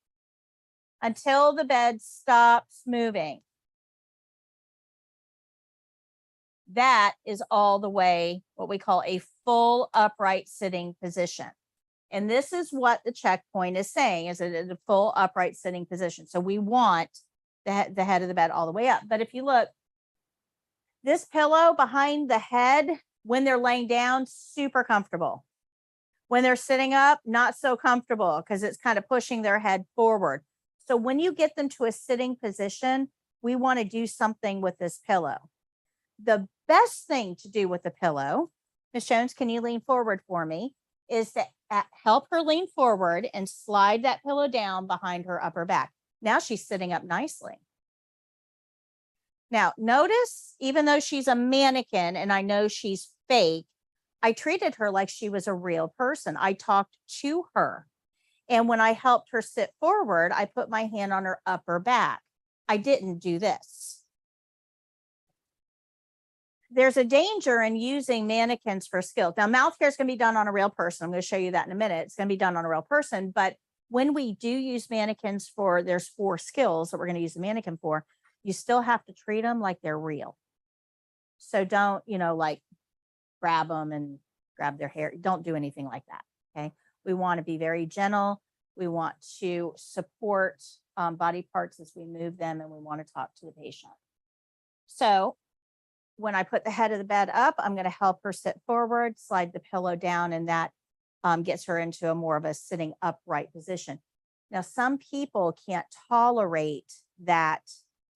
until the bed stops moving. That is all the way what we call a full upright sitting position. And this is what the checkpoint is saying, is it a full upright sitting position. So we want the head of the bed all the way up. But if you look, this pillow behind the head, when they're laying down, super comfortable. When they're sitting up, not so comfortable because it's kind of pushing their head forward. So when you get them to a sitting position, we want to do something with this pillow. The best thing to do with the pillow, Ms. Jones, can you lean forward for me, is to help her lean forward and slide that pillow down behind her upper back. Now she's sitting up nicely. Now, notice, even though she's a mannequin and I know she's fake, I treated her like she was a real person. I talked to her. And when I helped her sit forward, I put my hand on her upper back. I didn't do this. There's a danger in using mannequins for skills. Now, mouth care is going to be done on a real person. I'm going to show you that in a minute. It's going to be done on a real person. But when we do use mannequins for, there's 4 skills that we're going to use the mannequin for, you still have to treat them like they're real. So don't, like grab them and grab their hair. Don't do anything like that. Okay. We want to be very gentle. We want to support body parts as we move them, and we want to talk to the patient. So when I put the head of the bed up, I'm going to help her sit forward, slide the pillow down, and that gets her into a more of a sitting upright position. Now, some people can't tolerate that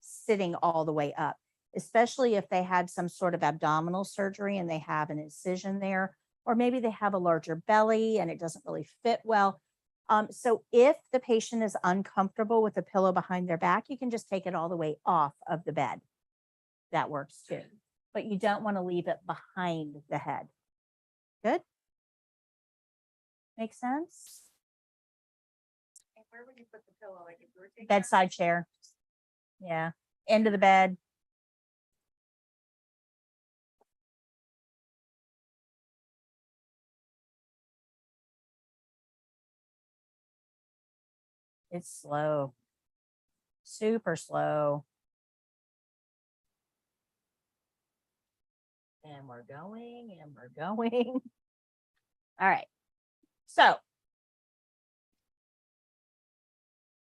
sitting all the way up, especially if they had some sort of abdominal surgery and they have an incision there, or maybe they have a larger belly and it doesn't really fit well. So if the patient is uncomfortable with the pillow behind their back, you can just take it all the way off of the bed. That works too. But you don't want to leave it behind the head. Good? Make sense? And where would you put the pillow? Like if you were taking Bedside chair. Yeah. End of the bed. It's slow. Super slow. And we're going and we're going. All right. So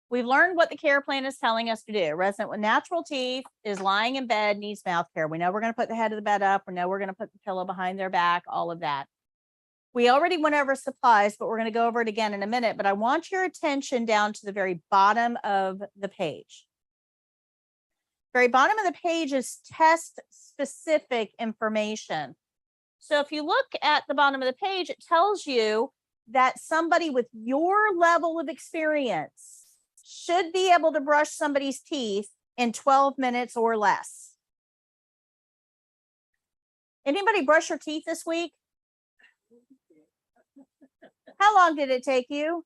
we've learned what the care plan is telling us to do. A resident with natural teeth is lying in bed, needs mouth care. We know we're going to put the head of the bed up. We know we're going to put the pillow behind their back, all of that. We already went over supplies, but we're going to go over it again in a minute. But I want your attention down to the very bottom of the page. Very bottom of the page is test specific information. So if you look at the bottom of the page, it tells you that somebody with your level of experience should be able to brush somebody's teeth in 12 minutes or less. Anybody brush your teeth this week? How long did it take you?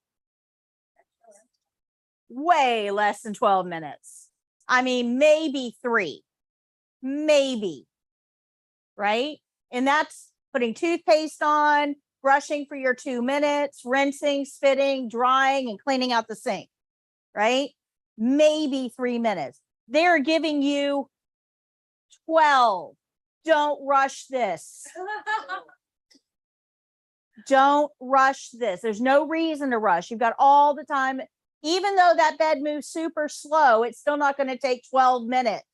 Way less than 12 minutes. I mean, maybe 3, maybe, right? And that's putting toothpaste on, brushing for your 2 minutes, rinsing, spitting, drying, and cleaning out the sink, right? Maybe 3 minutes. They're giving you 12. Don't rush this. Don't rush this. There's no reason to rush. You've got all the time. Even though that bed moves super slow, it's still not going to take 12 minutes.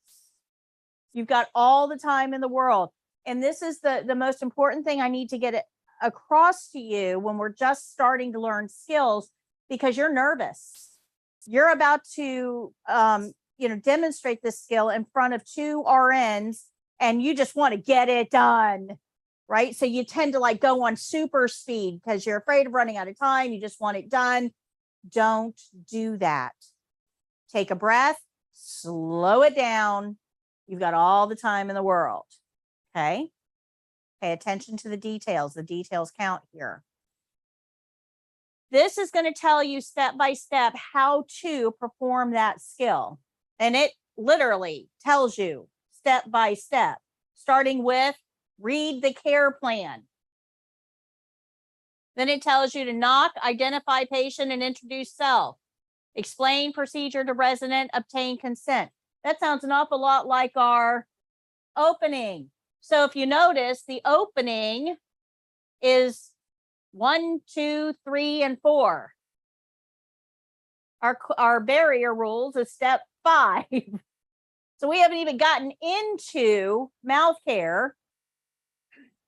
You've got all the time in the world. And this is the most important thing I need to get it across to you when we're just starting to learn skills, because you're nervous. You're about to, demonstrate this skill in front of 2 RNs, and you just want to get it done, right? So you tend to go on super speed because you're afraid of running out of time. You just want it done. Don't do that. Take a breath, slow it down. You've got all the time in the world. Okay. Pay attention to the details. The details count here. This is going to tell you step by step how to perform that skill. And it literally tells you step by step, starting with read the care plan. Then it tells you to knock, identify patient, and introduce self. Explain procedure to resident, obtain consent. That sounds an awful lot like our opening. So if you notice, the opening is 1, 2, 3, and 4. Our barrier rules is step 5. So we haven't even gotten into mouth care.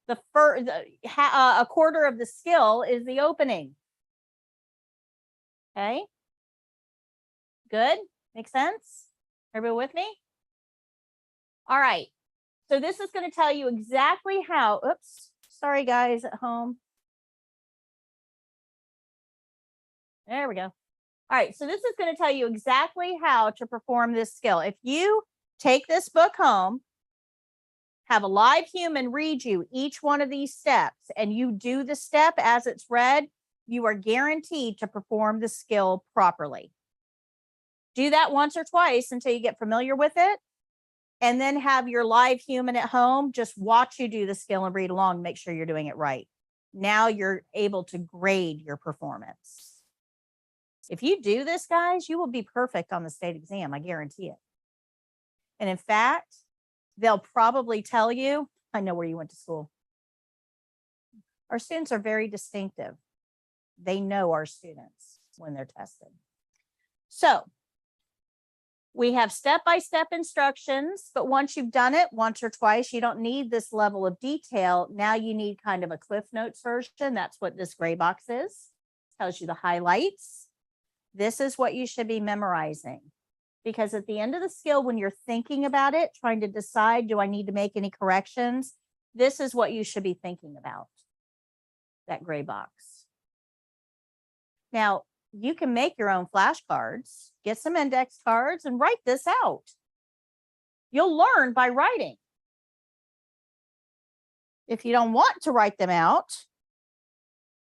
A quarter of the skill is the opening. Okay. Good. Make sense? Everybody with me? All right. So this is going to tell you exactly how, oops, sorry guys at home. There we go. All right, so this is going to tell you exactly how to perform this skill. If you take this book home, have a live human read you each one of these steps, and you do the step as it's read, you are guaranteed to perform the skill properly. Do that once or twice until you get familiar with it, and then have your live human at home just watch you do the skill and read along, make sure you're doing it right. Now you're able to grade your performance. If you do this, guys, you will be perfect on the state exam. I guarantee it. And in fact, they'll probably tell you, I know where you went to school. Our students are very distinctive. They know our students when they're tested. So we have step-by-step instructions, but once you've done it once or twice, you don't need this level of detail. Now you need kind of a Cliff Notes version. That's what this gray box is. It tells you the highlights. This is what you should be memorizing, because at the end of the skill, when you're thinking about it, trying to decide, do I need to make any corrections? This is what you should be thinking about, that gray box. Now, you can make your own flashcards, get some index cards, and write this out. You'll learn by writing. If you don't want to write them out,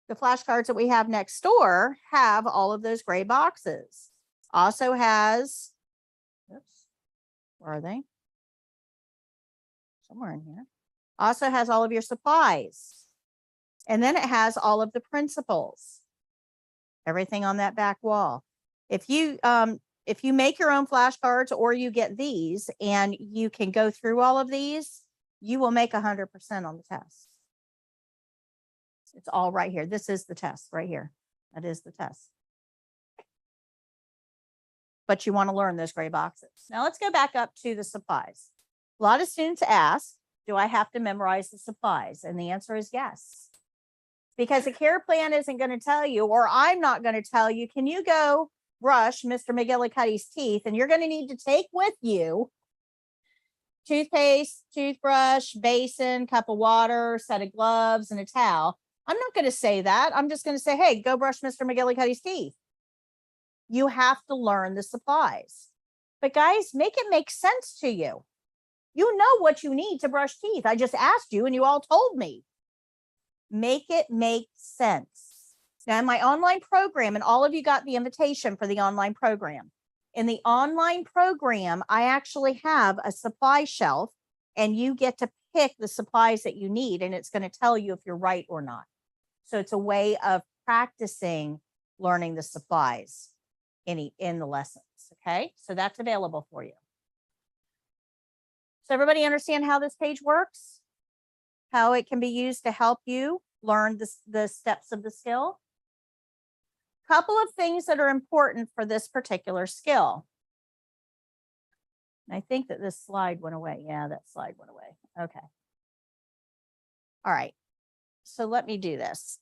the flashcards that we have next door have all of those gray boxes. Also has, oops, where are they? Somewhere in here. Also has all of your supplies. And then it has all of the principles. Everything on that back wall. If you make your own flashcards or you get these and you can go through all of these, you will make 100% on the test. It's all right here. This is the test right here. That is the test. But you want to learn those gray boxes. Now let's go back up to the supplies. A lot of students ask, do I have to memorize the supplies? And the answer is yes. Because a care plan isn't going to tell you, or I'm not going to tell you, can you go brush Mr. McGillicuddy's teeth? And you're going to need to take with you toothpaste, toothbrush, basin, cup of water, set of gloves, and a towel. I'm not going to say that. I'm just going to say, hey, go brush Mr. McGillicuddy's teeth. You have to learn the supplies. But guys, make it make sense to you. You know what you need to brush teeth. I just asked you and you all told me. Make it make sense. Now in my online program, and all of you got the invitation for the online program. In the online program, I actually have a supply shelf and you get to pick the supplies that you need, and it's going to tell you if you're right or not. So it's a way of practicing learning the supplies in the lessons. Okay, so that's available for you. So everybody understand how this page works? How it can be used to help you learn the steps of the skill? Couple of things that are important for this particular skill. And I think that this slide went away. Yeah, that slide went away. Okay. All right. So let me do this.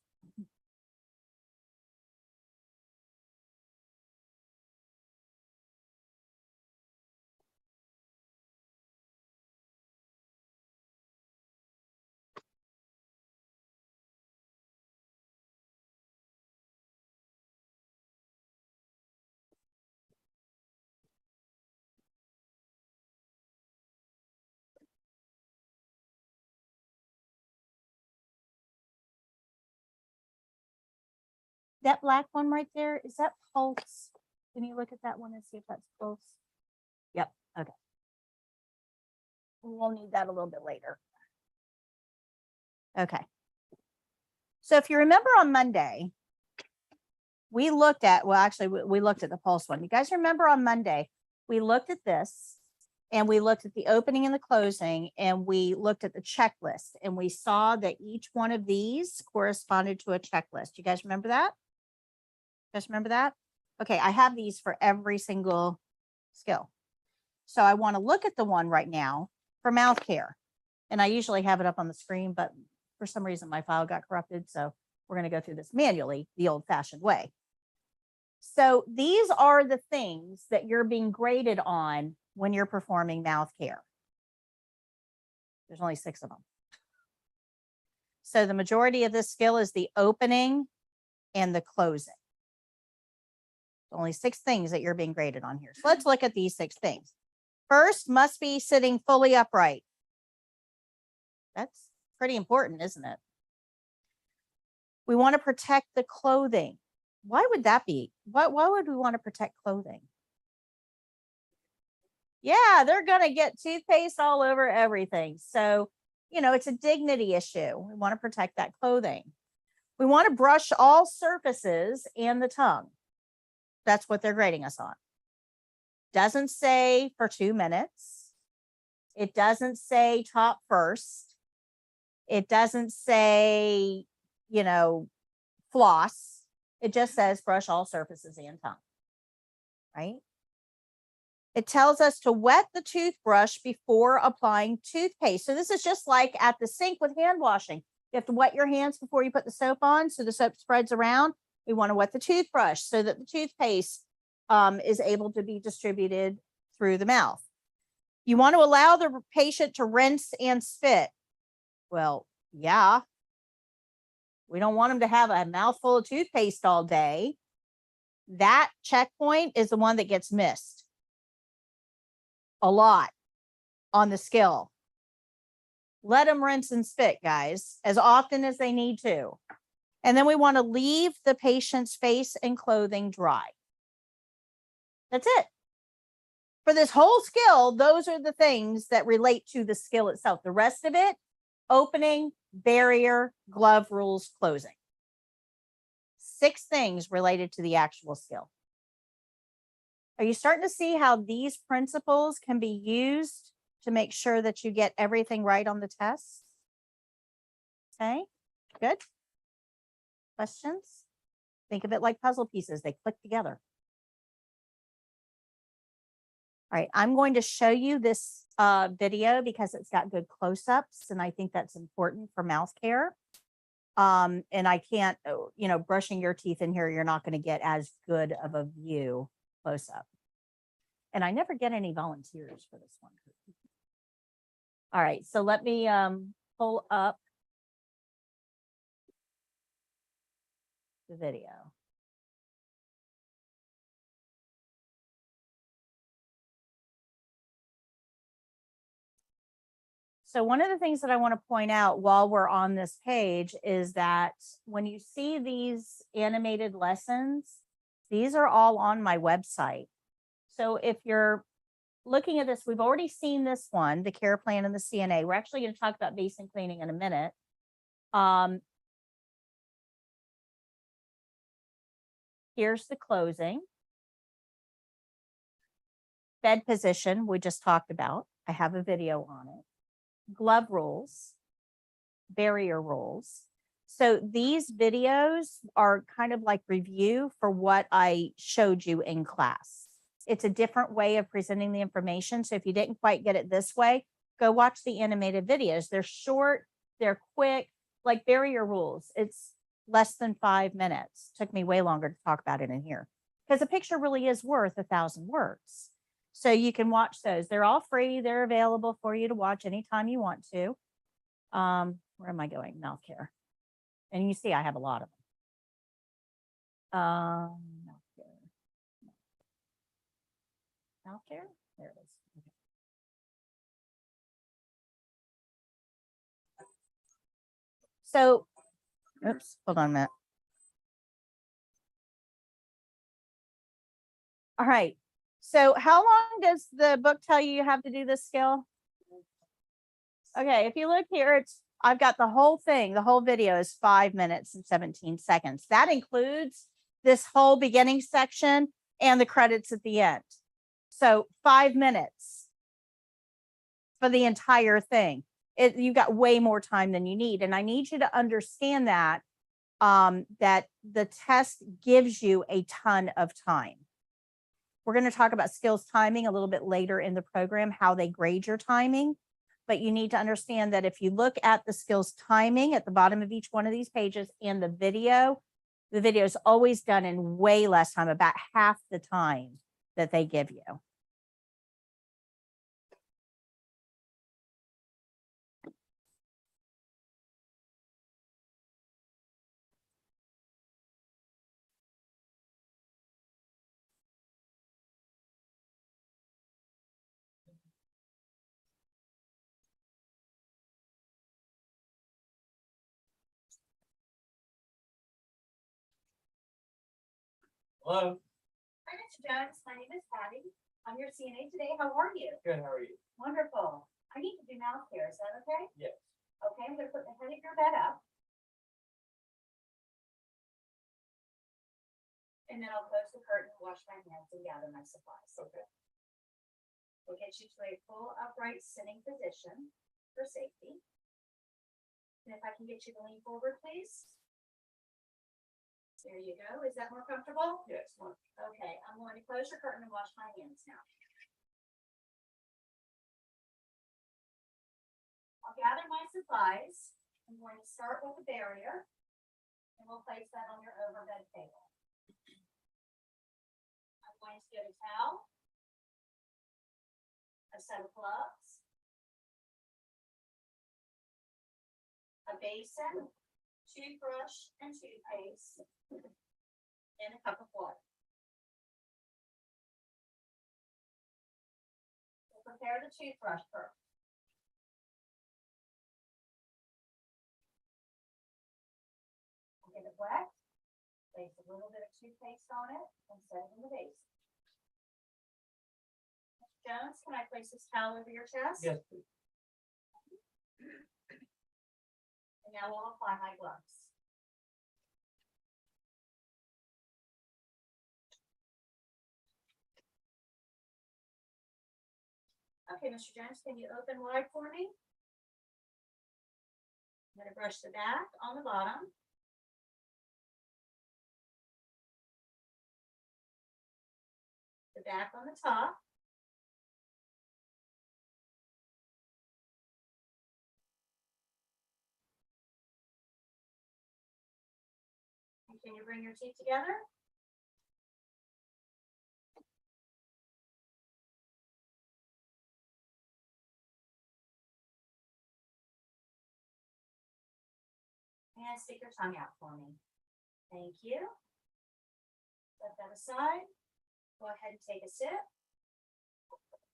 That black one right there, is that pulse? Can you look at that one and see if that's pulse? Yep. Okay. We'll need that a little bit later. Okay. So if you remember on Monday, we looked at, well, actually, we looked at the pulse one. You guys remember on Monday, we looked at this and we looked at the opening and the closing, and we looked at the checklist, and we saw that each one of these corresponded to a checklist. You guys remember that? You guys remember that? Okay, I have these for every single skill. So I want to look at the one right now for mouth care. And I usually have it up on the screen, but for some reason my file got corrupted. So we're going to go through this manually, the old-fashioned way. So these are the things that you're being graded on when you're performing mouth care. There's only 6 of them. So the majority of this skill is the opening and the closing. Only 6 things that you're being graded on here. So let's look at these 6 things. First, must be sitting fully upright. That's pretty important, isn't it? We want to protect the clothing. Why would that be? Why would we want to protect clothing? Yeah, they're going to get toothpaste all over everything. So, you know, it's a dignity issue. We want to protect that clothing. We want to brush all surfaces and the tongue. That's what they're grading us on. Doesn't say for 2 minutes. It doesn't say top first. It doesn't say, you know, floss. It just says brush all surfaces and tongue, right? It tells us to wet the toothbrush before applying toothpaste. So this is just like at the sink with hand washing. You have to wet your hands before you put the soap on so the soap spreads around. We want to wet the toothbrush so that the toothpaste is able to be distributed through the mouth. You want to allow the patient to rinse and spit. Well, yeah. We don't want them to have a mouthful of toothpaste all day. That checkpoint is the one that gets missed a lot on the skill. Let them rinse and spit, guys, as often as they need to. And then we want to leave the patient's face and clothing dry. That's it. For this whole skill, those are the things that relate to the skill itself. The rest of it, opening, barrier, glove rules, closing. 6 things related to the actual skill. Are you starting to see how these principles can be used to make sure that you get everything right on the test? Okay, good. Questions? Think of it like puzzle pieces. They click together. All right, I'm going to show you this video because it's got good close-ups, and I think that's important for mouth care. And I can't, you know, brushing your teeth in here, you're not going to get as good of a view close up. And I never get any volunteers for this one. All right, so let me pull up the video. So one of the things that I want to point out while we're on this page is that when you see these animated lessons, these are all on my website. So if you're looking at this, we've already seen this one, the care plan and the CNA. We're actually going to talk about Basin cleaning in a minute. Here's the closing. Bed position, we just talked about. I have a video on it. Glove rules, barrier rules. So these videos are kind of like review for what I showed you in class. It's a different way of presenting the information. So if you didn't quite get it this way, go watch the animated videos. They're short, they're quick, like barrier rules. It's less than 5 minutes. Took me way longer to talk about it in here because a picture really is worth 1,000 words. So you can watch those. They're all free. They're available for you to watch anytime you want to. Where am I going? Mouth care. And you see, I have a lot of them. Mouth care. Mouth care? There it is. Okay. So, oops, hold on a minute. All right. So how long does the book tell you have to do this skill? Okay, if you look here, I've got the whole thing. The whole video is 5 minutes and 17 seconds. That includes this whole beginning section and the credits at the end. So 5 minutes for the entire thing. You've got way more time than you need. And I need you to understand that, that the test gives you a ton of time. We're going to talk about skills timing a little bit later in the program, how they grade your timing. But you need to understand that if you look at the skills timing at the bottom of each one of these pages and the video is always done in way less time, about half the time that they give you. Hello. Hi, Mr. Jones. My name is Patty. I'm your CNA today. How are you? Good. How are you? Wonderful. I need to do mouth care. Is that okay? Yes. Okay, I'm gonna put the head of your bed up. And then I'll close the curtain, wash my hands, and gather my supplies. Okay. We'll get you to a full upright sitting position for safety. And if I can get you to lean forward, please. There you go. Is that more comfortable? Yes. Fine. Okay, I'm going to close your curtain and wash my hands now. I'll gather my supplies. I'm going to start with a barrier, and we'll place that on your overbed table. I'm going to get a towel, a set of gloves, a basin, toothbrush and toothpaste, and a cup of water. We'll prepare the toothbrush first. Get it wet, place a little bit of toothpaste on it, and set it in the basin. Mr. Jones, can I place this towel over your chest? Yes, please. And now we'll apply my gloves. Okay, Mr. Jones, can you open wide for me? I'm gonna brush the back on the bottom. The back on the top. And can you bring your teeth together? And stick your tongue out for me. Thank you. Set that aside. Go ahead and take a sip.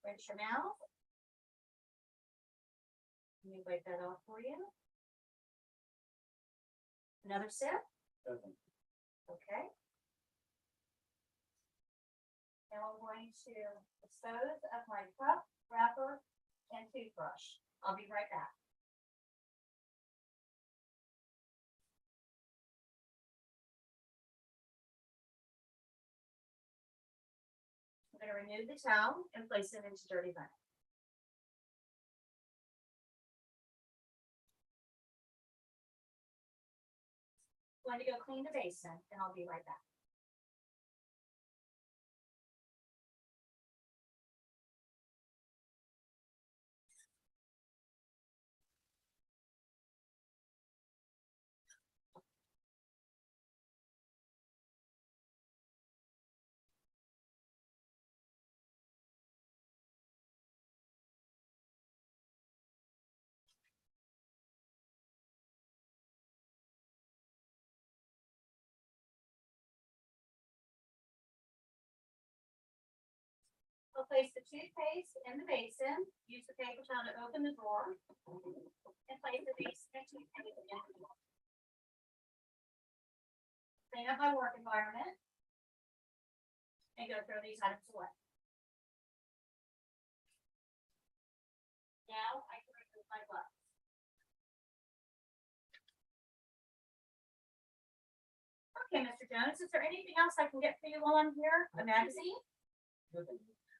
Rinse your mouth. Let me wipe that off for you. Another sip. Okay. Okay. Now I'm going to dispose of my cup, wrapper, and toothbrush. I'll be right back. I'm going to remove the towel and place it into dirty linen. I'm going to go clean the basin, and I'll be right back. I'll place the toothpaste in the basin, use the paper towel to open the drawer, and place the basin and toothpaste in the drawer. Clean up my work environment, and go throw these items away. Now I can remove my gloves. Okay, Mr. Jones, is there anything else I can get for you while I'm here? A magazine?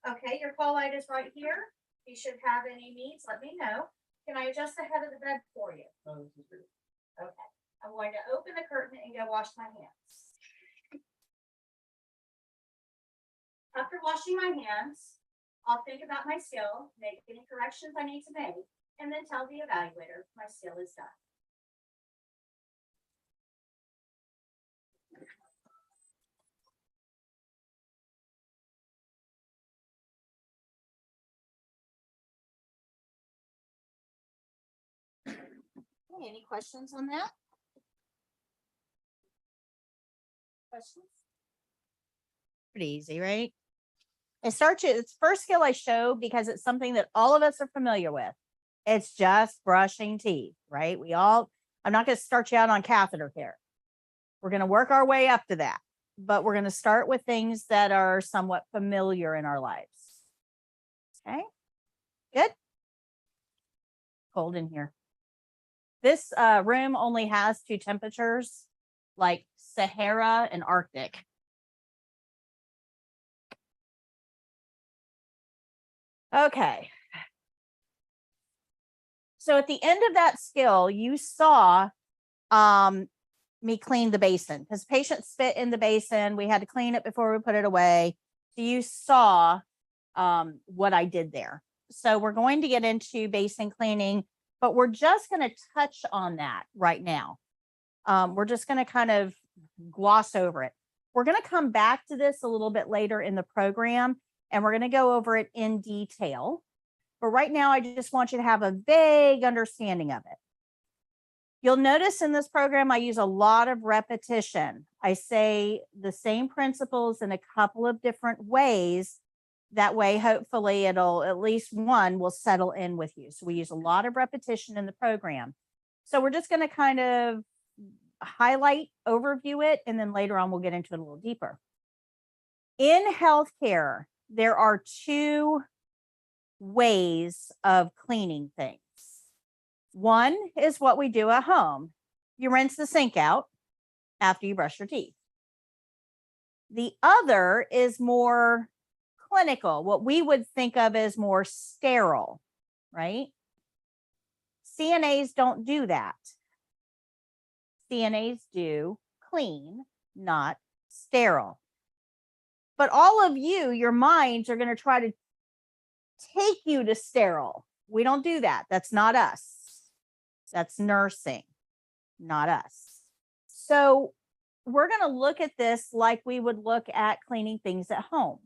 Okay, your call light is right here. If you should have any needs, let me know. Can I adjust the head of the bed for you? Oh, this is good. Okay, I'm going to open the curtain and go wash my hands. After washing my hands, I'll think about my skill, make any corrections I need to make, and then tell the evaluator my skill is done. Okay, any questions on that? Questions? Pretty easy, right? It's first skill I show because it's something that all of us are familiar with. It's just brushing teeth, right? I'm not going to start you out on catheter care. We're going to work our way up to that. but we're going to start with things that are somewhat familiar in our lives. Okay, good. Cold in here. This room only has 2 temperatures, like Sahara and Arctic. Okay. So at the end of that skill, you saw me clean the basin because patient spit in the basin. We had to clean it before we put it away. So you saw what I did there. So we're going to get into basin cleaning, but we're just going to touch on that right now. We're just going to kind of gloss over it. We're going to come back to this a little bit later in the program, and we're going to go over it in detail. But right now, I just want you to have a vague understanding of it. You'll notice in this program, I use a lot of repetition. I say the same principles in a couple of different ways. That way, hopefully, it'll at least one will settle in with you. So we use a lot of repetition in the program. So we're just going to kind of highlight, overview it, and then later on, we'll get into it a little deeper. In healthcare, there are 2 ways of cleaning things. One is what we do at home. You rinse the sink out after you brush your teeth. The other is more clinical, what we would think of as more sterile, right? CNAs don't do that. CNAs do clean, not sterile. But all of you, your minds are going to try to take you to sterile. We don't do that. That's not us. That's nursing, not us. So we're going to look at this like we would look at cleaning things at home.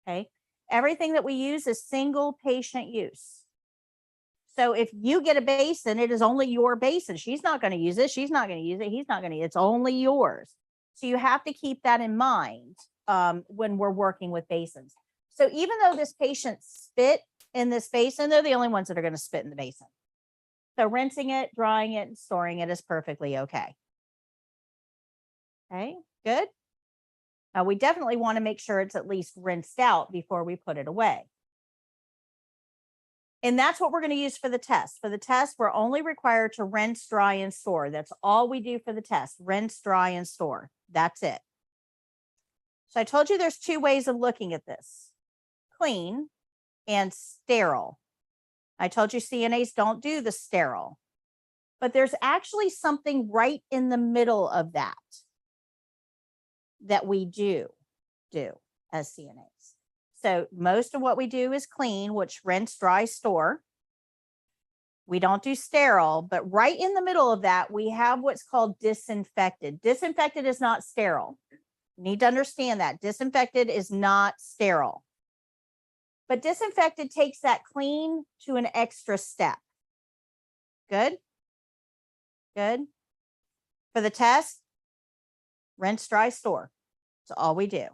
Okay. Everything that we use is single patient use. So if you get a basin, it is only your basin. She's not going to use it. She's not going to use it. He's not going to. It's only yours. So you have to keep that in mind when we're working with basins. So even though this patient spit in this basin, they're the only ones that are going to spit in the basin. So rinsing it, drying it, and storing it is perfectly okay. Okay, good. We definitely want to make sure it's at least rinsed out before we put it away. And that's what we're going to use for the test. For the test, we're only required to rinse, dry, and store. That's all we do for the test. Rinse, dry, and store. That's it. So I told you there's 2 ways of looking at this. Clean and sterile. I told you CNAs don't do the sterile. But there's actually something right in the middle of that we do as CNAs. So most of what we do is clean, which rinse, dry, store. We don't do sterile, but right in the middle of that, we have what's called disinfected. Disinfected is not sterile. You need to understand that. Disinfected is not sterile. But disinfected takes that clean to an extra step. Good? Good. For the test, rinse, dry, store. That's all we do.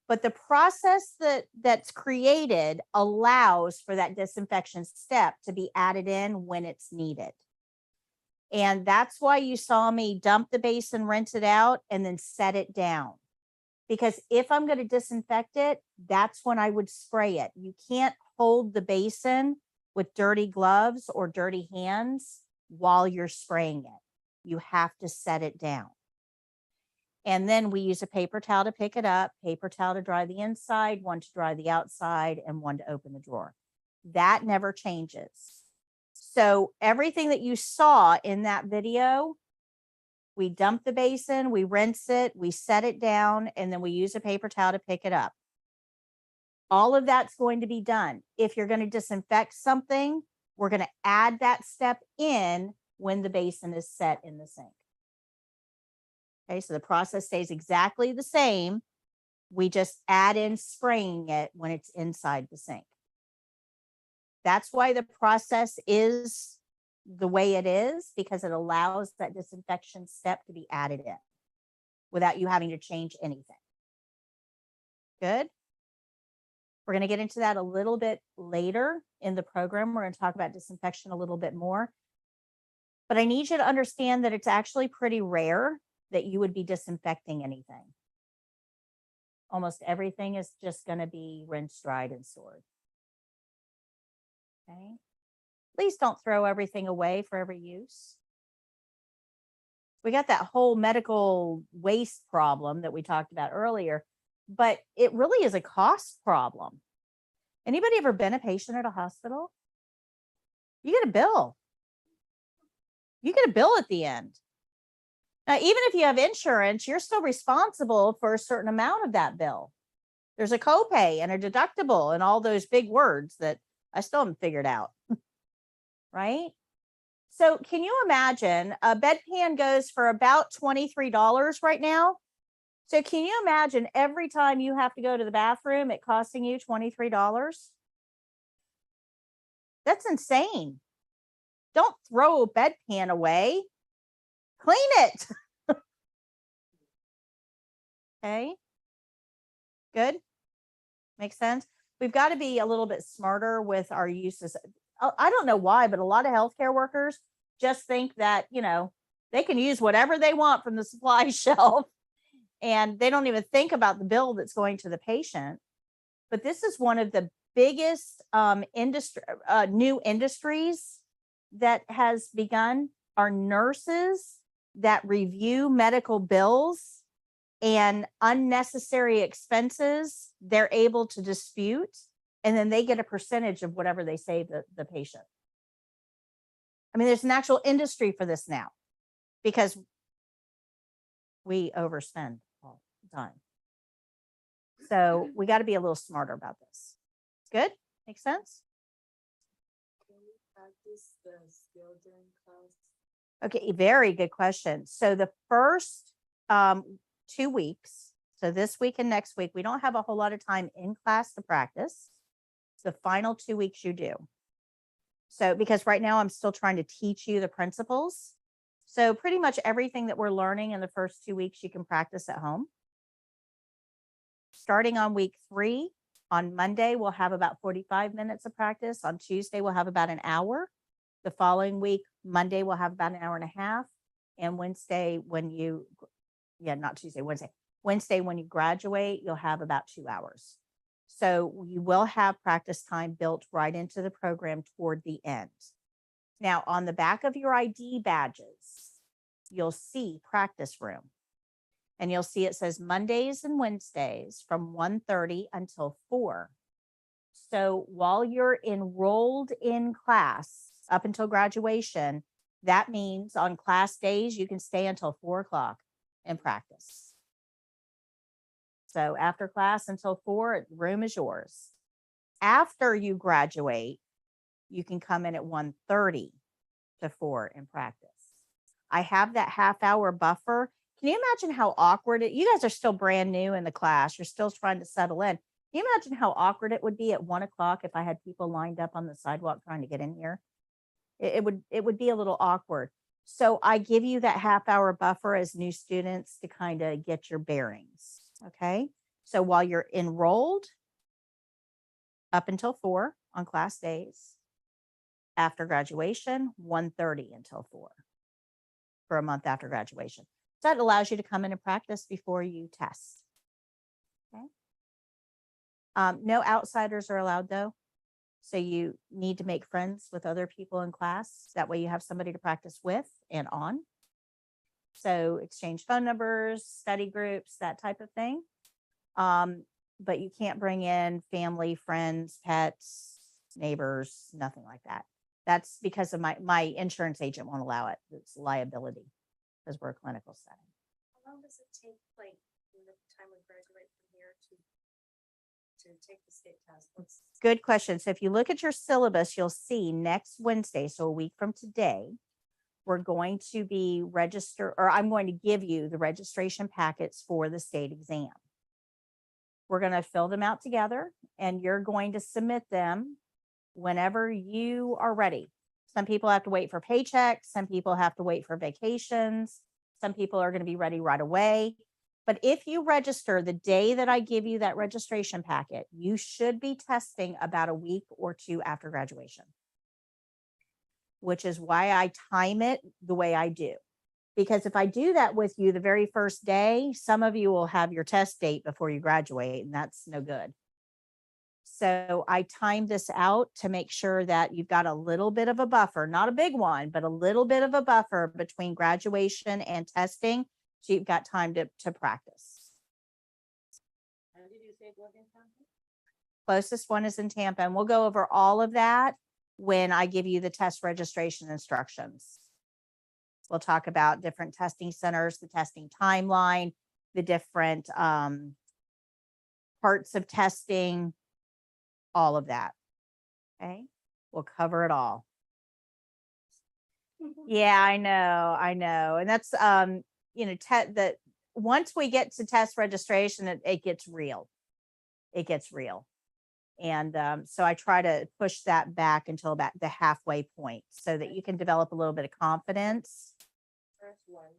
But the process that's created allows for that disinfection step to be added in when it's needed. And that's why you saw me dump the basin, rinse it out, and then set it down. Because if I'm going to disinfect it, that's when I would spray it. You can't hold the basin with dirty gloves or dirty hands while you're spraying it. You have to set it down. And then we use a paper towel to pick it up, paper towel to dry the inside, one to dry the outside, and one to open the drawer. That never changes. So everything that you saw in that video, we dump the basin, we rinse it, we set it down, and then we use a paper towel to pick it up. All of that's going to be done. If you're going to disinfect something, we're going to add that step in when the basin is set in the sink. Okay, so the process stays exactly the same. We just add in spraying it when it's inside the sink. That's why the process is the way it is, because it allows that disinfection step to be added in without you having to change anything. Good. We're going to get into that a little bit later in the program. We're going to talk about disinfection a little bit more. But I need you to understand that it's actually pretty rare that you would be disinfecting anything. Almost everything is just going to be rinsed, dried, and stored. Okay. Please don't throw everything away for every use. We got that whole medical waste problem that we talked about earlier, but it really is a cost problem. Anybody ever been a patient at a hospital? You get a bill. You get a bill at the end. Now, even if you have insurance, you're still responsible for a certain amount of that bill. There's a copay and a deductible and all those big words that I still haven't figured out. Right? So can you imagine a bedpan goes for about $23 right now? So can you imagine every time you have to go to the bathroom, it costing you $23? That's insane. Don't throw a bedpan away. Clean it. Okay. Good. Makes sense. We've got to be a little bit smarter with our uses. I don't know why, but a lot of healthcare workers just think that, they can use whatever they want from the supply shelf, and they don't even think about the bill that's going to the patient. But this is one of the biggest new industries that has begun, are nurses that review medical bills and unnecessary expenses. They're able to dispute, and then they get a percentage of whatever they save the patient. I mean, there's an actual industry for this now because we overspend all the time. So we got to be a little smarter about this. Good? Makes sense? Can we practice the skill during class? Okay, very good question. So the first 2 weeks, so this week and next week, we don't have a whole lot of time in class to practice. The final 2 weeks you do. So because right now I'm still trying to teach you the principles. So pretty much everything that we're learning in the first 2 weeks, you can practice at home. Starting on week 3, on Monday, we'll have about 45 minutes of practice. On Tuesday, we'll have about an hour. The following week, Monday, we'll have about an hour and a half. And Wednesday, Wednesday, when you graduate, you'll have about 2 hours. So you will have practice time built right into the program toward the end. Now, on the back of your ID badges, you'll see practice room. And you'll see it says Mondays and Wednesdays from 1:30 until 4. So while you're enrolled in class up until graduation, that means on class days, you can stay until 4 o'clock and practice. So after class until 4, the room is yours. After you graduate, you can come in at 1:30 to 4 and practice. I have that half-hour buffer. Can you imagine how awkward you guys are still brand new in the class. You're still trying to settle in. Can you imagine how awkward it would be at 1 o'clock if I had people lined up on the sidewalk trying to get in here? It would be a little awkward. So I give you that half-hour buffer as new students to kind of get your bearings. Okay. So while you're enrolled up until 4 on class days, after graduation, 1:30 until 4 for a month after graduation. So that allows you to come in and practice before you test. Okay. No outsiders are allowed though. So you need to make friends with other people in class. That way you have somebody to practice with and on. So exchange phone numbers, study groups, that type of thing. But you can't bring in family, friends, pets, neighbors, nothing like that. That's because of my insurance agent won't allow it. It's liability because we're a clinical setting. How long does it take, like, from the time we graduate from here to take the state test? Good question. So if you look at your syllabus, you'll see next Wednesday, so a week from today, we're going to be I'm going to give you the registration packets for the state exam. We're going to fill them out together and you're going to submit them whenever you are ready. Some people have to wait for paychecks. Some people have to wait for vacations. Some people are going to be ready right away. But if you register the day that I give you that registration packet, you should be testing about a week or 2 after graduation, which is why I time it the way I do. Because if I do that with you the very first day, some of you will have your test date before you graduate, and that's no good. So I timed this out to make sure that you've got a little bit of a buffer, not a big one, but a little bit of a buffer between graduation and testing. So you've got time to practice. And did you say it was in Tampa? Closest one is in Tampa, and we'll go over all of that when I give you the test registration instructions. We'll talk about different testing centers, the testing timeline, the different parts of testing, all of that. Okay, we'll cover it all. Yeah, I know. And that's, you know, that once we get to test registration, it gets real. It gets real. And so I try to push that back until about the halfway point so that you can develop a little bit of confidence. First one,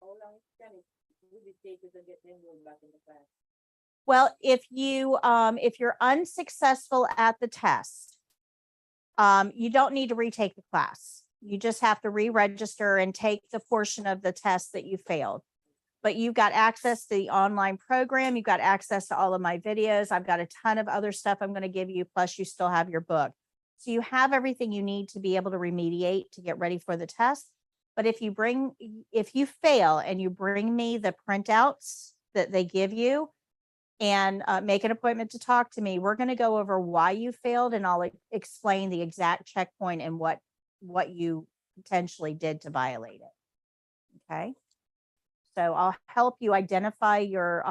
how long can it would it take you to get enrolled back in the class? Well, if you're unsuccessful at the test, you don't need to retake the class. You just have to re-register and take the portion of the test that you failed. But you've got access to the online program. You've got access to all of my videos. I've got a ton of other stuff I'm going to give you. Plus you still have your book. So you have everything you need to be able to remediate to get ready for the test. But if you fail and you bring me the printouts that they give you and make an appointment to talk to me, we're going to go over why you failed, and I'll explain the exact checkpoint and what you potentially did to violate it. Okay. So I'll help you identify your,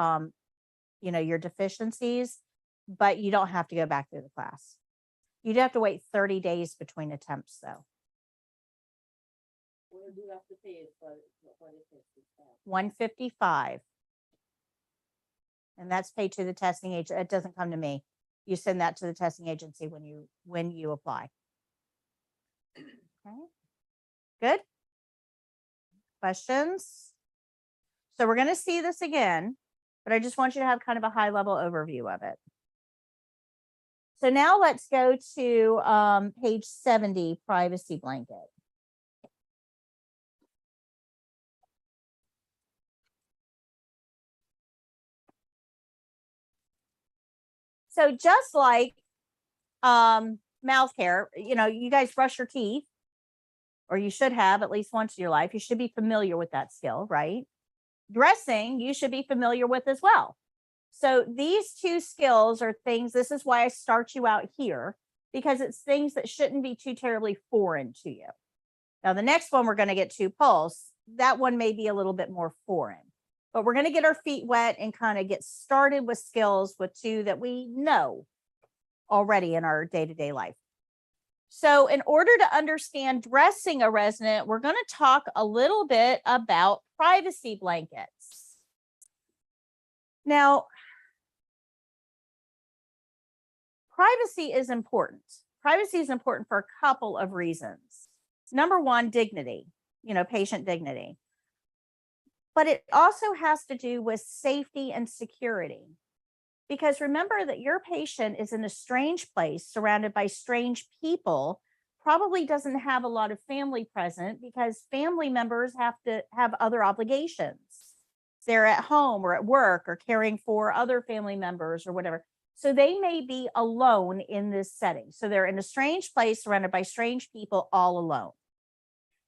your deficiencies, but you don't have to go back through the class. You'd have to wait 30 days between attempts though. What do you have to pay for the test itself? $155. And that's paid to the testing agent. It doesn't come to me. You send that to the testing agency when you apply. Okay. Good. Questions? So we're going to see this again, but I just want you to have kind of a high level overview of it. So now let's go to page 70, privacy blanket. So just like mouth care, you guys brush your teeth, or you should have at least once in your life. You should be familiar with that skill, right? Dressing, you should be familiar with as well. So these two skills are things, this is why I start you out here, because it's things that shouldn't be too terribly foreign to you. Now, the next one we're going to get to, pulse, that one may be a little bit more foreign, but we're going to get our feet wet and kind of get started with skills with two that we know already in our day-to-day life. So in order to understand dressing a resident, we're going to talk a little bit about privacy blankets. Now, privacy is important. Privacy is important for a couple of reasons. Number one, dignity, patient dignity. But it also has to do with safety and security. Because remember that your patient is in a strange place surrounded by strange people, probably doesn't have a lot of family present because family members have to have other obligations. They're at home or at work or caring for other family members or whatever. So they may be alone in this setting. So they're in a strange place surrounded by strange people all alone.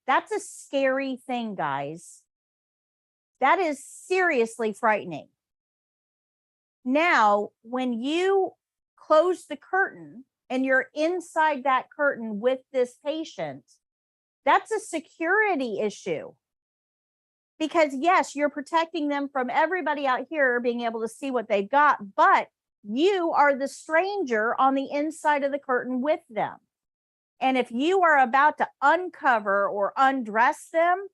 That's a scary thing, guys. That is seriously frightening. Now, when you close the curtain and you're inside that curtain with this patient, that's a security issue. Because yes, you're protecting them from everybody out here being able to see what they've got, but you are the stranger on the inside of the curtain with them. And if you are about to uncover or undress them,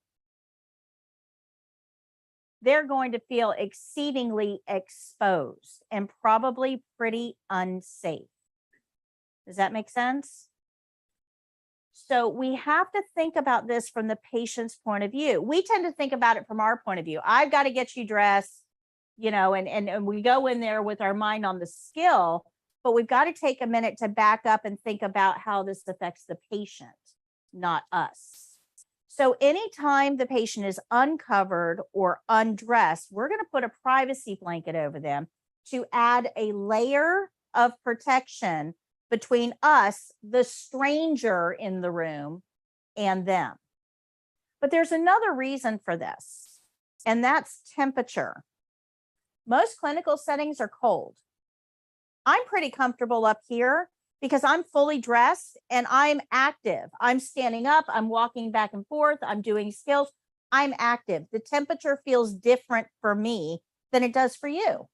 they're going to feel exceedingly exposed and probably pretty unsafe. Does that make sense? So we have to think about this from the patient's point of view. We tend to think about it from our point of view. I've got to get you dressed, and we go in there with our mind on the skill, but we've got to take a minute to back up and think about how this affects the patient, not us. So anytime the patient is uncovered or undressed, we're going to put a privacy blanket over them to add a layer of protection between us, the stranger in the room, and them. But there's another reason for this, and that's temperature. Most clinical settings are cold. I'm pretty comfortable up here because I'm fully dressed and I'm active. I'm standing up, I'm walking back and forth, I'm doing skills, I'm active. The temperature feels different for me than it does for you.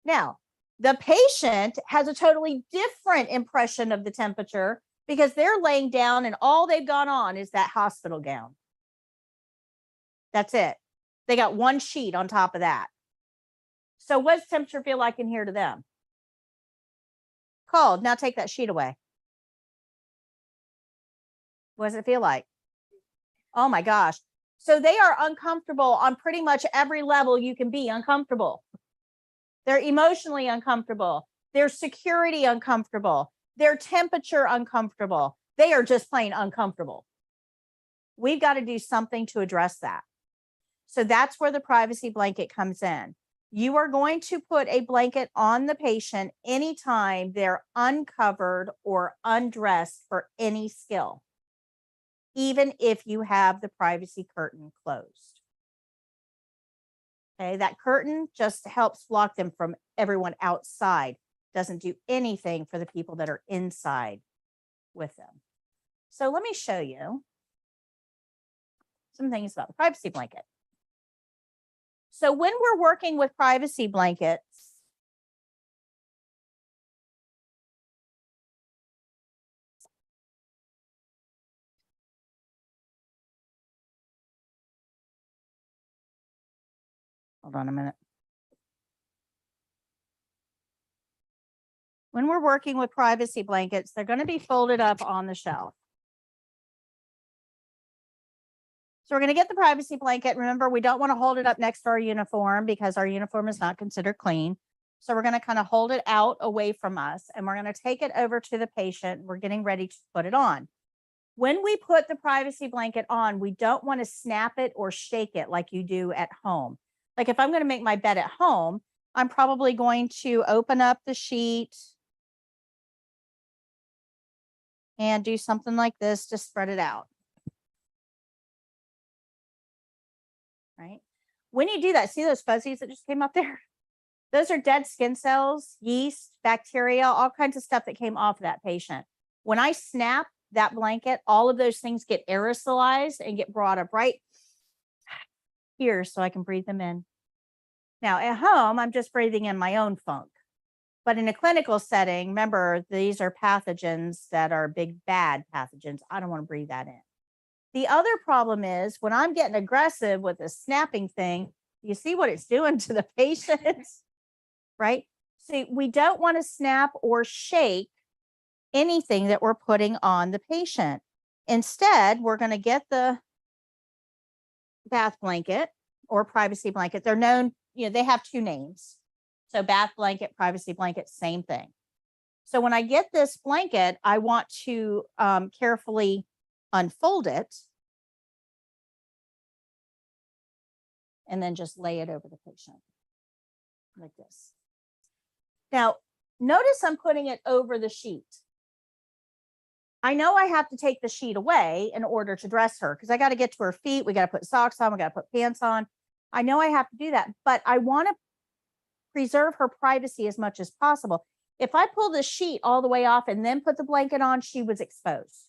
Now, the patient has a totally different impression of the temperature because they're laying down and all they've got on is that hospital gown. That's it. They got one sheet on top of that. So what does temperature feel like in here to them? Cold. Now take that sheet away. What does it feel like? Oh my gosh. So they are uncomfortable on pretty much every level you can be uncomfortable. They're emotionally uncomfortable. Their security uncomfortable. Their temperature uncomfortable. They are just plain uncomfortable. We've got to do something to address that. So that's where the privacy blanket comes in. You are going to put a blanket on the patient anytime they're uncovered or undressed for any skill, even if you have the privacy curtain closed. Okay, that curtain just helps block them from everyone outside. Doesn't do anything for the people that are inside with them. So let me show you some things about the privacy blanket. So when we're working with privacy blankets, hold on a minute. When we're working with privacy blankets, they're going to be folded up on the shelf. So we're going to get the privacy blanket. Remember, we don't want to hold it up next to our uniform because our uniform is not considered clean. So we're going to kind of hold it out away from us and we're going to take it over to the patient. We're getting ready to put it on. When we put the privacy blanket on, we don't want to snap it or shake it like you do at home. Like if I'm going to make my bed at home, I'm probably going to open up the sheet and do something like this to spread it out. Right? When you do that, see those fuzzies that just came up there? Those are dead skin cells, yeast, bacteria, all kinds of stuff that came off of that patient. When I snap that blanket, all of those things get aerosolized and get brought up right here so I can breathe them in. Now at home, I'm just breathing in my own funk. But in a clinical setting, remember, these are pathogens that are big, bad pathogens. I don't want to breathe that in. The other problem is when I'm getting aggressive with the snapping thing, you see what it's doing to the patients, right? See, we don't want to snap or shake anything that we're putting on the patient. Instead, we're going to get the bath blanket or privacy blanket. They're known, they have two names. So bath blanket, privacy blanket, same thing. So when I get this blanket, I want to carefully unfold it and then just lay it over the patient like this. Now, notice I'm putting it over the sheet. I know I have to take the sheet away in order to dress her because I got to get to her feet. We got to put socks on. We got to put pants on. I know I have to do that, but I want to preserve her privacy as much as possible. If I pull the sheet all the way off and then put the blanket on, she was exposed.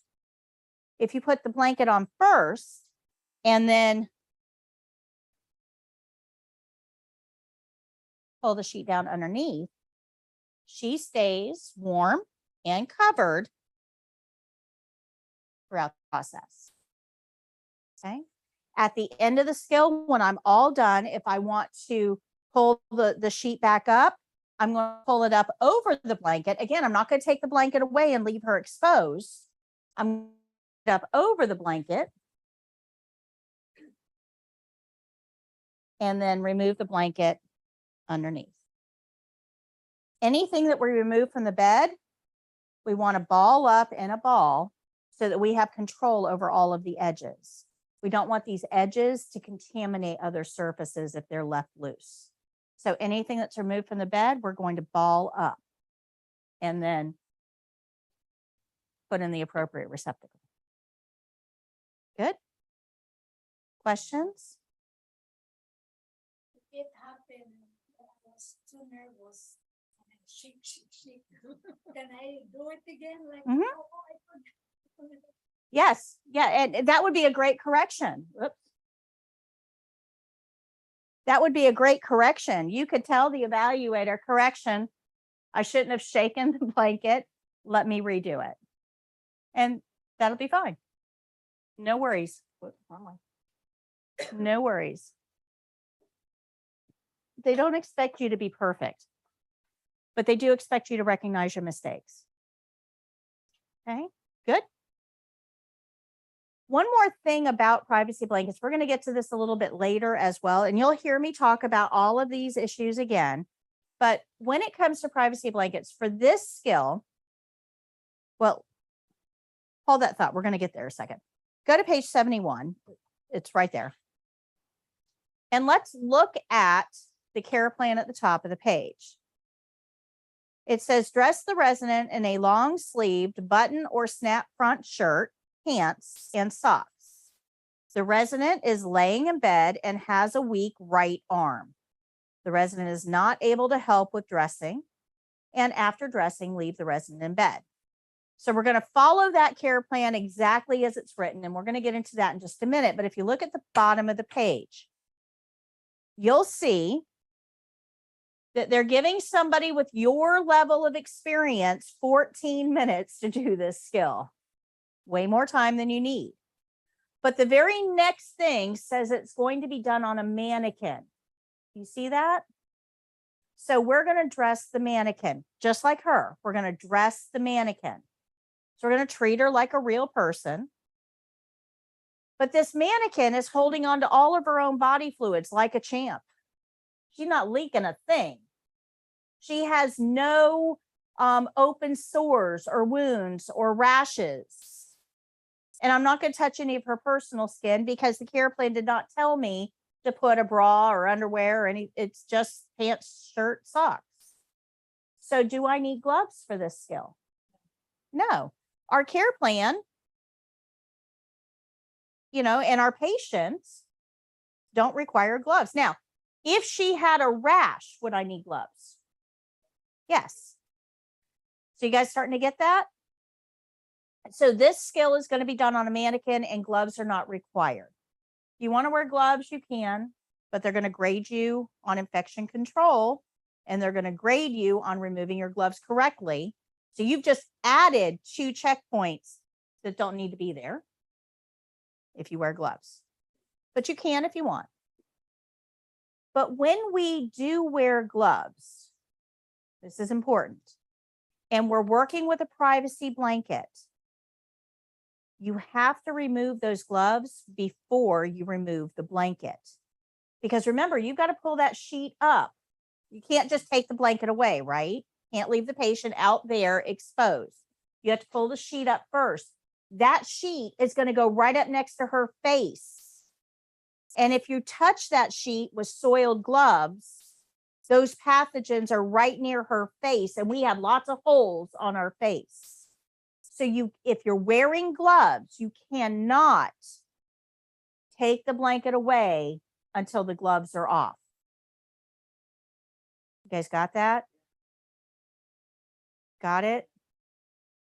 If you put the blanket on first and then pull the sheet down underneath, she stays warm and covered throughout the process. Okay. At the end of the skill, when I'm all done, if I want to pull the sheet back up, I'm going to pull it up over the blanket. Again, I'm not going to take the blanket away and leave her exposed. I'm going to put it up over the blanket and then remove the blanket underneath. Anything that we remove from the bed, we want to ball up in a ball so that we have control over all of the edges. We don't want these edges to contaminate other surfaces if they're left loose. So anything that's removed from the bed, we're going to ball up and then put in the appropriate receptacle. Good? Questions? It happened. I was too nervous. And I shake. Can I do it again? Like, Mhm. oh, I forgot. Yes. Yeah. And that would be a great correction. Oops. That would be a great correction. You could tell the evaluator, correction, I shouldn't have shaken the blanket. Let me redo it. And that'll be fine. No worries. Whoops, wrong way. No worries. They don't expect you to be perfect, but they do expect you to recognize your mistakes. Okay, good. One more thing about privacy blankets. We're going to get to this a little bit later as well, and you'll hear me talk about all of these issues again. But when it comes to privacy blankets for this skill, well, hold that thought. We're going to get there a second. Go to page 71. It's right there. And let's look at the care plan at the top of the page. It says, dress the resident in a long sleeved button or snap front shirt, pants, and socks. The resident is laying in bed and has a weak right arm. The resident is not able to help with dressing, and after dressing, leave the resident in bed. So we're going to follow that care plan exactly as it's written, and we're going to get into that in just a minute. But if you look at the bottom of the page, you'll see that they're giving somebody with your level of experience 14 minutes to do this skill. Way more time than you need. But the very next thing says it's going to be done on a mannequin. You see that? So we're going to dress the mannequin just like her. We're going to dress the mannequin. So we're going to treat her like a real person. But this mannequin is holding on to all of her own body fluids like a champ. She's not leaking a thing. She has no open sores or wounds or rashes. And I'm not going to touch any of her personal skin because the care plan did not tell me to put a bra or underwear or any, it's just pants, shirt, socks. So do I need gloves for this skill? No. Our care plan, you know, and our patients don't require gloves. Now, if she had a rash, would I need gloves? Yes. So you guys starting to get that? So this skill is going to be done on a mannequin and gloves are not required. If you want to wear gloves, you can, but they're going to grade you on infection control and they're going to grade you on removing your gloves correctly. So you've just added 2 checkpoints that don't need to be there if you wear gloves, but you can if you want. But when we do wear gloves, this is important, and we're working with a privacy blanket, you have to remove those gloves before you remove the blanket. Because remember, you've got to pull that sheet up. You can't just take the blanket away, right? Can't leave the patient out there exposed. You have to pull the sheet up first. That sheet is going to go right up next to her face. And if you touch that sheet with soiled gloves, those pathogens are right near her face, and we have lots of holes on our face. So if you're wearing gloves, you cannot take the blanket away until the gloves are off. You guys got that? Got it?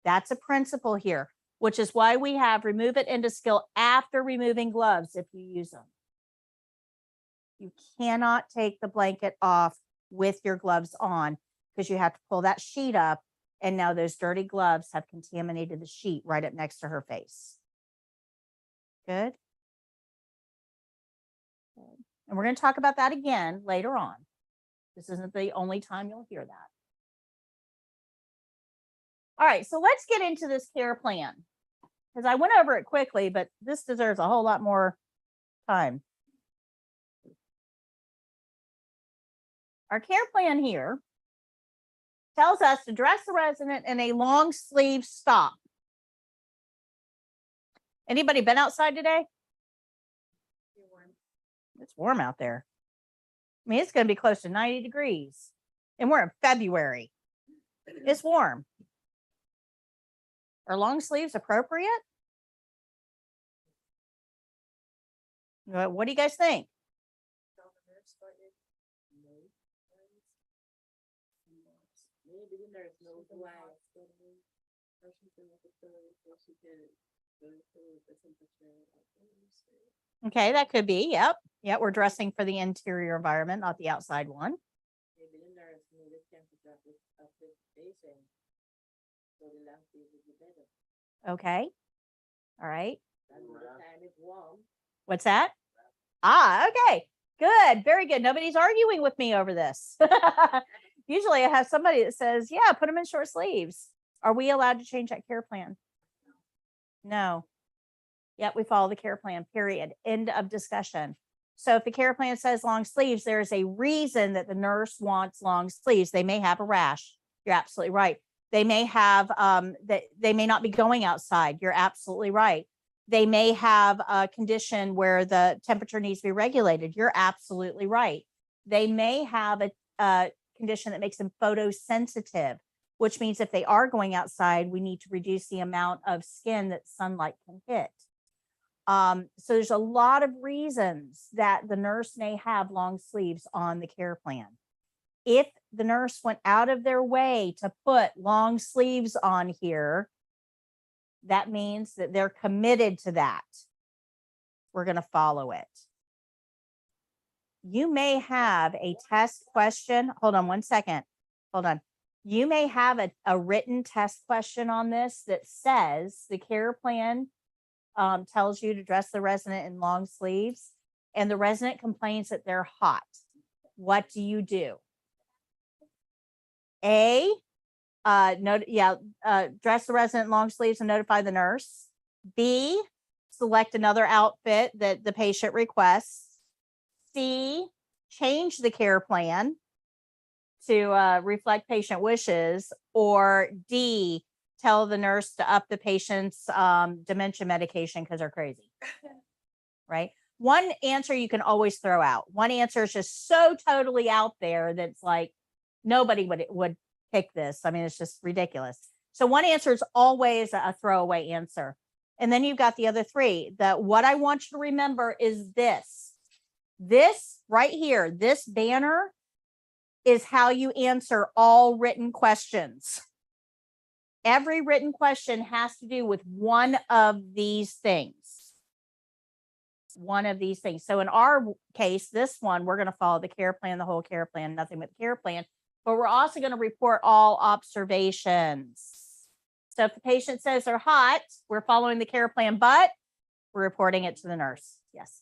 That's a principle here, which is why we have remove it into skill after removing gloves if you use them. You cannot take the blanket off with your gloves on because you have to pull that sheet up, and now those dirty gloves have contaminated the sheet right up next to her face. Good. And we're going to talk about that again later on. This isn't the only time you'll hear that. All right, so let's get into this care plan because I went over it quickly, but this deserves a whole lot more time. Our care plan here tells us to dress the resident in a long sleeve stock. Anybody been outside today? It's warm out there. I mean, it's going to be close to 90 degrees and we're in February. It's warm. Are long sleeves appropriate? What do you guys think? Maybe the nurse knows why. Or she can look at the or she can go through the temperature. Okay, that could be. Yep. Yeah, we're dressing for the interior environment, not the outside one. Maybe the nurse knew the temperature of the patient. So the last day would be better. Okay. All right. And by the time it's warm, What's that? Ah, okay. Good. Very good. Nobody's arguing with me over this. Usually I have somebody that says, yeah, put them in short sleeves. Are we allowed to change that care plan? No. Yep, we follow the care plan, period. End of discussion. So if the care plan says long sleeves, there's a reason that the nurse wants long sleeves. They may have a rash. You're absolutely right. They may have that they may not be going outside. You're absolutely right. They may have a condition where the temperature needs to be regulated. You're absolutely right. They may have a condition that makes them photosensitive, which means if they are going outside, we need to reduce the amount of skin that sunlight can hit. So there's a lot of reasons that the nurse may have long sleeves on the care plan. If the nurse went out of their way to put long sleeves on here, that means that they're committed to that. We're going to follow it. You may have a test question. Hold on one second. Hold on. You may have a written test question on this that says the care plan tells you to dress the resident in long sleeves and the resident complains that they're hot. What do you do? A, dress the resident in long sleeves and notify the nurse. B, select another outfit that the patient requests. C, change the care plan to reflect patient wishes. Or D, tell the nurse to up the patient's dementia medication because they're crazy. Right? One answer you can always throw out. One answer is just so totally out there that's like nobody would pick this. I mean, it's just ridiculous. So one answer is always a throwaway answer. And then you've got the other three. That what I want you to remember is this. This right here, this banner is how you answer all written questions. Every written question has to do with one of these things. One of these things. So in our case, this one, we're going to follow the care plan, the whole care plan, nothing but the care plan. But we're also going to report all observations. So if the patient says they're hot, we're following the care plan, but we're reporting it to the nurse. Yes.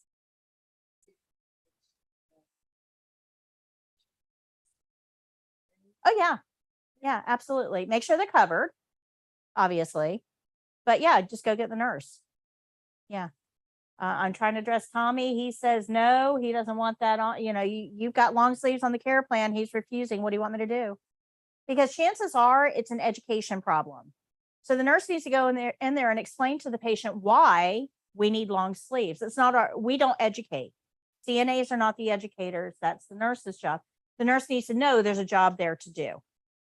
Oh, yeah. Yeah, absolutely. Make sure they're covered, obviously. But yeah, just go get the nurse. Yeah. I'm trying to dress Tommy. He says no, he doesn't want that on. You know, you've got long sleeves on the care plan. He's refusing. What do you want me to do? Because chances are it's an education problem. So the nurse needs to go in there and explain to the patient why we need long sleeves. It's not we don't educate. CNAs are not the educators. That's the nurse's job. The nurse needs to know there's a job there to do.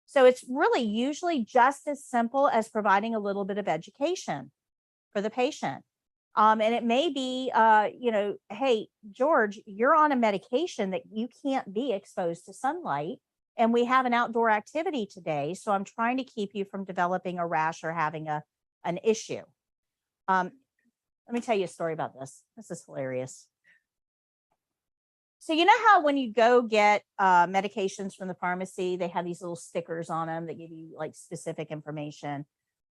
So it's really usually just as simple as providing a little bit of education for the patient. And it may be, hey, George, you're on a medication that you can't be exposed to sunlight. And we have an outdoor activity today. So I'm trying to keep you from developing a rash or having an issue. Let me tell you a story about this. This is hilarious. So you know how when you go get medications from the pharmacy, they have these little stickers on them that give you like specific information.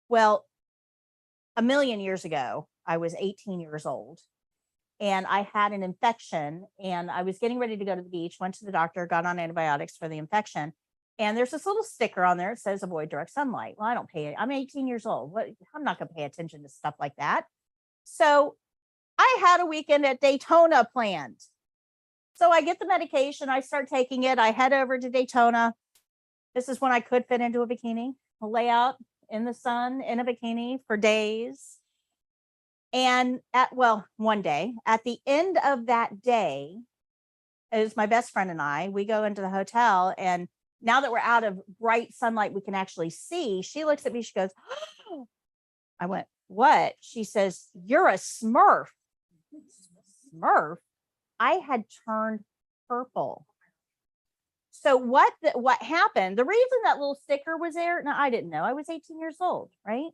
Well, a million years ago, I was 18 years old and I had an infection and I was getting ready to go to the beach, went to the doctor, got on antibiotics for the infection. And there's this little sticker on there. It says avoid direct sunlight. Well, I don't pay it. I'm 18 years old. I'm not going to pay attention to stuff like that. So I had a weekend at Daytona planned. So I get the medication. I start taking it. I head over to Daytona. This is when I could fit into a bikini. I'll lay out in the sun in a bikini for days. And one day, at the end of that day, it was my best friend and I, we go into the hotel, and now that we're out of bright sunlight, we can actually see. She looks at me, she goes, oh. I went, what? She says, you're a Smurf. Smurf? I had turned purple. So what happened? The reason that little sticker was there, now I didn't know. I was 18 years old, right?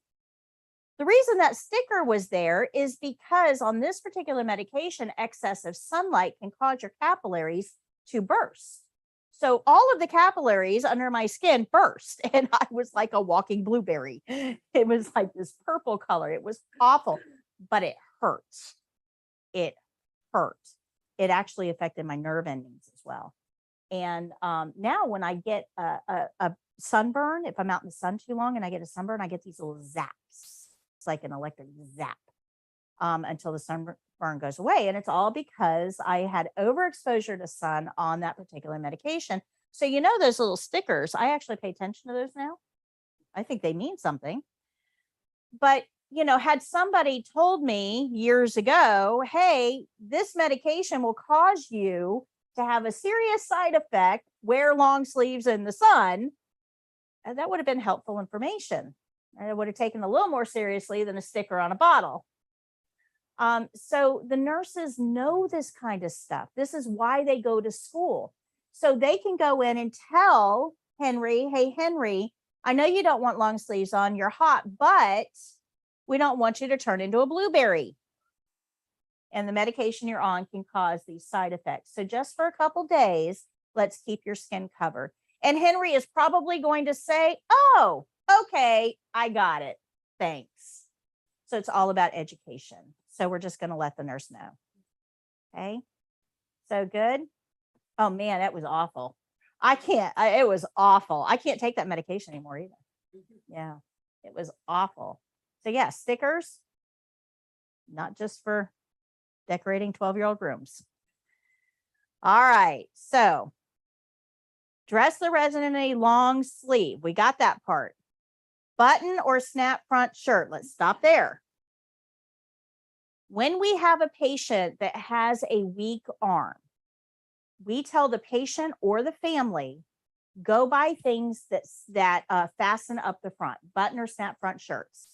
The reason that sticker was there is because on this particular medication, excessive sunlight can cause your capillaries to burst. So all of the capillaries under my skin burst, and I was like a walking blueberry. It was like this purple color. It was awful, but it hurt. It hurt. It actually affected my nerve endings as well. And now when I get a sunburn, if I'm out in the sun too long and I get a sunburn, I get these little zaps. It's like an electric zap until the sunburn goes away. And it's all because I had overexposure to sun on that particular medication. So, you know, those little stickers, I actually pay attention to those now. I think they mean something. But, you know, had somebody told me years ago, hey, this medication will cause you to have a serious side effect, wear long sleeves in the sun, that would have been helpful information. And it would have taken a little more seriously than a sticker on a bottle. So the nurses know this kind of stuff. This is why they go to school. So they can go in and tell Henry, hey, Henry, I know you don't want long sleeves on, you're hot, but we don't want you to turn into a blueberry. And the medication you're on can cause these side effects. So just for a couple days, let's keep your skin covered. And Henry is probably going to say, oh, okay, I got it. Thanks. So it's all about education. So we're just going to let the nurse know. Okay. So good. Oh man, that was awful. It was awful. I can't take that medication anymore either. Yeah, it was awful. So yeah, stickers, not just for decorating 12-year-old rooms. All right. So dress the resident in a long sleeve. We got that part. Button or snap front shirt. Let's stop there. When we have a patient that has a weak arm, we tell the patient or the family, go buy things that fasten up the front, button or snap front shirts.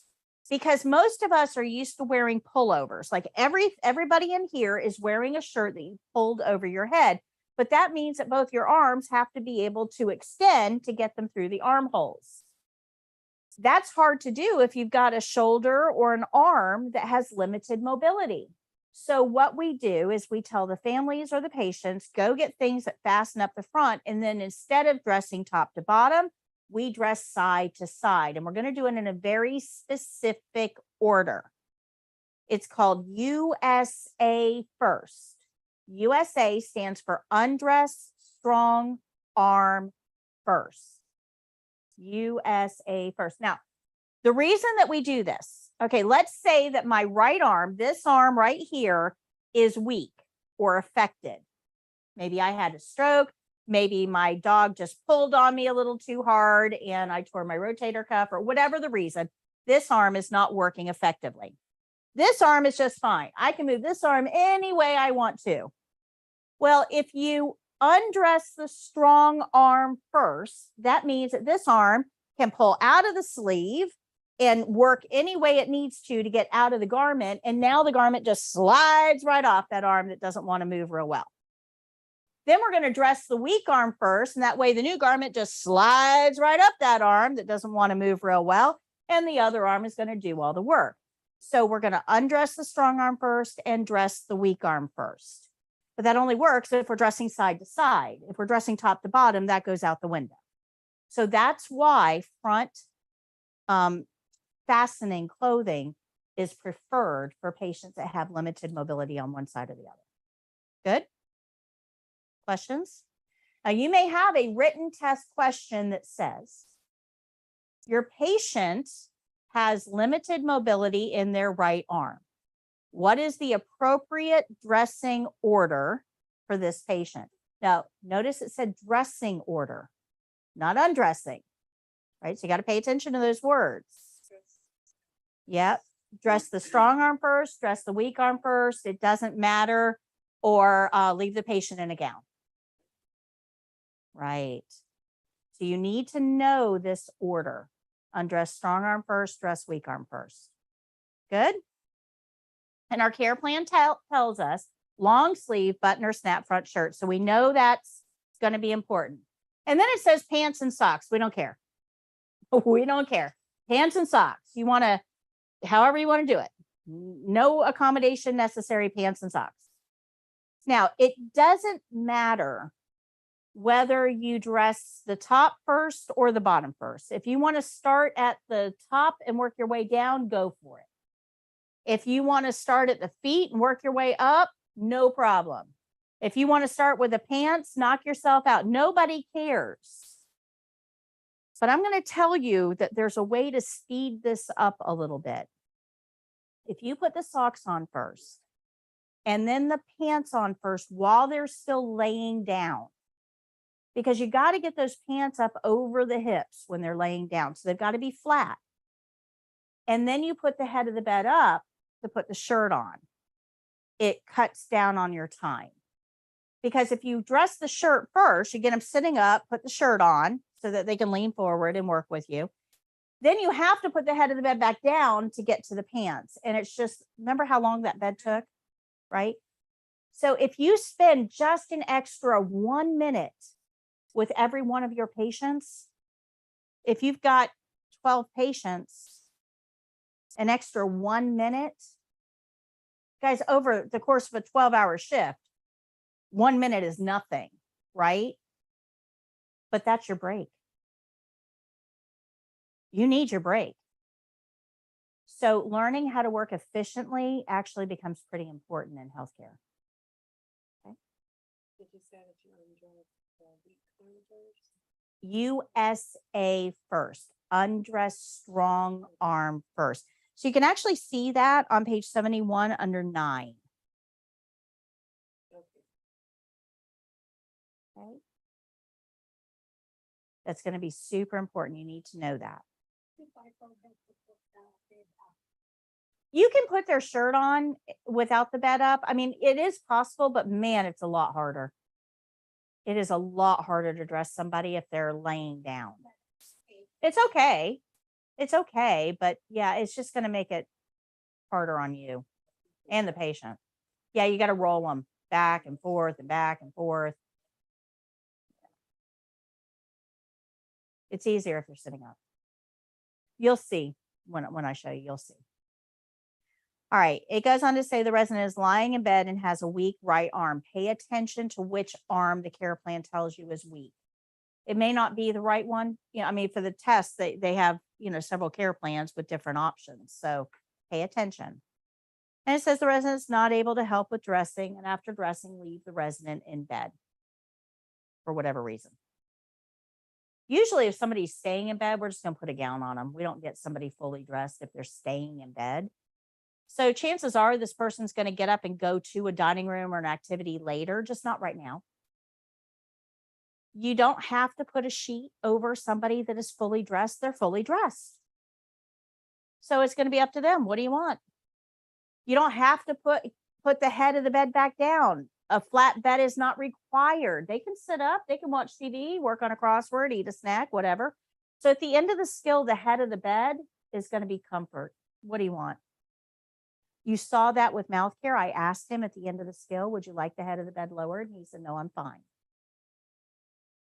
Because most of us are used to wearing pullovers. Like everybody in here is wearing a shirt that you pulled over your head, but that means that both your arms have to be able to extend to get them through the armholes. That's hard to do if you've got a shoulder or an arm that has limited mobility. So what we do is we tell the families or the patients, go get things that fasten up the front. And then instead of dressing top to bottom, we dress side to side. And we're going to do it in a very specific order. It's called USA first. USA stands for undress strong arm first. USA first. Now, the reason that we do this, okay, let's say that my right arm, this arm right here, is weak or affected. Maybe I had a stroke. Maybe my dog just pulled on me a little too hard and I tore my rotator cuff, or whatever the reason, this arm is not working effectively. This arm is just fine. I can move this arm any way I want to. Well, if you undress the strong arm first, that means that this arm can pull out of the sleeve and work any way it needs to get out of the garment. And now the garment just slides right off that arm that doesn't want to move real well. Then we're going to dress the weak arm first. And that way the new garment just slides right up that arm that doesn't want to move real well. And the other arm is going to do all the work. So we're going to undress the strong arm first and dress the weak arm first. But that only works if we're dressing side to side. If we're dressing top to bottom, that goes out the window. So that's why front fastening clothing is preferred for patients that have limited mobility on one side or the other. Good? Questions? Now you may have a written test question that says, your patient has limited mobility in their right arm. What is the appropriate dressing order for this patient? Now, notice it said dressing order, not undressing, right? So you got to pay attention to those words. Yep. dress the strong arm first, dress the weak arm first. It doesn't matter. Or leave the patient in a gown. Right. So you need to know this order. Undress strong arm first, dress weak arm first. Good. And our care plan tells us long sleeve button or snap front shirt. So we know that's going to be important. And then it says pants and socks. We don't care. We don't care. Pants and socks. You want to, however you want to do it. No accommodation necessary, pants and socks. Now, it doesn't matter whether you dress the top first or the bottom first. If you want to start at the top and work your way down, go for it. If you want to start at the feet and work your way up, no problem. If you want to start with the pants, knock yourself out. Nobody cares. But I'm going to tell you that there's a way to speed this up a little bit. If you put the socks on first and then the pants on first while they're still laying down, because you got to get those pants up over the hips when they're laying down. So they've got to be flat. And then you put the head of the bed up to put the shirt on. It cuts down on your time. Because if you dress the shirt first, you get them sitting up, put the shirt on so that they can lean forward and work with you. Then you have to put the head of the bed back down to get to the pants. And it's just, remember how long that bed took, right? So if you spend just an extra 1 minute with every one of your patients, if you've got 12 patients, an extra 1 minute, guys, over the course of a 12-hour shift, 1 minute is nothing, right? But that's your break. You need your break. So learning how to work efficiently actually becomes pretty important in healthcare. Okay. Did you say that you enjoyed the week first? USA first. Undress strong arm first. So you can actually see that on page 71 under 9. Okay. That's going to be super important. You need to know that. You can put their shirt on without the bed up. I mean, it is possible, but man, it's a lot harder. It is a lot harder to dress somebody if they're laying down. It's okay. It's okay. But yeah, it's just going to make it harder on you and the patient. Yeah, you got to roll them back and forth and back and forth. It's easier if you're sitting up. You'll see when I show you, you'll see. All right, it goes on to say the resident is lying in bed and has a weak right arm. Pay attention to which arm the care plan tells you is weak. It may not be the right one. You know, I mean, for the test, they have, you know, several care plans with different options. So pay attention. And it says the resident is not able to help with dressing, and after dressing, leave the resident in bed for whatever reason. Usually if somebody's staying in bed, we're just going to put a gown on them. We don't get somebody fully dressed if they're staying in bed. So chances are this person's going to get up and go to a dining room or an activity later, just not right now. You don't have to put a sheet over somebody that is fully dressed. They're fully dressed. So it's going to be up to them. What do you want? You don't have to put the head of the bed back down. A flat bed is not required. They can sit up, they can watch TV, work on a crossword, eat a snack, whatever. So at the end of the skill, the head of the bed is going to be comfort. What do you want? You saw that with mouth care. I asked him at the end of the skill, would you like the head of the bed lowered? And he said, no, I'm fine.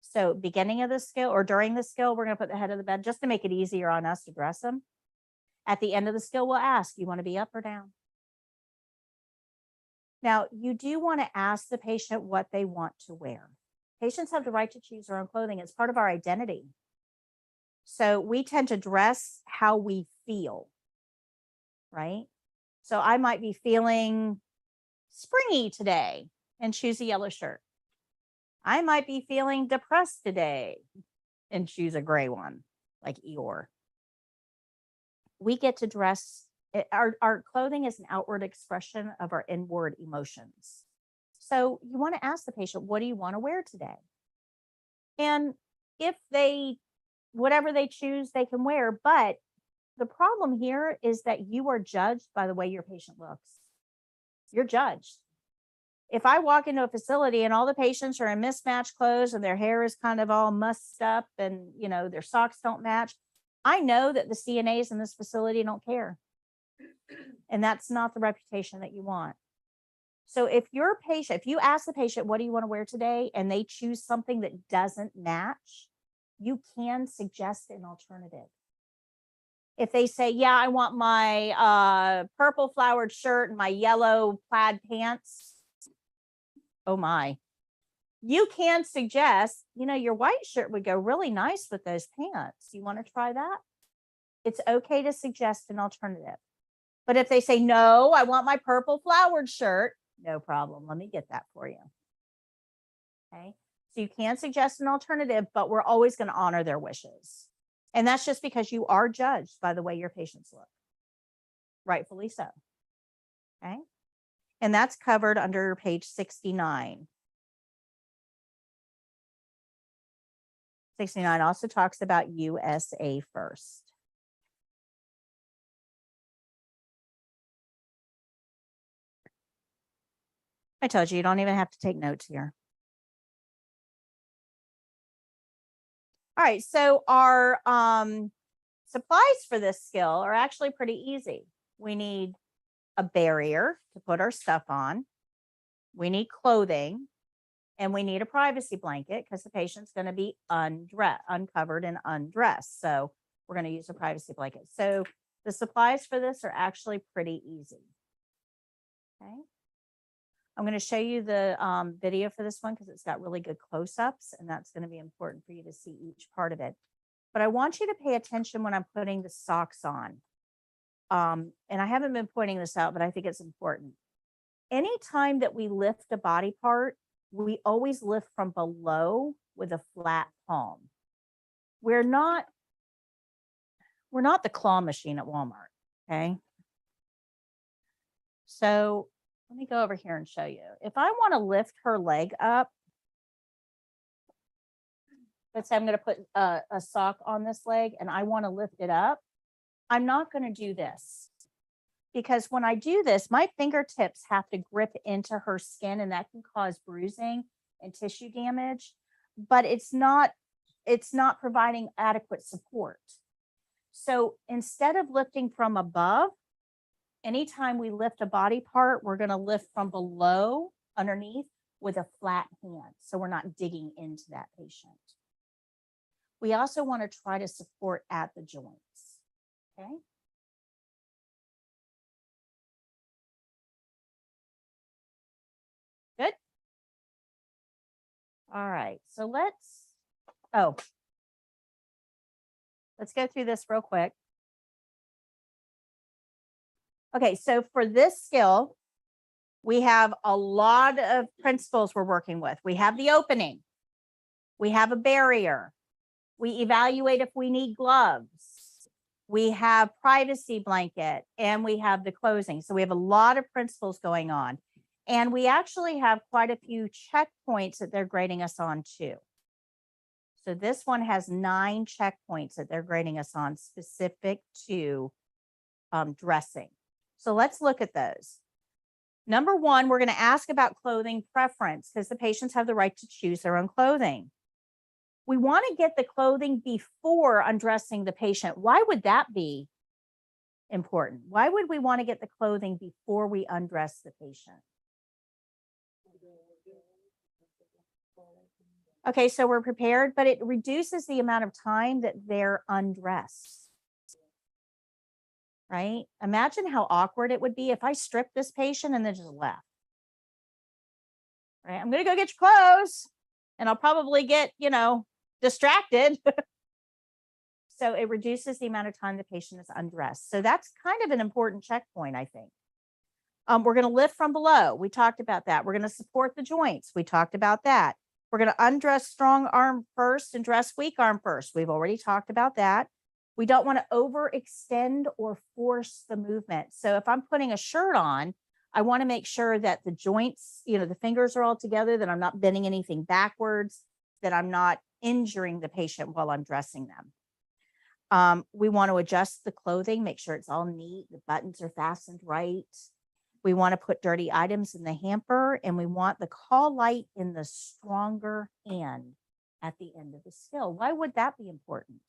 So beginning of the skill or during the skill, we're going to put the head of the bed just to make it easier on us to dress them. At the end of the skill, we'll ask, you want to be up or down? Now, you do want to ask the patient what they want to wear. Patients have the right to choose their own clothing. It's part of our identity. So we tend to dress how we feel, right? So I might be feeling springy today and choose a yellow shirt. I might be feeling depressed today and choose a gray one, like Eeyore. We get to dress. Our clothing is an outward expression of our inward emotions. So you want to ask the patient, what do you want to wear today? And if whatever they choose, they can wear, but the problem here is that you are judged by the way your patient looks. You're judged. If I walk into a facility and all the patients are in mismatched clothes and their hair is kind of all mussed up and, you know, their socks don't match, I know that the CNAs in this facility don't care. And that's not the reputation that you want. So if your patient, if you ask the patient, what do you want to wear today? And they choose something that doesn't match, you can suggest an alternative. If they say, yeah, I want my purple flowered shirt and my yellow plaid pants. Oh my. You can suggest, you know, your white shirt would go really nice with those pants. You want to try that? It's okay to suggest an alternative. But if they say, no, I want my purple flowered shirt, no problem. Let me get that for you. Okay. So you can suggest an alternative, but we're always going to honor their wishes. And that's just because you are judged by the way your patients look. Rightfully so. Okay. And that's covered under page 69. 69 also talks about USA First. I told you, you don't even have to take notes here. All right, so our supplies for this skill are actually pretty easy. We need a barrier to put our stuff on. We need clothing, and we need a privacy blanket because the patient's going to be uncovered and undressed. So we're going to use a privacy blanket. So the supplies for this are actually pretty easy. Okay. I'm going to show you the video for this one because it's got really good close-ups, and that's going to be important for you to see each part of it. But I want you to pay attention when I'm putting the socks on. And I haven't been pointing this out, but I think it's important. Anytime that we lift a body part, we always lift from below with a flat palm. We're not the claw machine at Walmart, okay? So let me go over here and show you. If I want to lift her leg up, let's say I'm going to put a sock on this leg and I want to lift it up, I'm not going to do this. Because when I do this, my fingertips have to grip into her skin and that can cause bruising and tissue damage, but it's not providing adequate support. So instead of lifting from above, anytime we lift a body part, we're going to lift from below, underneath, with a flat hand. So we're not digging into that patient. We also want to try to support at the joints. Okay. Good. All right. So let's go through this real quick. Okay, so for this skill, we have a lot of principles we're working with. We have the opening. We have a barrier. We evaluate if we need gloves. We have privacy blanket, and we have the closing. So we have a lot of principles going on. And we actually have quite a few checkpoints that they're grading us on too. So this one has 9 checkpoints that they're grading us on specific to dressing. So let's look at those. Number 1, we're going to ask about clothing preference because the patients have the right to choose their own clothing. We want to get the clothing before undressing the patient. Why would that be important? Why would we want to get the clothing before we undress the patient? Okay, so we're prepared, but it reduces the amount of time that they're undressed. Right? Imagine how awkward it would be if I stripped this patient and then just left. Right? I'm going to go get your clothes and I'll probably get, distracted. So it reduces the amount of time the patient is undressed. So that's kind of an important checkpoint, I think. We're going to lift from below. We talked about that. We're going to support the joints. We talked about that. We're going to undress strong arm first and dress weak arm first. We've already talked about that. We don't want to overextend or force the movement. So if I'm putting a shirt on, I want to make sure that the joints, the fingers are all together, that I'm not bending anything backwards, that I'm not injuring the patient while I'm dressing them. We want to adjust the clothing, make sure it's all neat, the buttons are fastened right. We want to put dirty items in the hamper, and we want the call light in the stronger hand at the end of the skill. Why would that be important?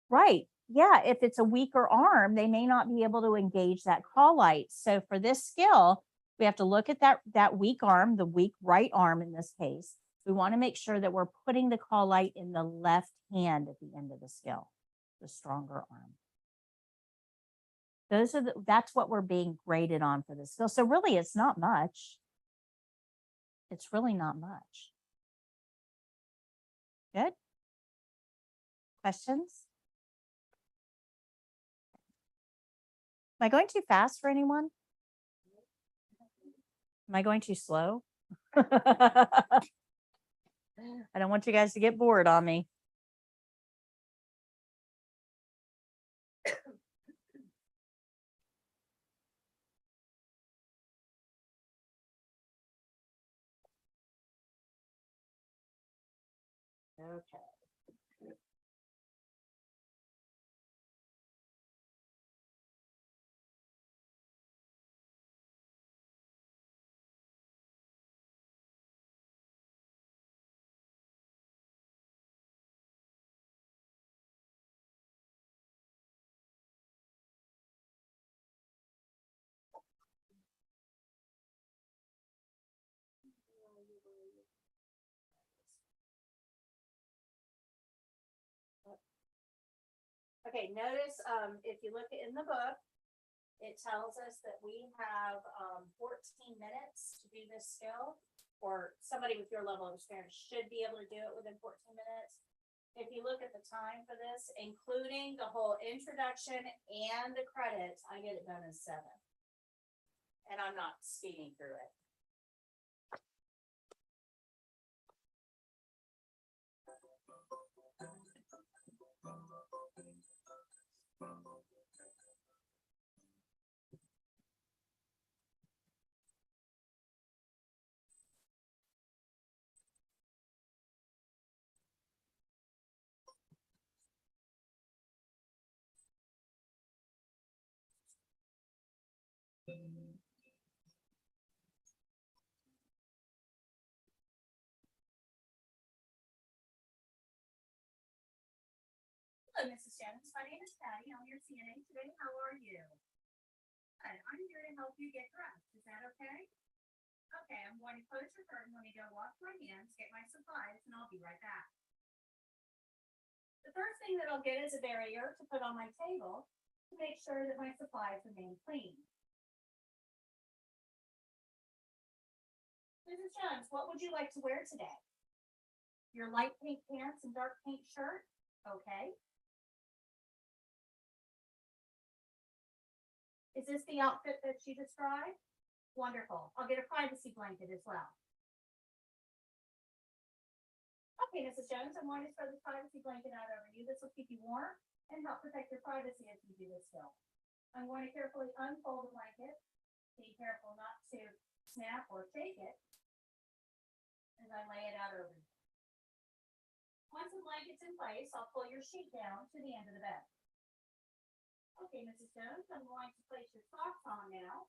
Right. Yeah. If it's a weaker arm, they may not be able to engage that call light. So for this skill, we have to look at that weak arm, the weak right arm in this case. We want to make sure that we're putting the call light in the left hand at the end of the skill, the stronger arm. That's what we're being graded on for this skill. So really, it's not much. It's really not much. Good. Questions? Am I going too fast for anyone? Am I going too slow? I don't want you guys to get bored on me. Okay. Okay, notice if you look in the book, it tells us that we have 14 minutes to do this skill, or somebody with your level of experience should be able to do it within 14 minutes. If you look at the time for this, including the whole introduction and the credits, I get it done in 7. And I'm not speeding through it. Hello, Mrs. Jones. My name is Patti. I'm your CNA today. How are you? Good. I'm here to help you get dressed. Is that okay? Okay, I'm going to close your curtain. Let me go wash my hands, get my supplies, and I'll be right back. The first thing that I'll get is a barrier to put on my table to make sure that my supplies remain clean. Mrs. Jones, what would you like to wear today? Your light pink pants and dark pink shirt? Okay. Is this the outfit that she described? Wonderful. I'll get a privacy blanket as well. Okay, Mrs. Jones, I'm going to throw the privacy blanket out over you. This will keep you warm and help protect your privacy as you do this skill. I'm going to carefully unfold the blanket. Be careful not to snap or shake it as I lay it out over you. Once the blanket's in place, I'll pull your sheet down to the end of the bed. Okay, Mrs. Jones, I'm going to place your socks on now.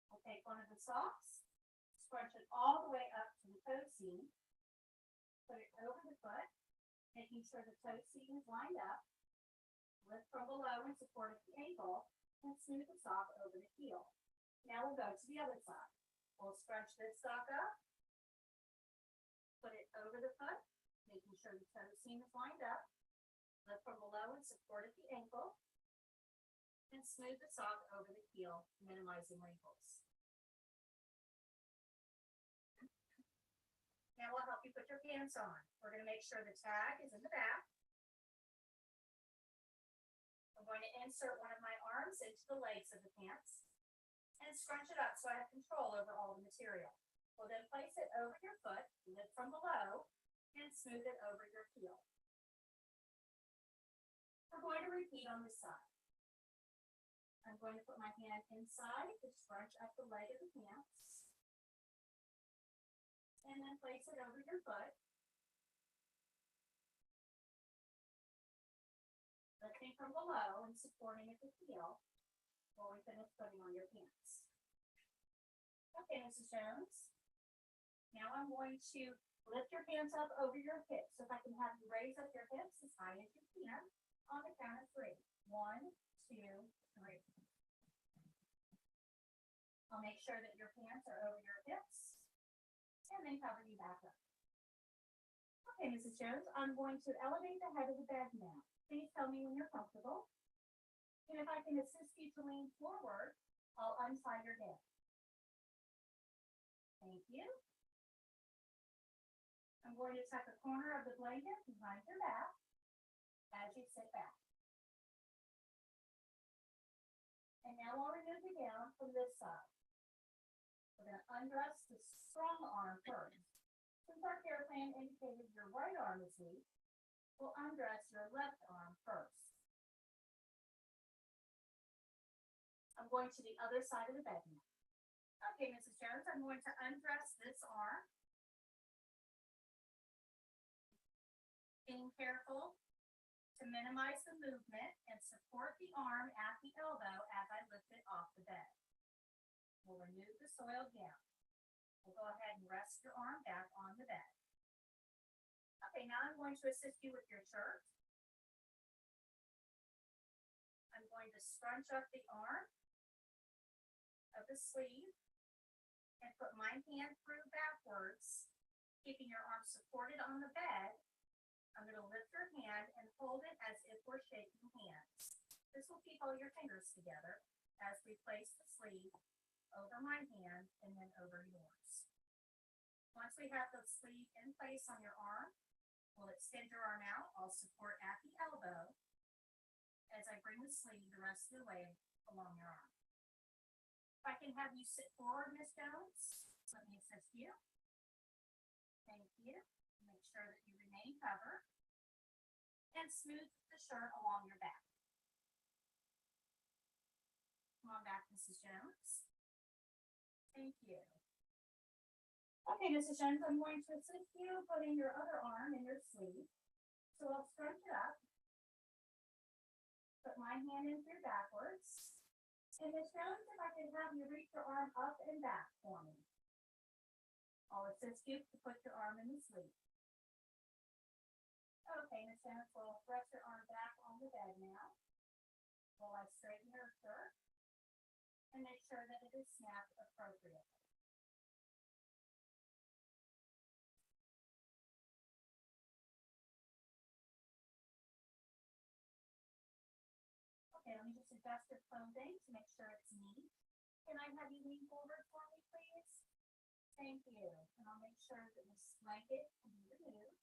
I'll take one of the socks, scrunch it all the way up to the toe seam, put it over the foot, making sure the toe seam is lined up, lift from below and support at the ankle, and smooth the sock over the heel. Now we'll go to the other side. We'll scrunch this sock up, put it over the foot, making sure the toe seam is lined up, lift from below and support at the ankle, and smooth the sock over the heel, minimizing wrinkles. Now we'll help you put your pants on. We're going to make sure the tag is in the back. I'm going to insert one of my arms into the legs of the pants and scrunch it up so I have control over all the material. We'll then place it over your foot, lift from below, and smooth it over your heel. We're going to repeat on this side. I'm going to put my hand inside to scrunch up the leg of the pants and then place it over your foot. Lifting from below and supporting at the heel while we finish putting on your pants. Okay, Mrs. Jones. Now I'm going to lift your hands up over your hips. So if I can have you raise up your hips as high as you can on the count of 3. 1, 2, 3. I'll make sure that your pants are over your hips and then cover you back up. Okay, Mrs. Jones, I'm going to elevate the head of the bed now. Please tell me when you're comfortable. And if I can assist you to lean forward, I'll untie your head. Thank you. I'm going to tuck a corner of the blanket behind your back as you sit back. And now I'll remove the gown from this side. We're going to undress the strong arm first. Since our care plan indicated your right arm is weak, we'll undress your left arm first. I'm going to the other side of the bed now. Okay, Mrs. Jones, I'm going to undress this arm. Being careful to minimize the movement and support the arm at the elbow as I lift it off the bed. We'll remove the soiled gown. We'll go ahead and rest your arm back on the bed. Okay, now I'm going to assist you with your shirt. I'm going to scrunch up the arm of the sleeve and put my hand through backwards, keeping your arm supported on the bed. I'm going to lift your hand and hold it as if we're shaking hands. This will keep all your fingers together as we place the sleeve over my hand and then over yours. Once we have the sleeve in place on your arm, we'll extend your arm out. I'll support at the elbow as I bring the sleeve the rest of the way along your arm. If I can have you sit forward, Miss Jones, let me assist you. Thank you. Make sure that you remain covered and smooth the shirt along your back. Come on back, Mrs. Jones. Thank you. Okay, Mrs. Jones, I'm going to assist you putting your other arm in your sleeve. So I'll scrunch it up. Put my hand in through backwards. And Miss Jones, if I can have you reach your arm up and back for me. I'll assist you to put your arm in the sleeve. Okay, Miss Jones, we'll rest your arm back on the bed now. While I straighten your shirt and make sure that it is snapped appropriately. Okay, let me just adjust your clothing to make sure it's neat. Can I have you lean forward for me, please? Thank you. And I'll make sure that this blanket can be removed.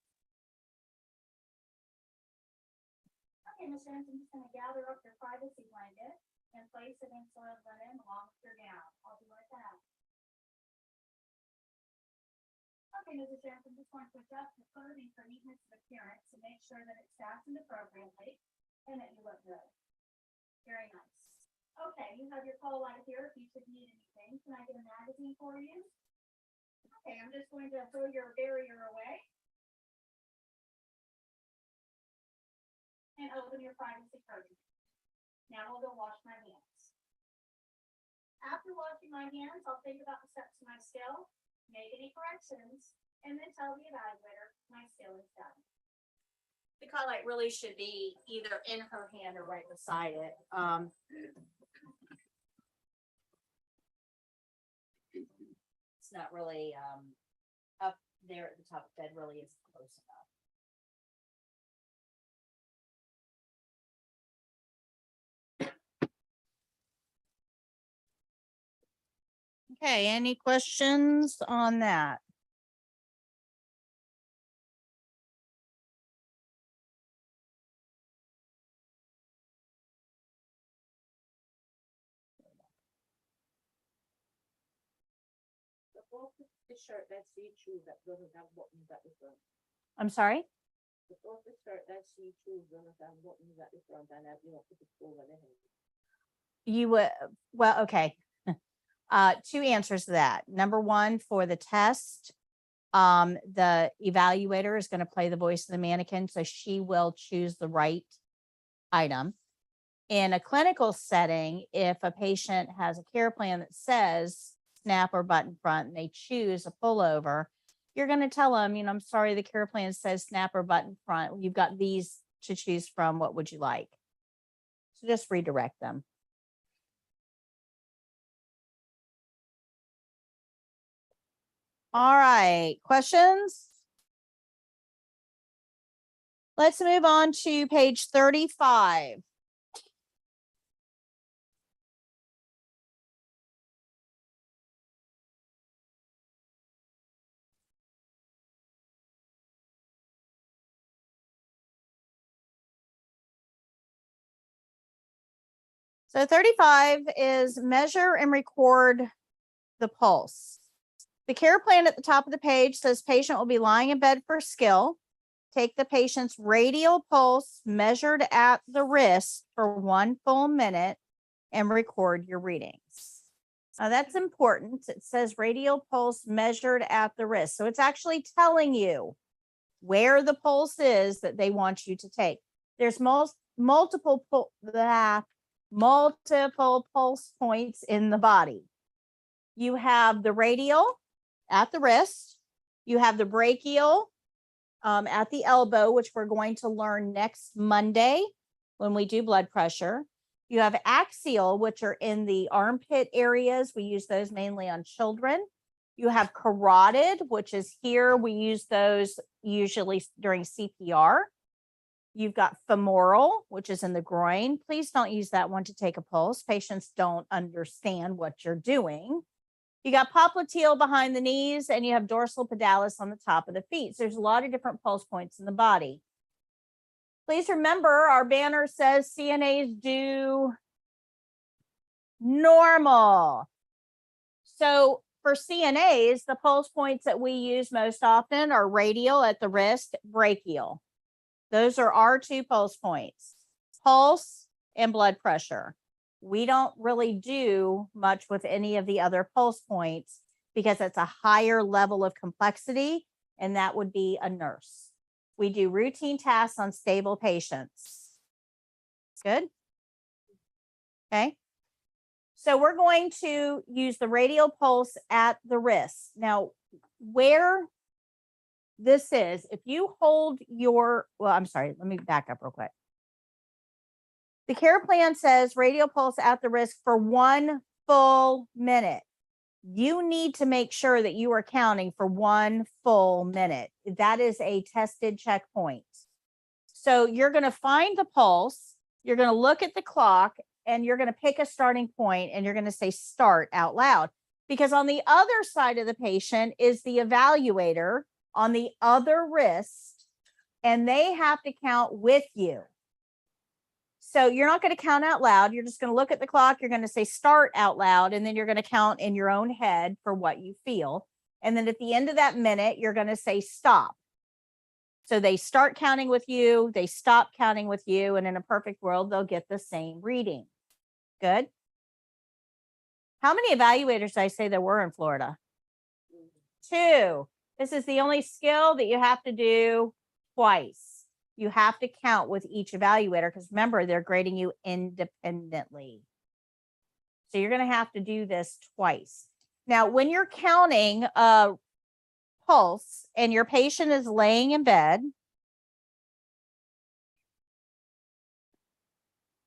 Okay, Ms. Jones, I'm just going to gather up your privacy blanket and place it in soiled linen along with your gown. I'll be right back. Okay, Mrs. Jones, I'm just going to adjust the clothing for neatness of appearance to make sure that it's fastened appropriately and that you look good. Very nice. Okay, you have your call light here if you should need anything. Can I get a magazine for you? Okay, I'm just going to throw your barrier away. And open your privacy curtain. Now we'll go wash my hands. After washing my hands, I'll think about the steps to my skill, make any corrections, and then tell the evaluator my skill is done. The call light really should be either in her hand or right beside it. It's not really up there at the top of the bed, really isn't close enough. Okay, any questions on that? The shirt that's see-through that doesn't have buttons at the front. I'm sorry? The shirt that's see-through doesn't have buttons at the front and you don't put it over the head. You would, well, okay. Two answers to that. Number one, for the test, The evaluator is going to play the voice of the mannequin, so she will choose the right item. In a clinical setting, if a patient has a care plan that says snap or button front and they choose a pullover, you're going to tell them, I'm sorry, the care plan says snap or button front. You've got these to choose from. What would you like? So just redirect them. All right, questions? Let's move on to page 35. So 35 is measure and record the pulse. The care plan at the top of the page says patient will be lying in bed for skill. Take the patient's radial pulse measured at the wrist for 1 full minute and record your readings. Now that's important. It says radial pulse measured at the wrist. So it's actually telling you where the pulse is that they want you to take. There's multiple pulse points in the body. You have the radial at the wrist. You have the brachial at the elbow, which we're going to learn next Monday when we do blood pressure. You have axial, which are in the armpit areas. We use those mainly on children. You have carotid, which is here. We use those usually during CPR. You've got femoral, which is in the groin. Please don't use that one to take a pulse. Patients don't understand what you're doing. You got popliteal behind the knees, and you have dorsal pedalis on the top of the feet. So there's a lot of different pulse points in the body. Please remember, our banner says CNAs do normal. So for CNAs, the pulse points that we use most often are radial at the wrist, brachial. Those are our 2 pulse points, pulse and blood pressure. We don't really do much with any of the other pulse points because it's a higher level of complexity, and that would be a nurse. We do routine tasks on stable patients. Good? Okay. So we're going to use the radial pulse at the wrist. Now, where this is, if you hold your, I'm sorry, let me back up real quick. The care plan says radial pulse at the wrist for 1 full minute. You need to make sure that you are counting for 1 full minute. That is a tested checkpoint. So you're going to find the pulse, you're going to look at the clock, and you're going to pick a starting point, and you're going to say start out loud. Because on the other side of the patient is the evaluator on the other wrist, and they have to count with you. So you're not going to count out loud. You're just going to look at the clock. You're going to say start out loud, and then you're going to count in your own head for what you feel. And then at the end of that minute, you're going to say stop. So they start counting with you, they stop counting with you, and in a perfect world, they'll get the same reading. Good. How many evaluators did I say there were in Florida? 2. This is the only skill that you have to do twice. You have to count with each evaluator because remember, they're grading you independently. So you're going to have to do this twice. Now, when you're counting a pulse and your patient is laying in bed,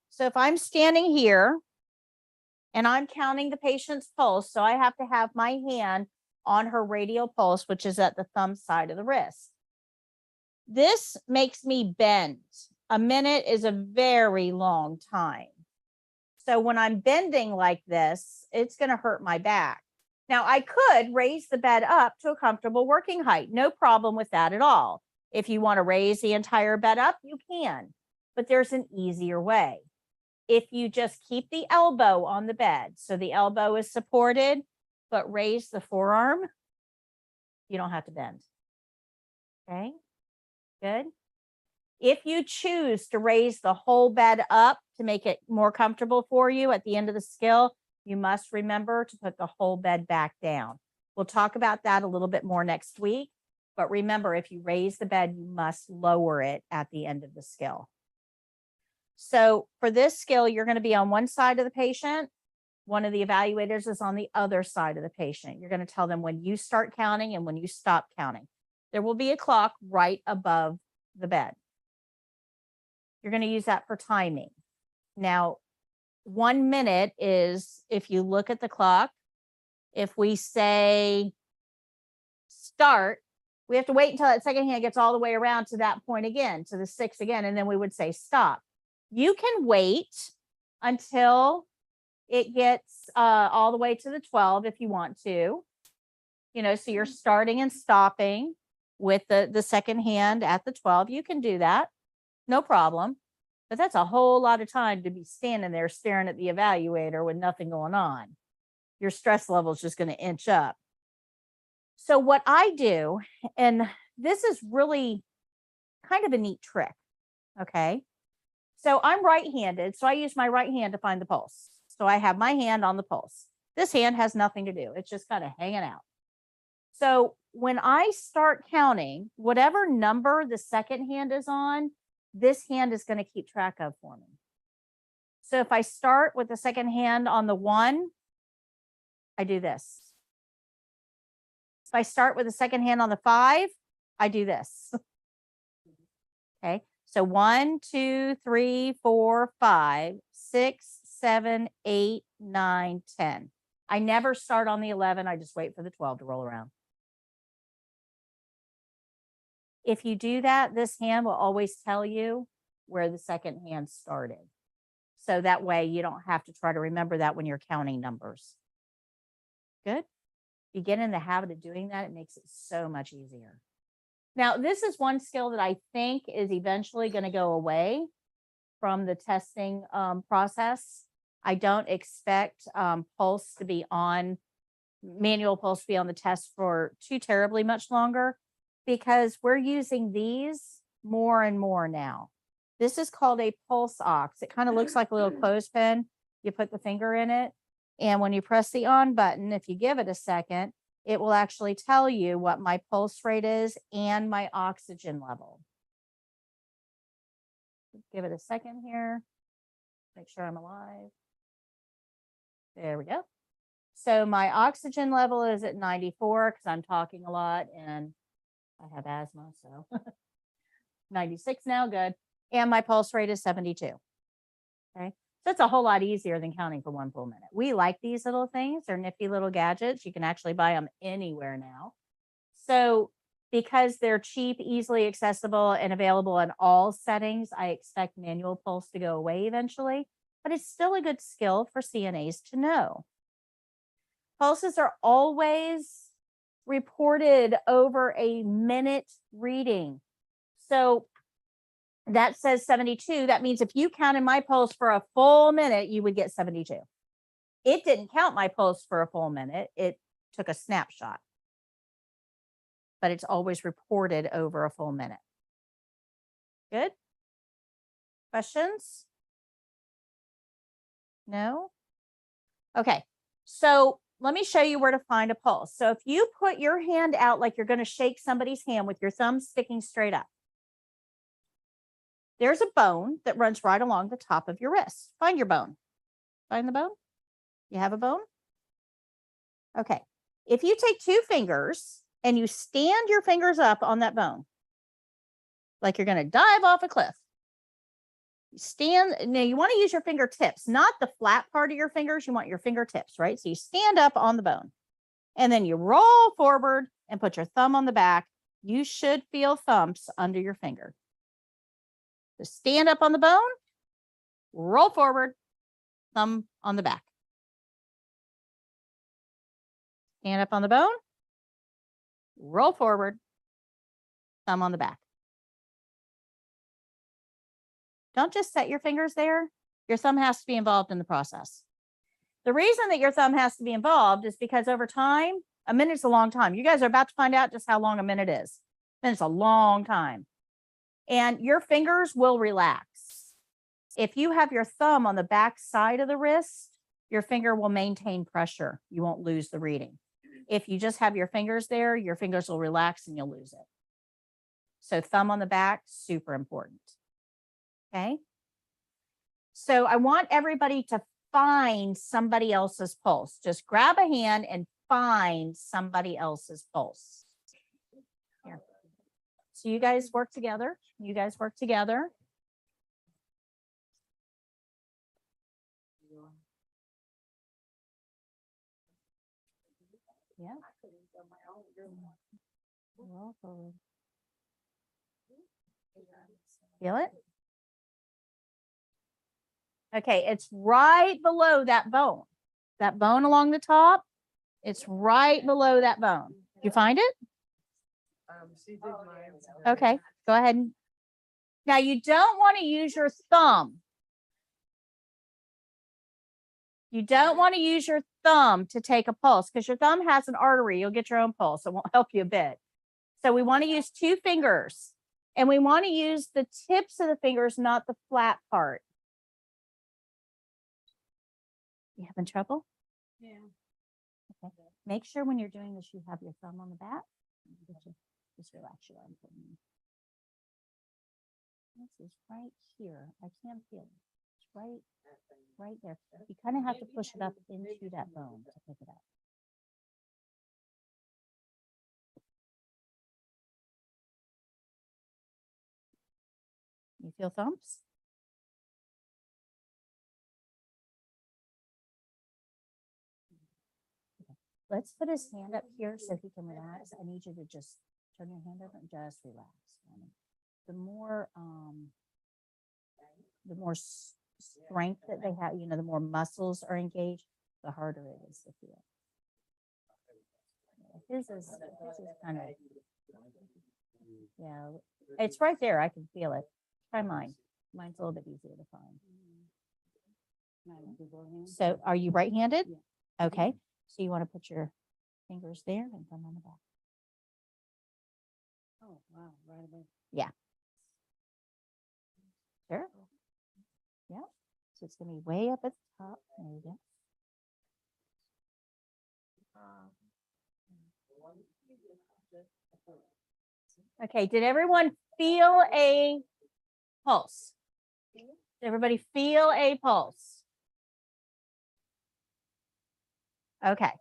so if I'm standing here and I'm counting the patient's pulse, so I have to have my hand on her radial pulse, which is at the thumb side of the wrist. This makes me bend. A minute is a very long time. So when I'm bending like this, it's going to hurt my back. Now, I could raise the bed up to a comfortable working height. No problem with that at all. If you want to raise the entire bed up, you can. But there's an easier way. If you just keep the elbow on the bed, so the elbow is supported, but raise the forearm, you don't have to bend. Okay? Good. If you choose to raise the whole bed up to make it more comfortable for you at the end of the skill, you must remember to put the whole bed back down. We'll talk about that a little bit more next week. But remember, if you raise the bed, you must lower it at the end of the skill. So for this skill, you're going to be on one side of the patient. One of the evaluators is on the other side of the patient. You're going to tell them when you start counting and when you stop counting. There will be a clock right above the bed. You're going to use that for timing. Now, 1 minute is, if you look at the clock, if we say start, we have to wait until that second hand gets all the way around to that point again, to the 6 again, and then we would say stop. You can wait until it gets all the way to the 12 if you want to. So you're starting and stopping with the second hand at the 12. You can do that, no problem. But that's a whole lot of time to be standing there staring at the evaluator with nothing going on. Your stress level is just going to inch up. So what I do, and this is really kind of a neat trick, okay? So I'm right-handed, so I use my right hand to find the pulse. So I have my hand on the pulse. This hand has nothing to do. It's just kind of hanging out. So when I start counting, whatever number the second hand is on, this hand is going to keep track of for me. So if I start with the second hand on the 1, I do this. If I start with the second hand on the 5, I do this. Okay. So 1, 2, 3, 4, 5, 6, 7, 8, 9, 10. I never start on the 11. I just wait for the 12 to roll around. If you do that, this hand will always tell you where the second hand started. So that way you don't have to try to remember that when you're counting numbers. Good. You get in the habit of doing that, it makes it so much easier. Now, this is one skill that I think is eventually going to go away from the testing process. I don't expect pulse to be on, manual pulse to be on the test for too terribly much longer, because we're using these more and more now. This is called a pulse ox. It kind of looks like a little clothespin. You put the finger in it, and when you press the on button, if you give it a second, it will actually tell you what my pulse rate is and my oxygen level. Give it a second here. Make sure I'm alive. There we go. So my oxygen level is at 94 because I'm talking a lot and I have asthma, so 96 now, good. And my pulse rate is 72. Okay, so it's a whole lot easier than counting for 1 full minute. We like these little things. They're nifty little gadgets. You can actually buy them anywhere now. So because they're cheap, easily accessible, and available in all settings, I expect manual pulse to go away eventually, but it's still a good skill for CNAs to know. Pulses are always reported over a minute reading. So that says 72. That means if you counted my pulse for a full minute, you would get 72. It didn't count my pulse for a full minute. It took a snapshot. But it's always reported over a full minute. Good? Questions? No? Okay. So let me show you where to find a pulse. So if you put your hand out like you're going to shake somebody's hand with your thumb sticking straight up, there's a bone that runs right along the top of your wrist. Find your bone. Find the bone? You have a bone? Okay. If you take 2 fingers and you stand your fingers up on that bone, like you're going to dive off a cliff, stand. Now you want to use your fingertips, not the flat part of your fingers. You want your fingertips, right? So you stand up on the bone and then you roll forward and put your thumb on the back. You should feel thumps under your finger. So stand up on the bone, roll forward, thumb on the back. Stand up on the bone, roll forward, thumb on the back. Don't just set your fingers there. Your thumb has to be involved in the process. The reason that your thumb has to be involved is because over time, a minute's a long time. You guys are about to find out just how long a minute is. A minute's a long time. And your fingers will relax. If you have your thumb on the back side of the wrist, your finger will maintain pressure. You won't lose the reading. If you just have your fingers there, your fingers will relax and you'll lose it. So thumb on the back, super important. Okay. So I want everybody to find somebody else's pulse. Just grab a hand and find somebody else's pulse. Here. So you guys work together. You guys work together. Yeah. Feel it? Okay, it's right below that bone. That bone along the top, it's right below that bone. You find it? Okay, go ahead. Now you don't want to use your thumb. You don't want to use your thumb to take a pulse because your thumb has an artery. You'll get your own pulse. It won't help you a bit. So we want to use 2 fingers and we want to use the tips of the fingers, not the flat part. You having trouble? Yeah. Okay. Make sure when you're doing this, you have your thumb on the back. Just relax your arm for me. This is right here. I can feel it. It's right there. You kind of have to push it up into that bone to pick it up. You feel thumps? Okay. Let's put his hand up here so he can relax. I need you to just turn your hand over and just relax. The more strength that they have, you know, the more muscles are engaged, the harder it is to feel. His is kind of, yeah, it's right there. I can feel it. Try mine. Mine's a little bit easier to find. So are you right-handed? Okay. So you want to put your fingers there and thumb on the back. Oh, wow, right away. Yeah. Sure. Yeah. So it's going to be way up at the top. There you go. Okay. Did everyone feel a pulse? Did everybody feel a pulse? Okay.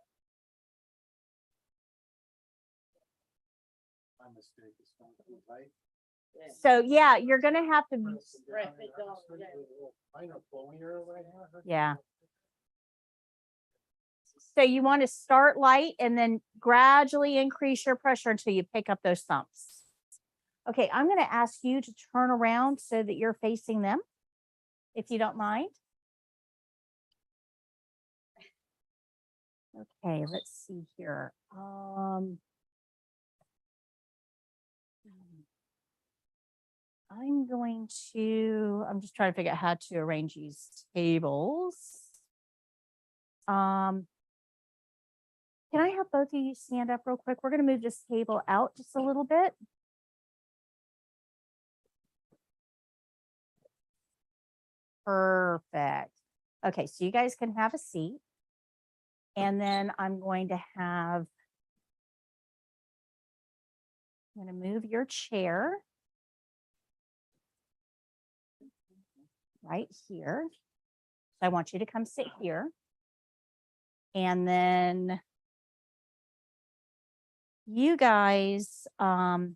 So yeah, you're going to have to. Yeah. So you want to start light and then gradually increase your pressure until you pick up those thumps. Okay, I'm going to ask you to turn around so that you're facing them, if you don't mind. Okay, let's see here. I'm just trying to figure out how to arrange these tables. Can I have both of you stand up real quick? We're going to move this table out just a little bit. Perfect. Okay, so you guys can have a seat. And then I'm going to move your chair right here. So I want you to come sit here. And then you guys, I'm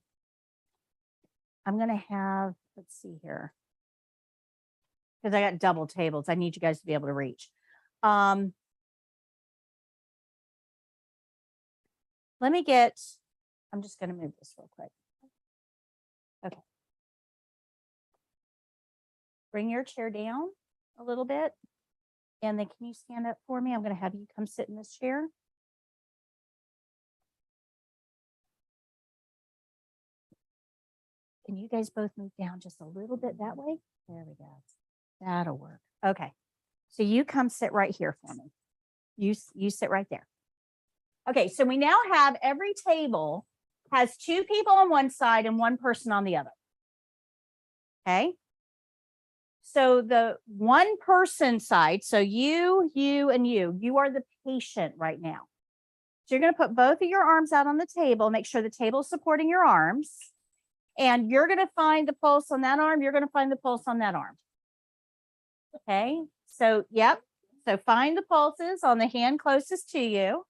going to have, let's see here, because I got double tables. I need you guys to be able to reach. I'm just going to move this real quick. Okay. Bring your chair down a little bit. And then can you stand up for me? I'm going to have you come sit in this chair. Can you guys both move down just a little bit that way? There we go. That'll work. Okay. So you come sit right here for me. You sit right there. Okay. So we now have every table has 2 people on one side and 1 person on the other. Okay. So the 1 person side, so you, and you are the patient right now. So you're going to put both of your arms out on the table. Make sure the table is supporting your arms. And you're going to find the pulse on that arm. You're going to find the pulse on that arm. Okay. So, yep. So find the pulses on the hand closest to you.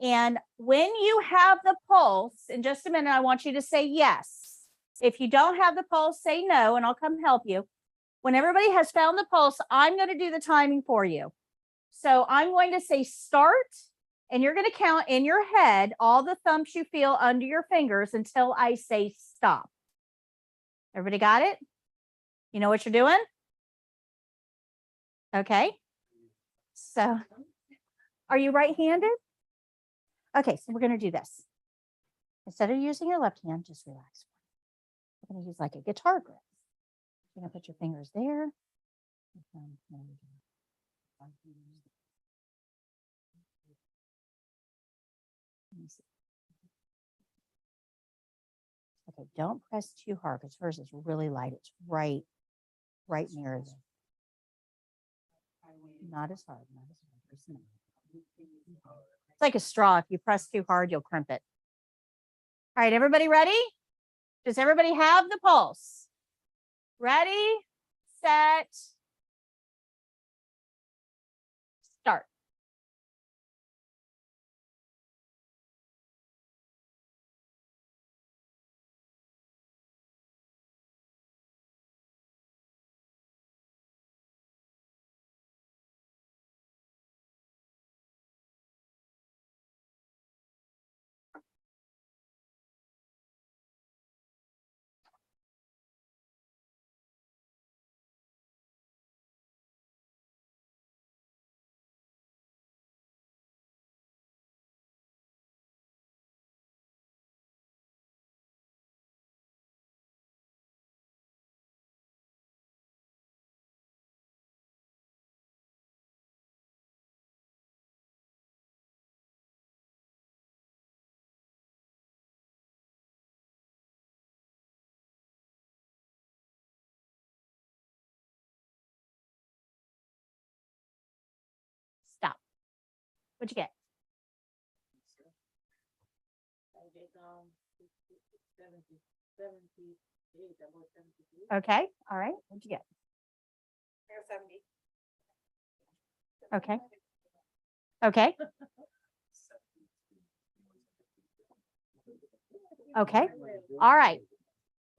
And when you have the pulse, in just a minute, I want you to say yes. If you don't have the pulse, say no, and I'll come help you. When everybody has found the pulse, I'm going to do the timing for you. So I'm going to say start, and you're going to count in your head all the thumps you feel under your fingers until I say stop. Everybody got it? You know what you're doing? Okay. So are you right-handed? Okay, so we're going to do this. Instead of using your left hand, just relax. We're going to use like a guitar grip. You're going to put your fingers there. Okay, don't press too hard because hers is really light. It's right near there. Not as hard, not as hard. It's like a straw. If you press too hard, you'll crimp it. All right, everybody ready? Does everybody have the pulse? Ready, set, start. Stop. What'd you get? I get 78, about 72. Okay. All right. What'd you get? 70. Okay. Okay. Okay. All right.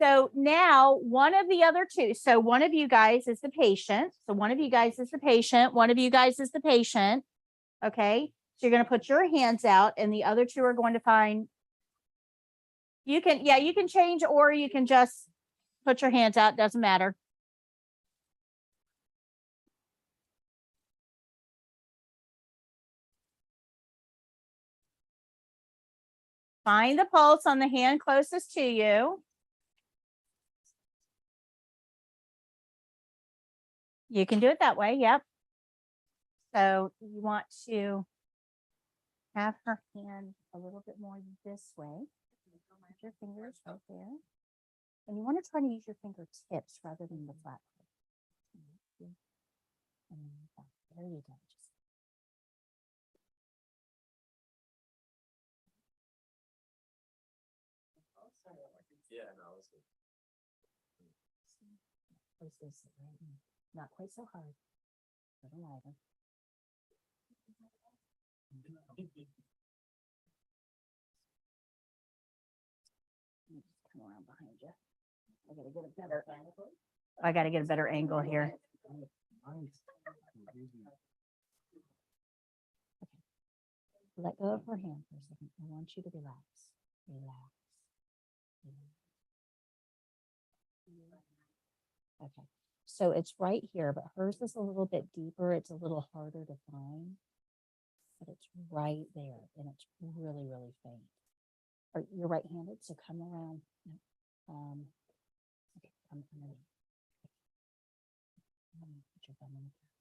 So now one of the other two. So one of you guys is the patient. So one of you guys is the patient. One of you guys is the patient. Okay. So you're going to put your hands out and the other two are going to find. You can, yeah, you can change or you can just put your hands out. Doesn't matter. Find the pulse on the hand closest to you. You can do it that way. Yep. So you want to have her hand a little bit more this way. Put your fingers right there. And you want to try to use your fingertips rather than the flat. There you go. Not quite so hard. A little lighter. Come around behind you. I gotta get a better angle. I gotta get a better angle here. Okay. Let go of her hand for a second. I want you to relax. Relax. Okay. So it's right here, but hers is a little bit deeper. It's a little harder to find, but it's right there and it's really, really faint. Or you're right-handed, so come around. Okay, come underneath. Put your thumb in the cap.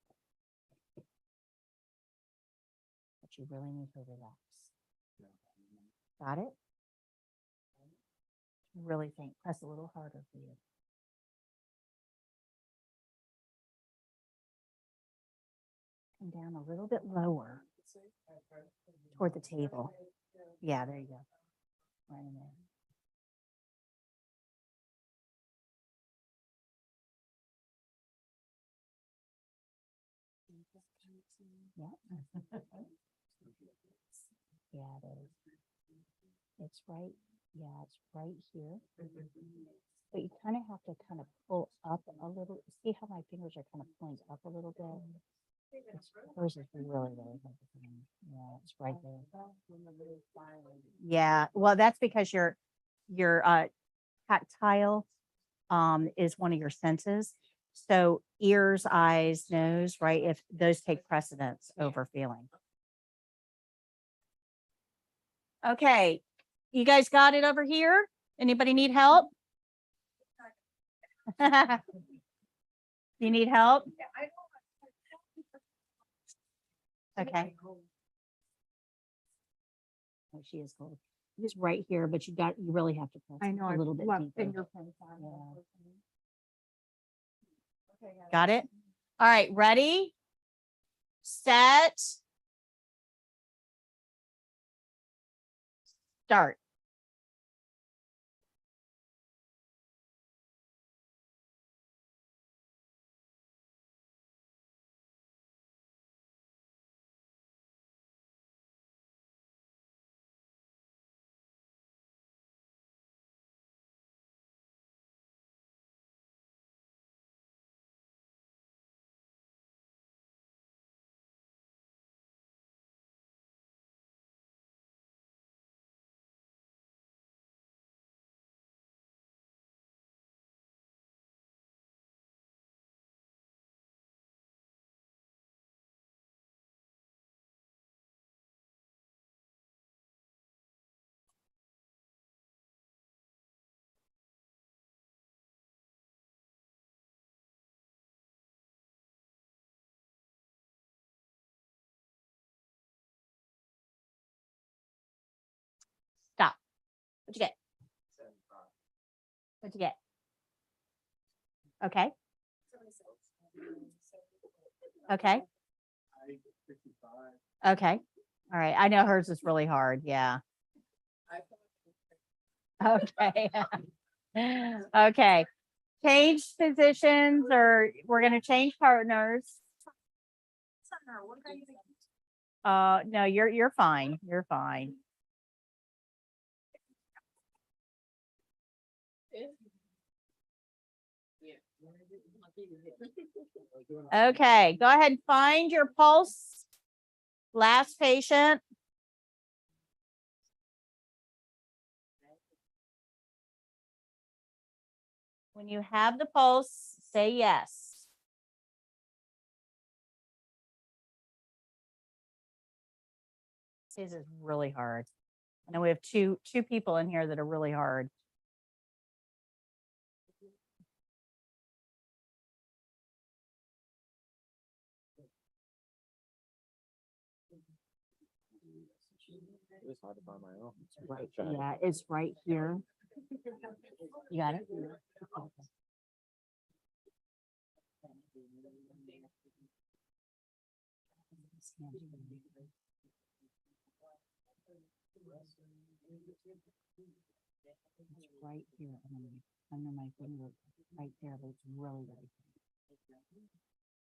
But you really need to relax. Got it? Really faint. Press a little harder for you. Come down a little bit lower. Toward the table. Yeah, there you go. Right in there. Yeah. Yeah, it is. It's right. Yeah, it's right here. But you kind of have to kind of pull up a little. See how my fingers are kind of pulling up a little bit? Hers is really, really hard to find. Yeah, it's right there. Yeah, well, that's because your tactile is one of your senses. So ears, eyes, nose, right? If those take precedence over feeling. Okay, you guys got it over here? Anybody need help? You need help? Okay. Oh, she is cold. Just right here, but you really have to press a little bit deeper. Yeah. Got it? All right, ready? Set. Start. Stop. What'd you get? What'd you get? Okay. Okay. Okay. All right. I know hers is really hard. Yeah. Okay. Okay. Change positions, or we're going to change partners. No, you're fine. You're fine. Okay, go ahead and find your pulse. Last patient. When you have the pulse, say yes. This is really hard. I know we have two people in here that are really hard. It's hard to find my own. Right. Yeah, it's right here. You got it? It's right here under my finger, right there, but it's really, really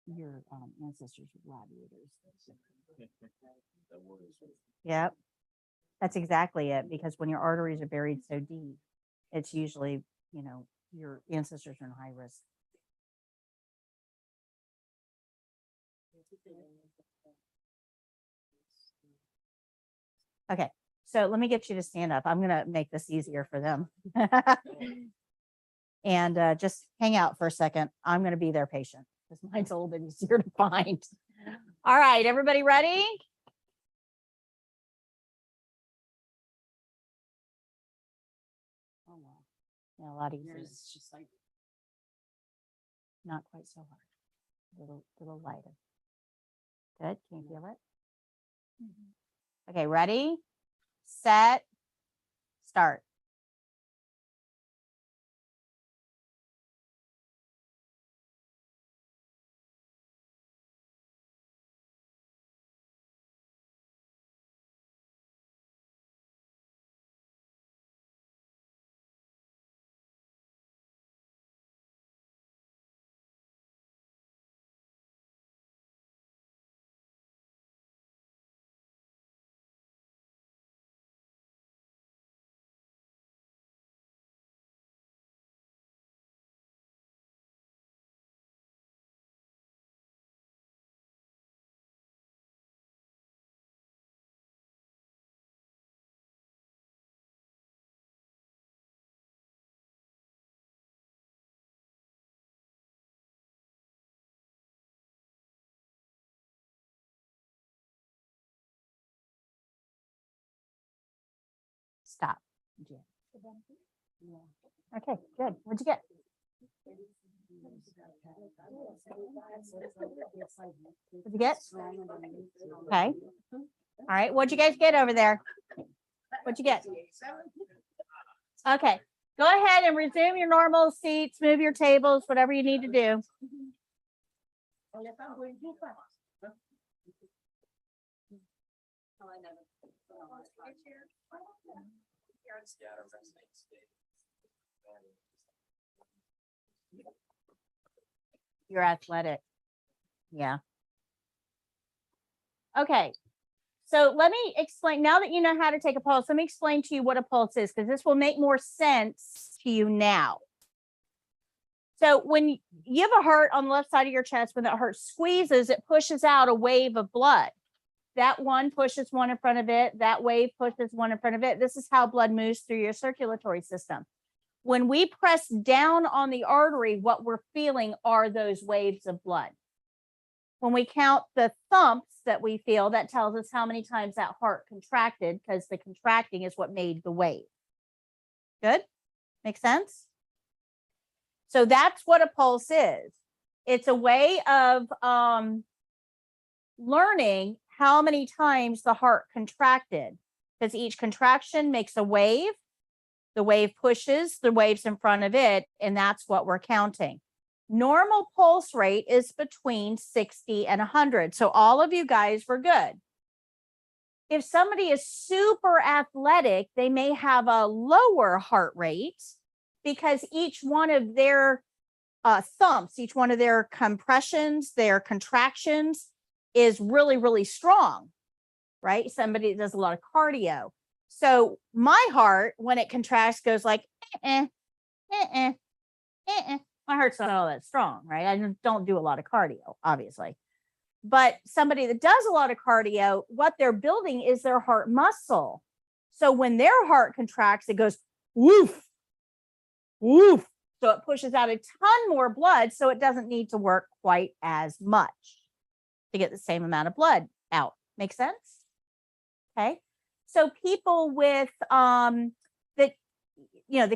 your ancestors were gladiators. Yep. That's exactly it, because when your arteries are buried so deep, it's usually, your ancestors are in high risk. Okay, so let me get you to stand up. I'm going to make this easier for them. And just hang out for a second. I'm going to be their patient because mine's a little bit easier to find. All right, everybody ready? Oh, wow. Yeah, a lot easier. It's just like not quite so hard. A little lighter. Good. Can you feel it? Okay, ready, set, start. Stop. Okay, good. What'd you get? What'd you get? Okay. All right. What'd you guys get over there? What'd you get? Okay. Go ahead and resume your normal seats, move your tables, whatever you need to do. Unless I'm going too fast. You're athletic. Yeah. Okay. So let me explain, now that you know how to take a pulse, let me explain to you what a pulse is, because this will make more sense to you now. So when you have a heart on the left side of your chest, when that heart squeezes, it pushes out a wave of blood. That one pushes one in front of it. That wave pushes one in front of it. This is how blood moves through your circulatory system. When we press down on the artery, what we're feeling are those waves of blood. When we count the thumps that we feel, that tells us how many times that heart contracted, because the contracting is what made the wave. Good? Make sense? So that's what a pulse is. It's a way of learning how many times the heart contracted, because each contraction makes a wave. The wave pushes the waves in front of it, and that's what we're counting. Normal pulse rate is between 60 and 100. So all of you guys were good. If somebody is super athletic, they may have a lower heart rate because each one of their thumps, each one of their compressions, their contractions is really, really strong, right? Somebody that does a lot of cardio. So my heart, when it contracts, goes like, my heart's not all that strong, right? I don't do a lot of cardio, obviously. But somebody that does a lot of cardio, what they're building is their heart muscle. So when their heart contracts, it goes woof, woof. So it pushes out a ton more blood, so it doesn't need to work quite as much to get the same amount of blood out. Make sense? Okay. So people with the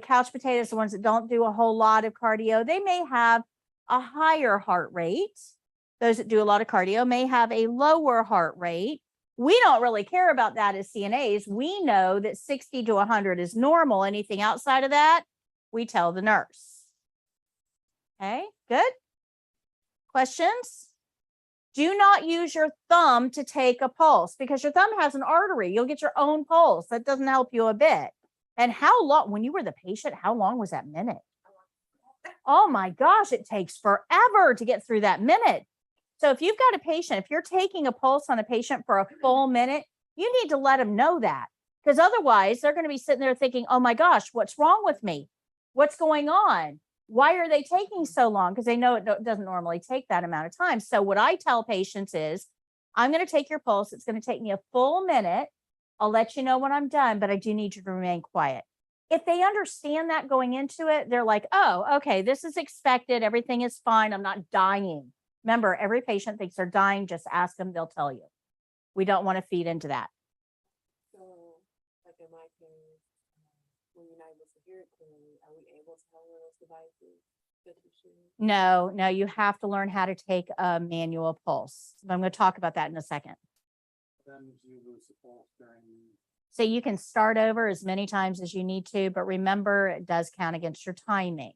couch potatoes, the ones that don't do a whole lot of cardio, they may have a higher heart rate. Those that do a lot of cardio may have a lower heart rate. We don't really care about that as CNAs. We know that 60 to 100 is normal. Anything outside of that, we tell the nurse. Okay, good. Questions? Do not use your thumb to take a pulse, because your thumb has an artery. You'll get your own pulse. That doesn't help you a bit. And how long, when you were the patient, how long was that minute? Oh my gosh, it takes forever to get through that minute. So if you've got a patient, if you're taking a pulse on a patient for a full minute, you need to let them know that, because otherwise they're going to be sitting there thinking, oh my gosh, what's wrong with me? What's going on? Why are they taking so long? Because they know it doesn't normally take that amount of time. So what I tell patients is, I'm going to take your pulse. It's going to take me a full minute. I'll let you know when I'm done, but I do need you to remain quiet. If they understand that going into it, they're like, oh, okay, this is expected. Everything is fine. I'm not dying. Remember, every patient thinks they're dying. Just ask them. They'll tell you. We don't want to feed into that. So, like in my case, when you're not able to hear it clearly, are we able to have those devices that you should? No, you have to learn how to take a manual pulse. I'm going to talk about that in a second. Then you lose the pulse during. So you can start over as many times as you need to, but remember, it does count against your timing.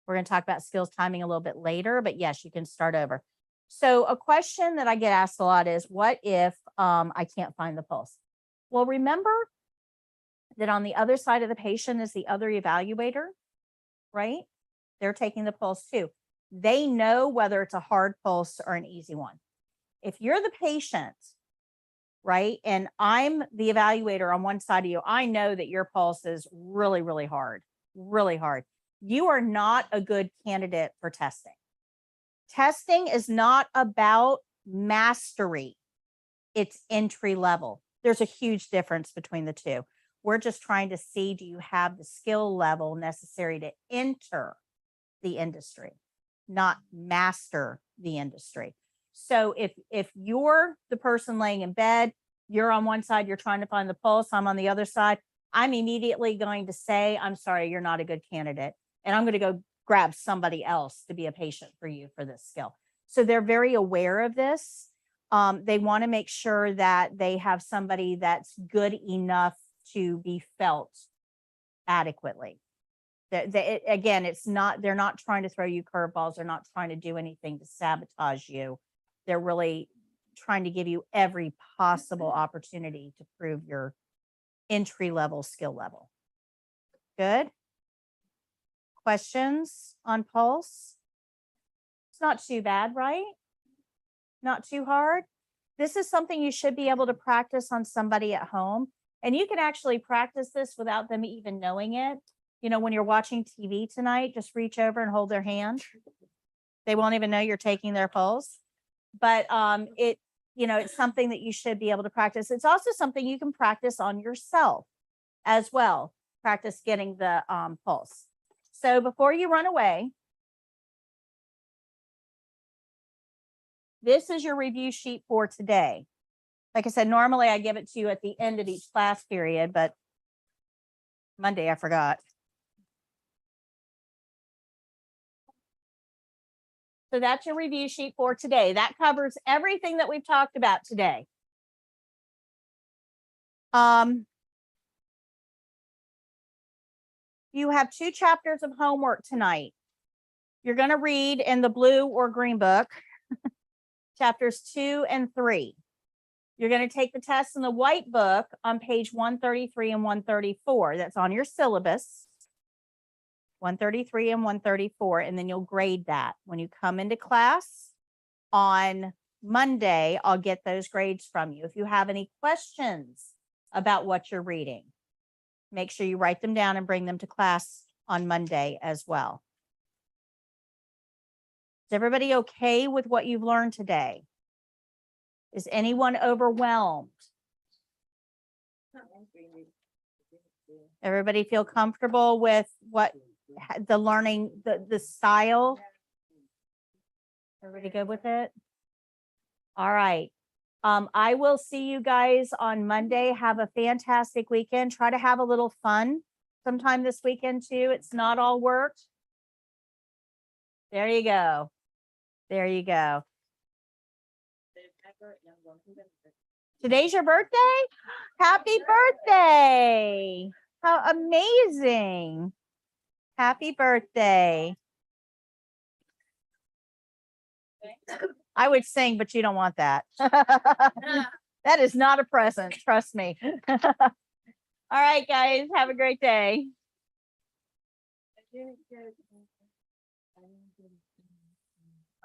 We're going to talk about skills timing a little bit later, but yes, you can start over. So a question that I get asked a lot is, what if I can't find the pulse? Well, remember that on the other side of the patient is the other evaluator, right? They're taking the pulse too. They know whether it's a hard pulse or an easy one. If you're the patient, right, and I'm the evaluator on one side of you, I know that your pulse is really, really hard, really hard. You are not a good candidate for testing. Testing is not about mastery. It's entry level. There's a huge difference between the two. We're just trying to see, do you have the skill level necessary to enter the industry, not master the industry. So if you're the person laying in bed, you're on one side, you're trying to find the pulse, I'm on the other side, I'm immediately going to say, I'm sorry, you're not a good candidate. And I'm going to go grab somebody else to be a patient for you for this skill. So they're very aware of this. They want to make sure that they have somebody that's good enough to be felt adequately. Again, they're not trying to throw you curveballs. They're not trying to do anything to sabotage you. They're really trying to give you every possible opportunity to prove your entry level skill level. Good. Questions on Pulse? It's not too bad, right? Not too hard. This is something you should be able to practice on somebody at home. And you can actually practice this without them even knowing it. You know, when you're watching TV tonight, just reach over and hold their hand. They won't even know you're taking their pulse. But it's something that you should be able to practice. It's also something you can practice on yourself as well. Practice getting the pulse. So before you run away, this is your review sheet for today. Like I said, normally I give it to you at the end of each class period, but Monday I forgot. So that's your review sheet for today. That covers everything that we've talked about today. You have 2 chapters of homework tonight. You're going to read in the blue or green book, chapters 2 and 3. You're going to take the test in the white book on page 133 and 134. That's on your syllabus. 133 and 134, and then you'll grade that. When you come into class on Monday, I'll get those grades from you. If you have any questions about what you're reading, make sure you write them down and bring them to class on Monday as well. Is everybody okay with what you've learned today? Is anyone overwhelmed? Everybody feel comfortable with what the learning, the style? Everybody good with it? All right. I will see you guys on Monday. Have a fantastic weekend. Try to have a little fun sometime this weekend too. It's not all work. There you go. There you go. Today's your birthday? Happy birthday. How amazing. Happy birthday. I would sing, but you don't want that. That is not a present. Trust me. All right, guys. Have a great day.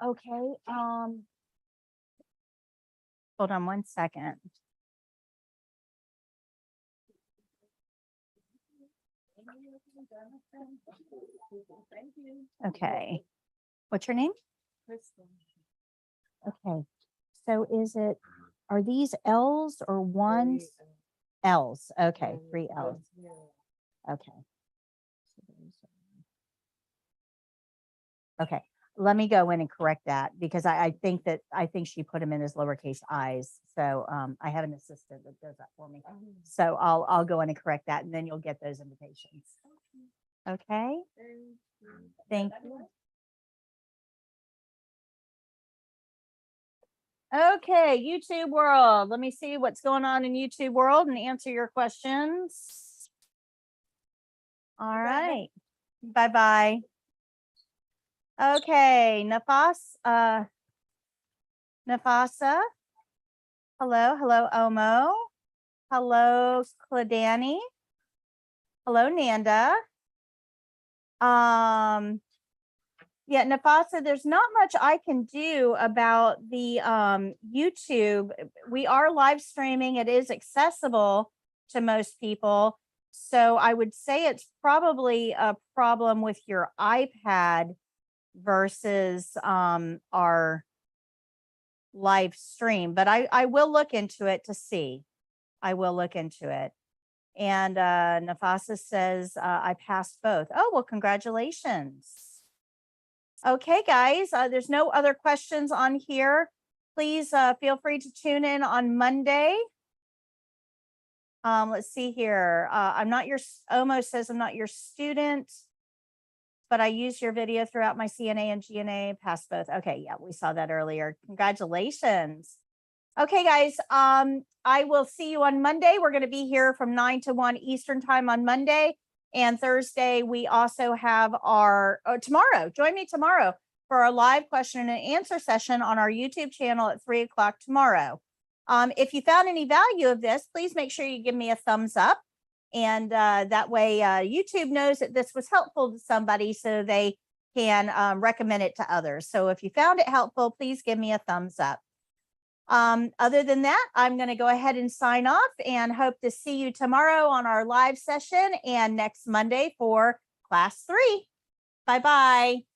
Okay. Hold on one second. Okay. What's your name? Okay. So are these L's or ones? L's. Okay. 3 L's. Okay. Okay. Let me go in and correct that because I think she put them in as lowercase i's. So I have an assistant that does that for me. So I'll go in and correct that, and then you'll get those invitations. Okay. Thank you. Okay, YouTube world. Let me see what's going on in YouTube world and answer your questions. All right. Bye-bye. Okay, Nafasa. Hello, Omo. Hello, Cladani. Hello, Nanda. Yeah, Nafasa, there's not much I can do about the YouTube. We are live streaming. It is accessible to most people. So I would say it's probably a problem with your iPad versus our live stream. But I will look into it to see. I will look into it. And Nafasa says, I passed both. Oh, well, congratulations. Okay, guys, there's no other questions on here. Please feel free to tune in on Monday. Let's see here. I'm not your, Omo says I'm not your student, but I use your video throughout my CNA and GNA, pass both. Okay, yeah, we saw that earlier. Congratulations. Okay, guys, I will see you on Monday. We're going to be here from 9 to 1 Eastern time on Monday. And Thursday, we also have our, tomorrow, join me tomorrow for our live question and answer session on our YouTube channel at 3 o'clock tomorrow. If you found any value of this, please make sure you give me a thumbs up. And that way YouTube knows that this was helpful to somebody so they can recommend it to others. So if you found it helpful, please give me a thumbs up. Other than that, I'm going to go ahead and sign off and hope to see you tomorrow on our live session and next Monday for class 3. Bye-bye.